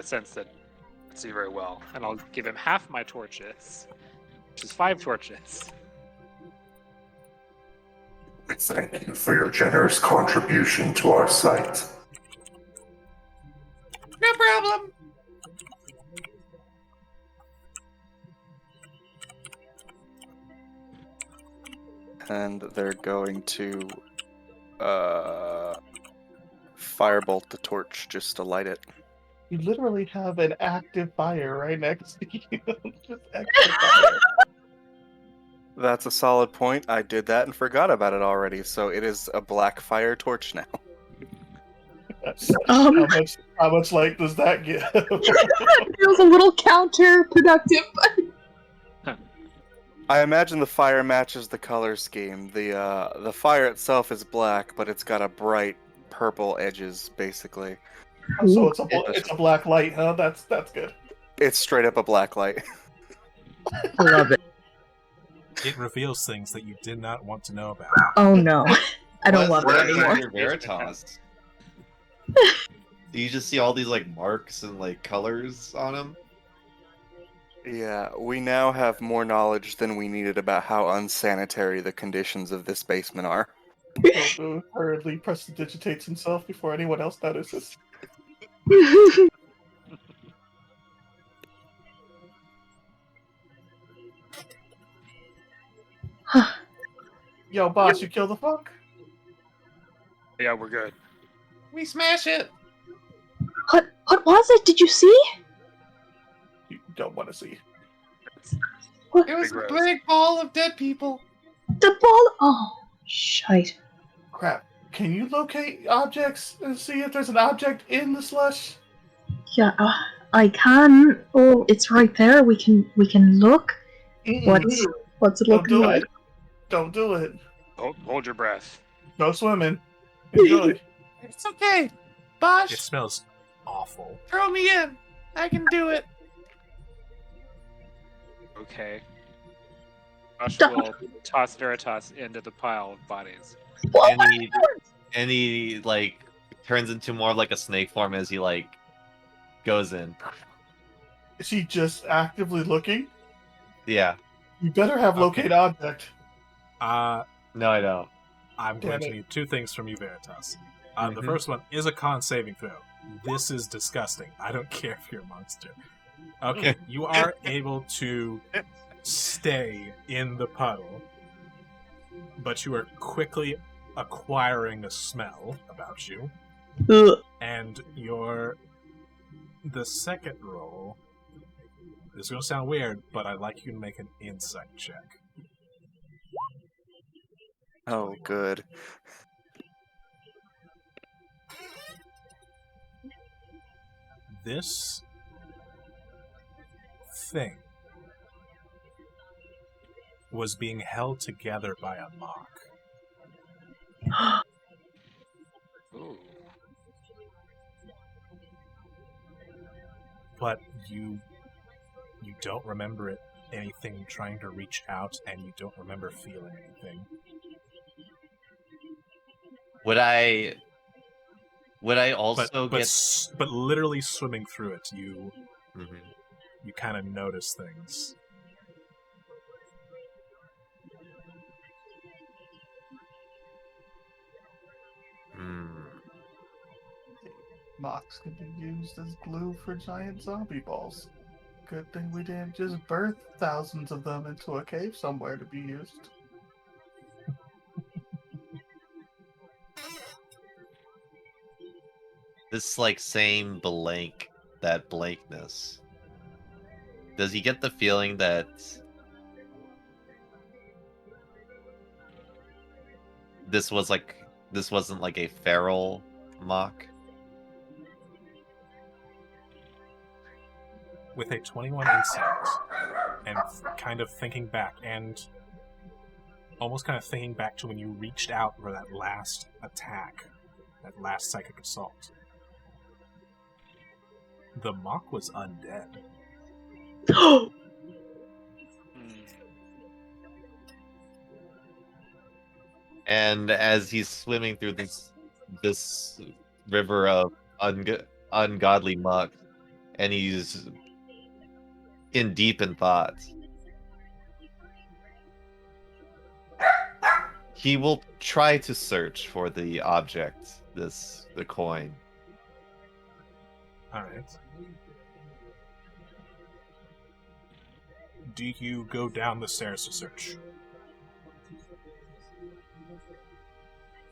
sense that I see very well, and I'll give him half my torches, which is 5 torches. We thank you for your generous contribution to our site. No problem. And they're going to firebolt the torch just to light it. You literally have an active fire right next to you. Just extra fire. That's a solid point. I did that and forgot about it already, so it is a black fire torch now. How much light does that give? It was a little counterproductive. I imagine the fire matches the color scheme. The fire itself is black, but it's got a bright purple edges, basically. So it's a black light, huh? That's good. It's straight up a black light. I love it. It reveals things that you did not want to know about. Oh no. I don't love What it happened anymore. to your Veritas? Do you just see all these like marks and like colors on them? Yeah, we now have more knowledge than we needed about how unsanitary the conditions of this basement are. Goku hurriedly prestidigitates himself before anyone else notices. Yo, boss, you kill the fuck? Yeah, we're good. We smash it. What was it? Did you see? You don't want to see. It was Big a rose. big ball of dead people. The ball. Oh, shite. Crap. Can you locate objects and see if there's an object in the slush? Yeah, I can. Oh, it's right there. We can look. What's it Don't looking do like? it. Don't do it. Hold your breath. No swimming. Enjoy. It's okay. It Bosch, smells awful. throw me in. I can do it. Okay. Josh Don't. will toss Veritas into the pile of bodies. What? And he like turns into more of like a snake form as he like goes in. Is he just actively looking? Yeah. You better have locate object. No, I don't. I'm Damn going to it. need 2 things from you, Veritas. The Mhm. first one is a con saving throw. This is disgusting. I don't care if you're a monster. Okay, you are able to stay in the puddle, but you are quickly acquiring a smell about you. Ugh. And the second roll, this is going to sound weird, but I'd like you to make an insight check. Oh, good. This thing was being held together by a mock. Ooh. But you don't remember anything trying to reach out, and you don't remember feeling anything. Would I also But literally swimming through it, you Mhm. you kind of notice things. Mocks can be used as glue for giant zombie balls. Good thing we didn't just birth thousands of them into a cave somewhere to be used. This like same blank, that blankness. Does he get the feeling that this wasn't like a feral mock. With a 21 insight, and kind of thinking back, and almost kind of thinking back to when you reached out for that last attack, that last psychic assault. The mock was undead. And as he's swimming through this river of ungodly muck, and he's in deep in thought, he will try to search for the object, the coin. Alright. Do you go down the stairs to search?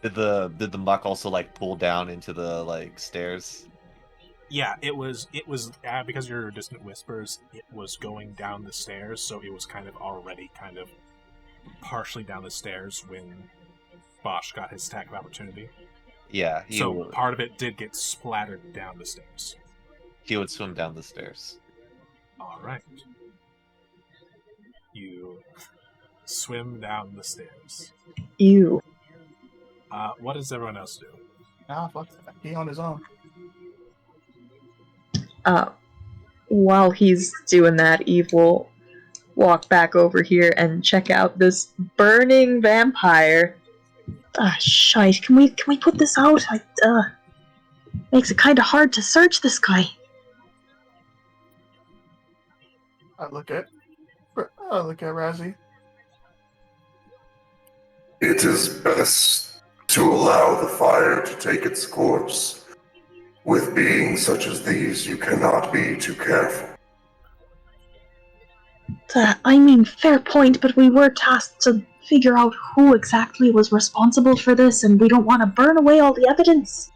Did the muck also like pull down into the like stairs? Yeah, it was because you're distant whispers, it was going down the stairs, so it was kind of already partially down the stairs when Bosch got his attack of opportunity. Yeah, part of it did get splattered down the stairs. He would swim down the stairs. Alright. You swim down the stairs. Ew. What does everyone else do? Nah, fuck that. He on his own. While he's doing that, Eve will walk back over here and check out this burning vampire. Shite. Can we put this out? Makes it kind of hard to search this guy. I look at Razzie. It is best to allow the fire to take its course. With beings such as these, you cannot be too careful. I mean, fair point, but we were tasked to figure out who exactly was responsible for this, and we don't want to burn away all the evidence.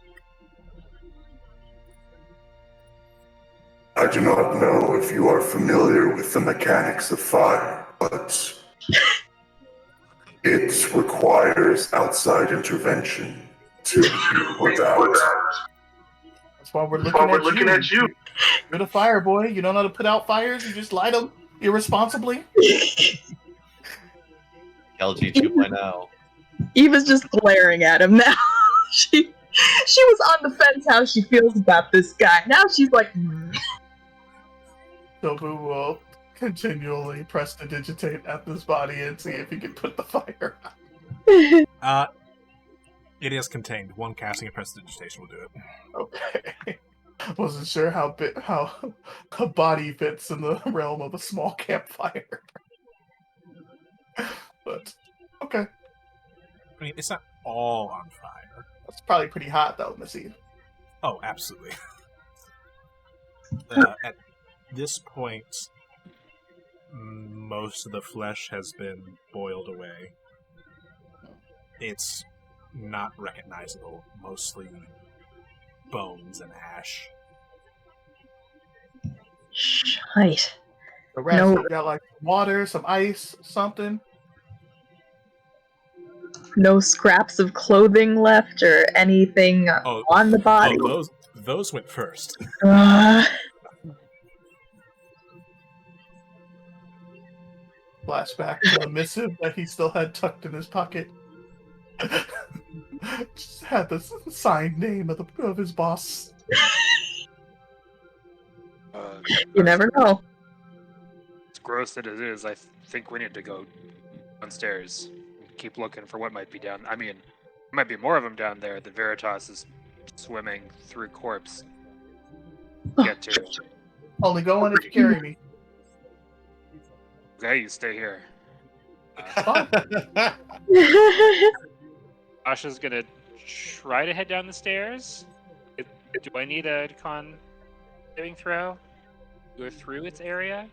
I do not know if you are familiar with the mechanics of fire, but it requires outside intervention to be put out. That's why we're looking at you. You're the fire boy. You don't know how to put out fires. You just light them irresponsibly. LG 2.0. Eva's just glaring at him now. She was on the fence how she feels about this guy. Now she's like, Tobu will continually prestidigitate at this body and see if he can put the fire out. It is contained. One casting of prestidigitation will do it. Okay. Wasn't sure how a body fits in the realm of a small campfire. But, okay. I mean, it's not all on fire. That's probably pretty hot, though, Missy. Oh, absolutely. At this point, most of the flesh has been boiled away. It's not recognizable, mostly bones and ash. Shite. The rest No. got like water, some ice, something. no scraps of clothing left or anything on the body. Those went first. Flashback to the missive that he still had tucked in his pocket. Just had the signed name of his boss. You never know. As gross as it is, I think we need to go downstairs. Keep looking for what might be down. I mean, there might be more of them down there. The Veritas is swimming through corpse. Get to. Only go in if you carry me. Okay, you stay here. Asha's gonna try to head down the stairs. Do I need a con saving throw? Go through its area?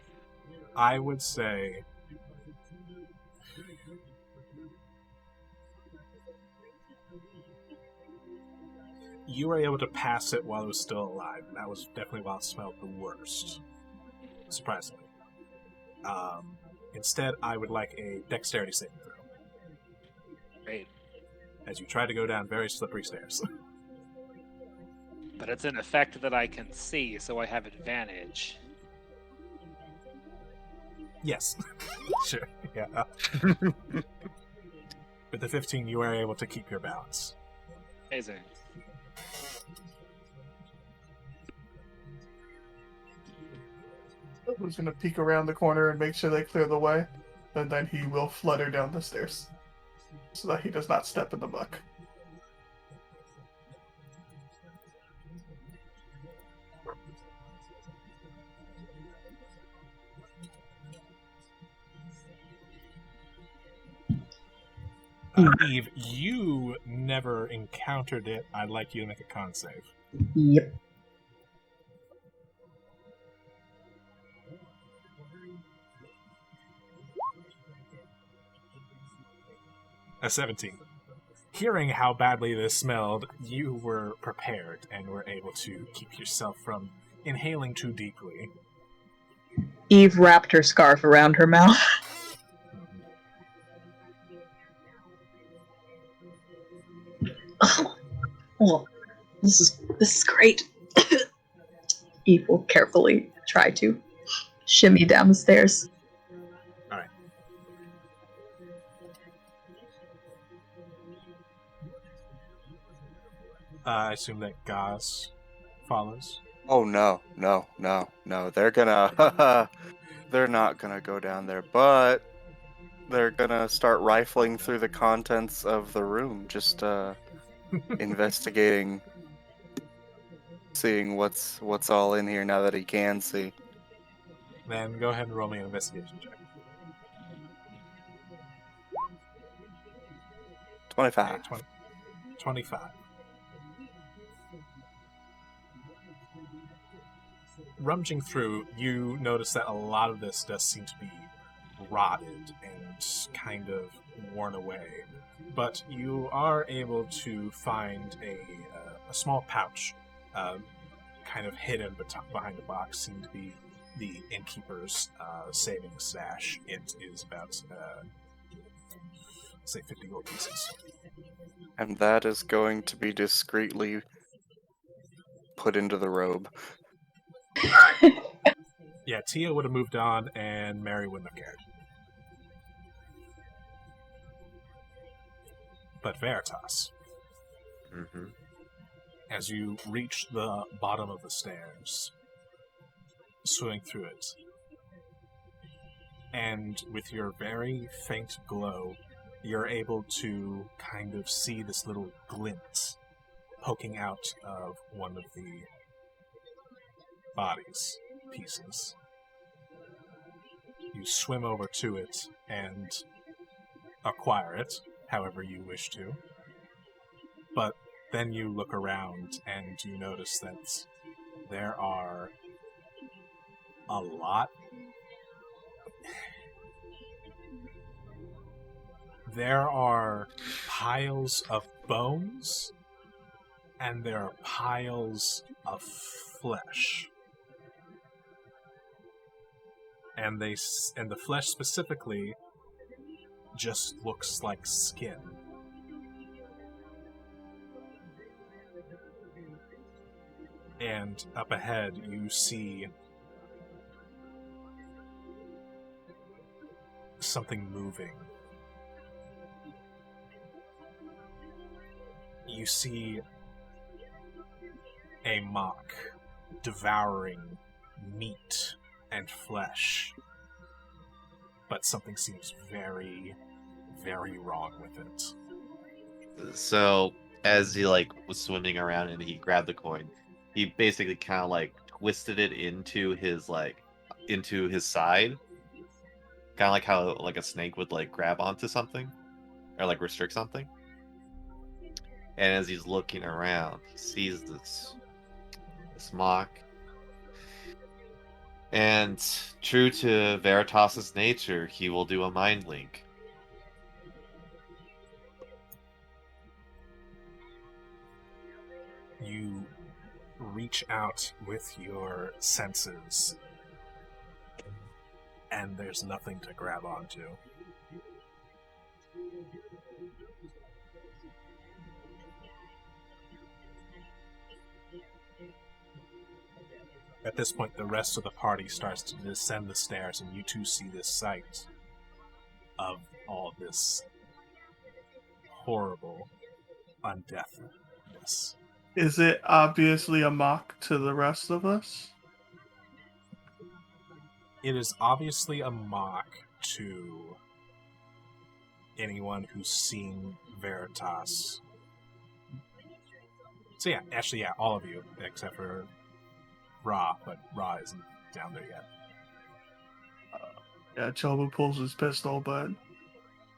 I would say you were able to pass it while it was still alive, and that was definitely while it smelled the worst. Surprisingly. Instead, I would like a dexterity saving throw. Great. as you try to go down very slippery stairs. But it's an effect that I can see, so I have advantage. Yes. Sure. Yeah. With the 15, you are able to keep your balance. Amazing. Who's gonna peek around the corner and make sure they clear the way, and then he will flutter down the stairs so that he does not step in the muck. Eve, you never encountered it. I'd like you to make a con save. Yep. A 17. Hearing how badly this smelled, you were prepared and were able to keep yourself from inhaling too deeply. Eve wrapped her scarf around her mouth. Oh, this is great. Eve will carefully try to shimmy down the stairs. Alright. I assume that Gaz follows. Oh no. They're gonna they're not gonna go down there, but they're gonna start rifling through the contents of the room, just investigating, seeing what's all in here now that he can see. Then go ahead and roll me an investigation check. 25. Okay, 25. Rummaging through, you notice that a lot of this does seem to be rotted and kind of worn away. But you are able to find a small pouch, kind of hidden behind a box, seemed to be the innkeeper's savings stash. It is about, say, 50 gold pieces. And that is going to be discreetly put into the robe. Yeah, Tia would have moved on, and Mary wouldn't have cared. But Veritas, Mm-hmm. as you reach the bottom of the stairs, swimming through it, and with your very faint glow, you're able to kind of see this little glint poking out of one of the bodies pieces. You swim over to it and acquire it, however you wish to. But then you look around and you notice that there are a lot. There are piles of bones and there are piles of flesh. And the flesh specifically just looks like skin. And up ahead, you see something moving. You see a mock devouring meat and flesh. But something seems very, very wrong with it. So as he was swimming around and he grabbed the coin, he basically kind of twisted it into his side, kind of like how a snake would grab onto something or restrict something. And as he's looking around, he sees this mock. And true to Veritas's nature, he will do a mind link. You reach out with your senses, and there's nothing to grab onto. At this point, the rest of the party starts to descend the stairs, and you two see this sight of all this horrible undeathness. Is it obviously a mock to the rest of us? It is obviously a mock to anyone who's seen Veritas. So yeah, actually, yeah, all of you, except for Ra, but Ra isn't down there yet. Yeah, Chobu pulls his pistol, but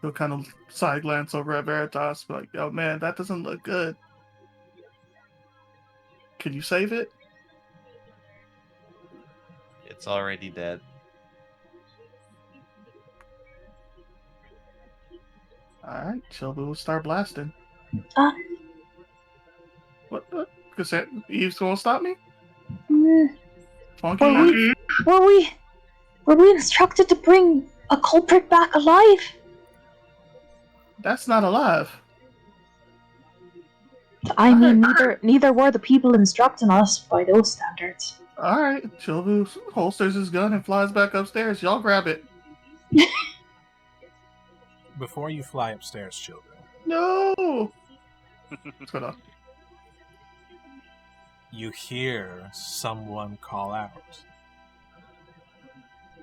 he'll kind of side glance over at Veritas, like, "Yo, man, that doesn't look good. Can you save it?" It's already dead. Alright, Chobu will start blasting. Uh, What the? Eve's gonna stop me? mm, Funky were we, Eve? were we instructed to bring a culprit back alive? That's not alive. I mean, neither were the people instructing us by those standards. Alright, Chobu holsters his gun and flies back upstairs. Y'all grab it. Before you fly upstairs, children, No! What's going on? you hear someone call out.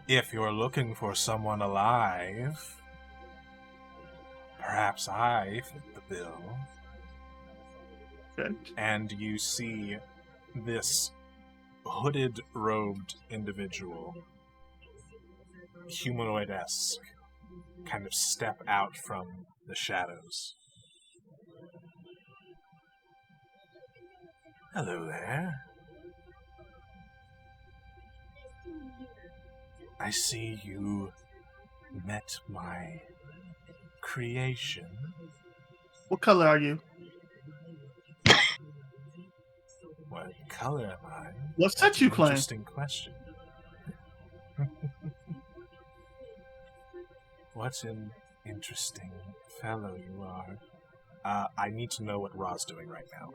If you're looking for someone alive, perhaps I fit the bill. Good. And you see this hooded, robed individual, humanoid-esque, kind of step out from the shadows. Hello there. I see you met my creation. What color are you? What color am I? What set you claim? Interesting question. What an interesting fellow you are. I need to know what Ra's doing right now.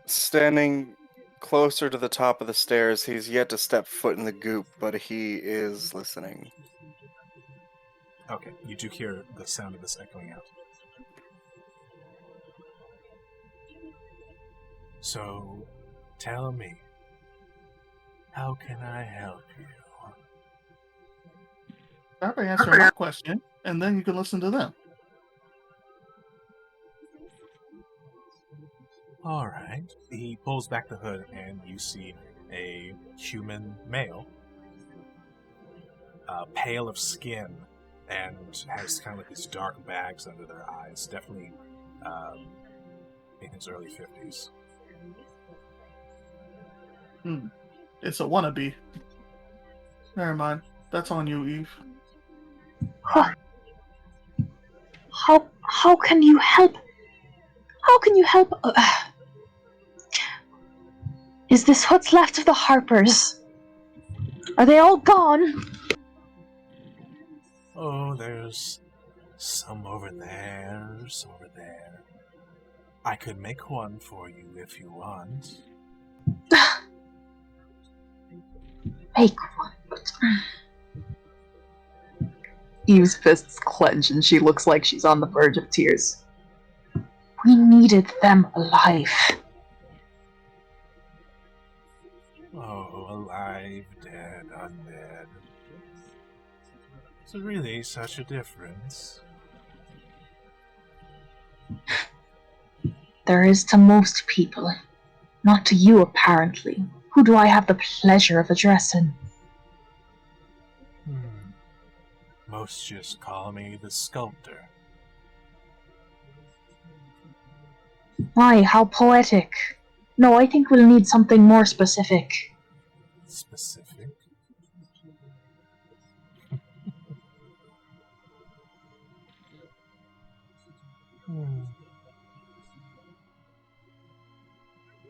Standing closer to the top of the stairs, he's yet to step foot in the goop, but he is listening. Okay, you do hear the sound of this echoing out. So, tell me, how can I help you? Start by answering my question, and then you can listen to them. Alright. He pulls back the hood, and you see a human male, pale of skin, and has kind of like these dark bags under their eyes. Definitely in his early 50s. It's a wannabe. Never mind. That's on you, Eve. How can you help? How can you help? Is this what's left of the Harpers? Are they all gone? Oh, there's some over there, some over there. I could make one for you if you want. Make one. Eve's fists clench and she looks like she's on the verge of tears. We needed them alive. Oh, alive, dead, undead. Is there really such a difference? There is to most people. Not to you, apparently. Who do I have the pleasure of addressing? Most just call me the sculptor. My, how poetic. No, I think we'll need something more specific. Specific?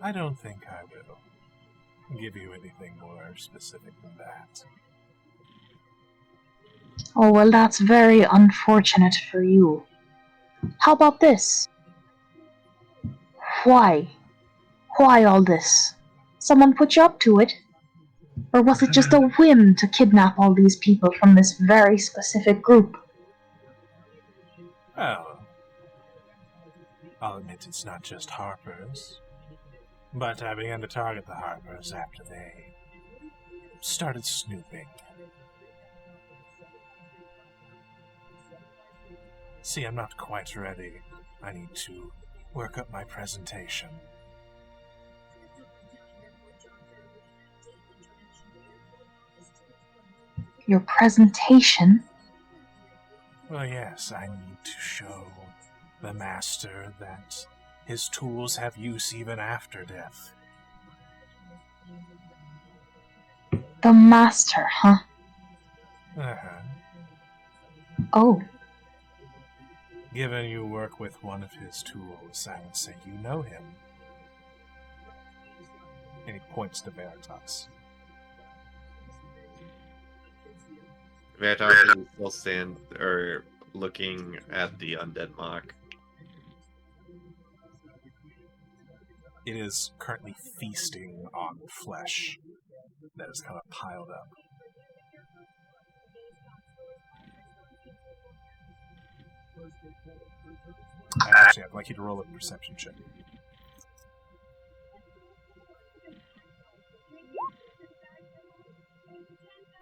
I don't think I will give you anything more specific than that. Oh, well, that's very unfortunate for you. How about this? Why, Why all this? Someone put you up to it? Or was it just a whim to kidnap all these people from this very specific group? Well, I'll admit it's not just Harpers, but I began to target the Harpers after they started snooping. See, I'm not quite ready. I need to work up my presentation. Your presentation? Well, yes, I need to show the Master that his tools have use even after death. The Master, huh? Uh-huh. Oh, Given you work with one of his tools, I would say you know him. And he points to Veritas. Veritas is still looking at the undead mock. It is currently feasting on flesh that is kind of piled up. Actually, I'd like you to roll a perception check.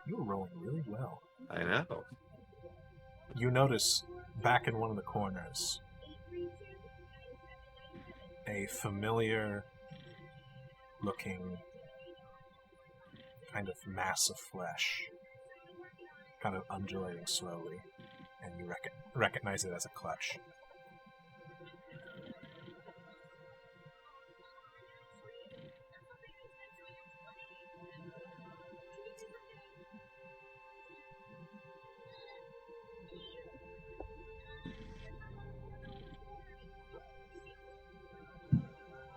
You were rolling really well. I know. You notice back in one of the corners a familiar looking kind of mass of flesh kind of undulating slowly, and you recognize it as a clutch.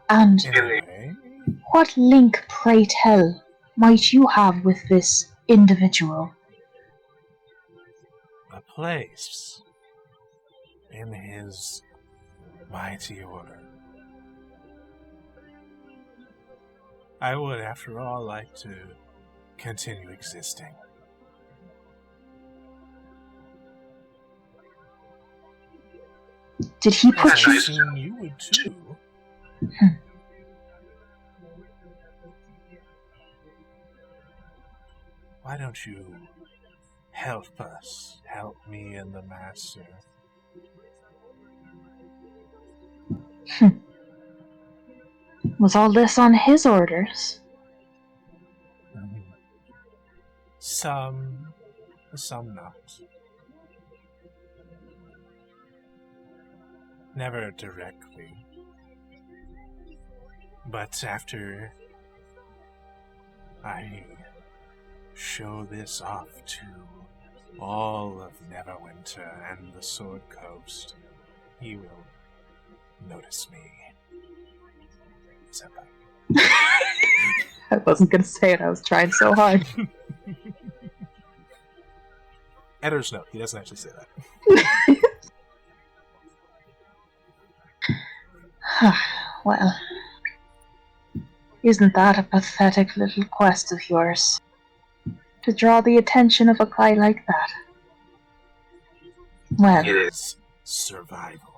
and Anyway, what link, pray tell, might you have with this individual? a place in his mighty order. I would, after all, like to continue existing. Did he As put I you... assume you would too. Why don't you help us? Help me and the Master. Was all this on his orders? Some not. Never directly. But after I show this off to all of Neverwinter and the Sword Coast, he will notice me. Senpai. I wasn't gonna say it, I was trying so hard. Editor's note, he doesn't actually say that. Well, isn't that a pathetic little quest of yours? To draw the attention of a guy like that? Well, It is survival.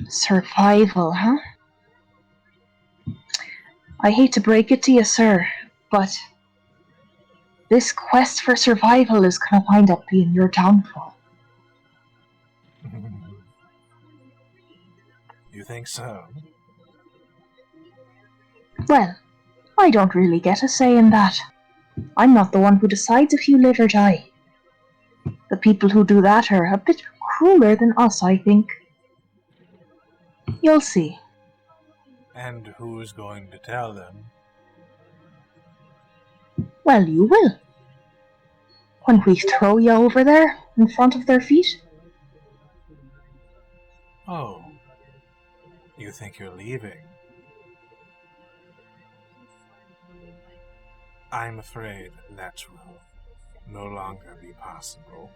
survival, huh? I hate to break it to you, sir, but this quest for survival is gonna wind up being your downfall. You think so? Well, I don't really get a say in that. I'm not the one who decides if you live or die. The people who do that are a bit crueler than us, I think. You'll see. And who's going to tell them? Well, you will. When we throw you over there, in front of their feet. Oh, you think you're leaving? I'm afraid that will no longer be possible.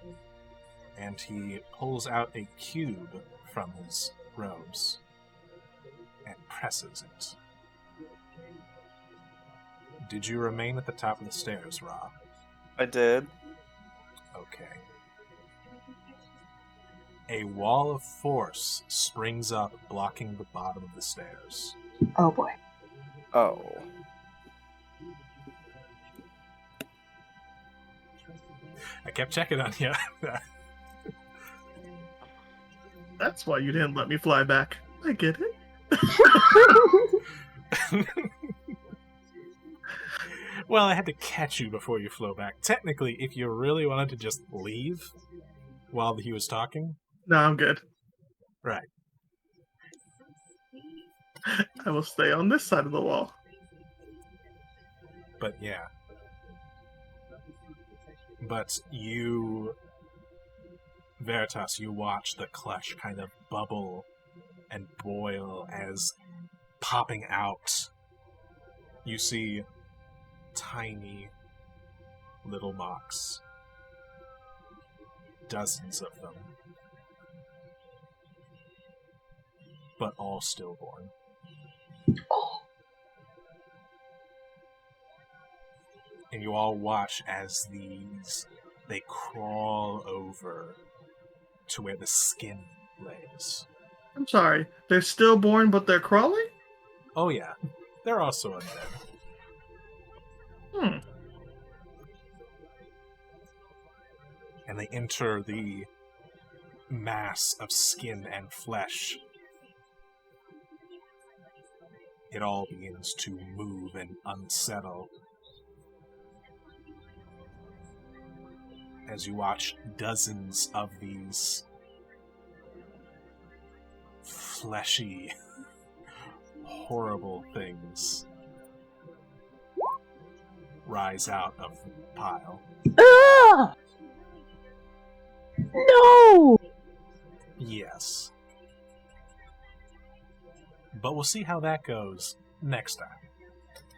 And he pulls out a cube from his robes. presses it. Did you remain at the top of the stairs, Ra? I did. Okay. A wall of force springs up, blocking the bottom of the stairs. Oh boy. Oh. I kept checking on you. That's why you didn't let me fly back. I get it. Well, I had to catch you before you flew back. Technically, if you really wanted to just leave while he was talking... No, I'm good. Right. I will stay on this side of the wall. But yeah. But you... Veritas, you watch the clutch kind of bubble and boil as popping out. You see tiny little mocks. Dozens of them. But all stillborn. And you all watch as they crawl over to where the skin lays. I'm sorry. They're stillborn, but they're crawling? Oh yeah, they're also undead. And they enter the mass of skin and flesh. It all begins to move and unsettle as you watch dozens of these fleshy, horrible things rise out of the pile. Ah! No! Yes. But we'll see how that goes next time.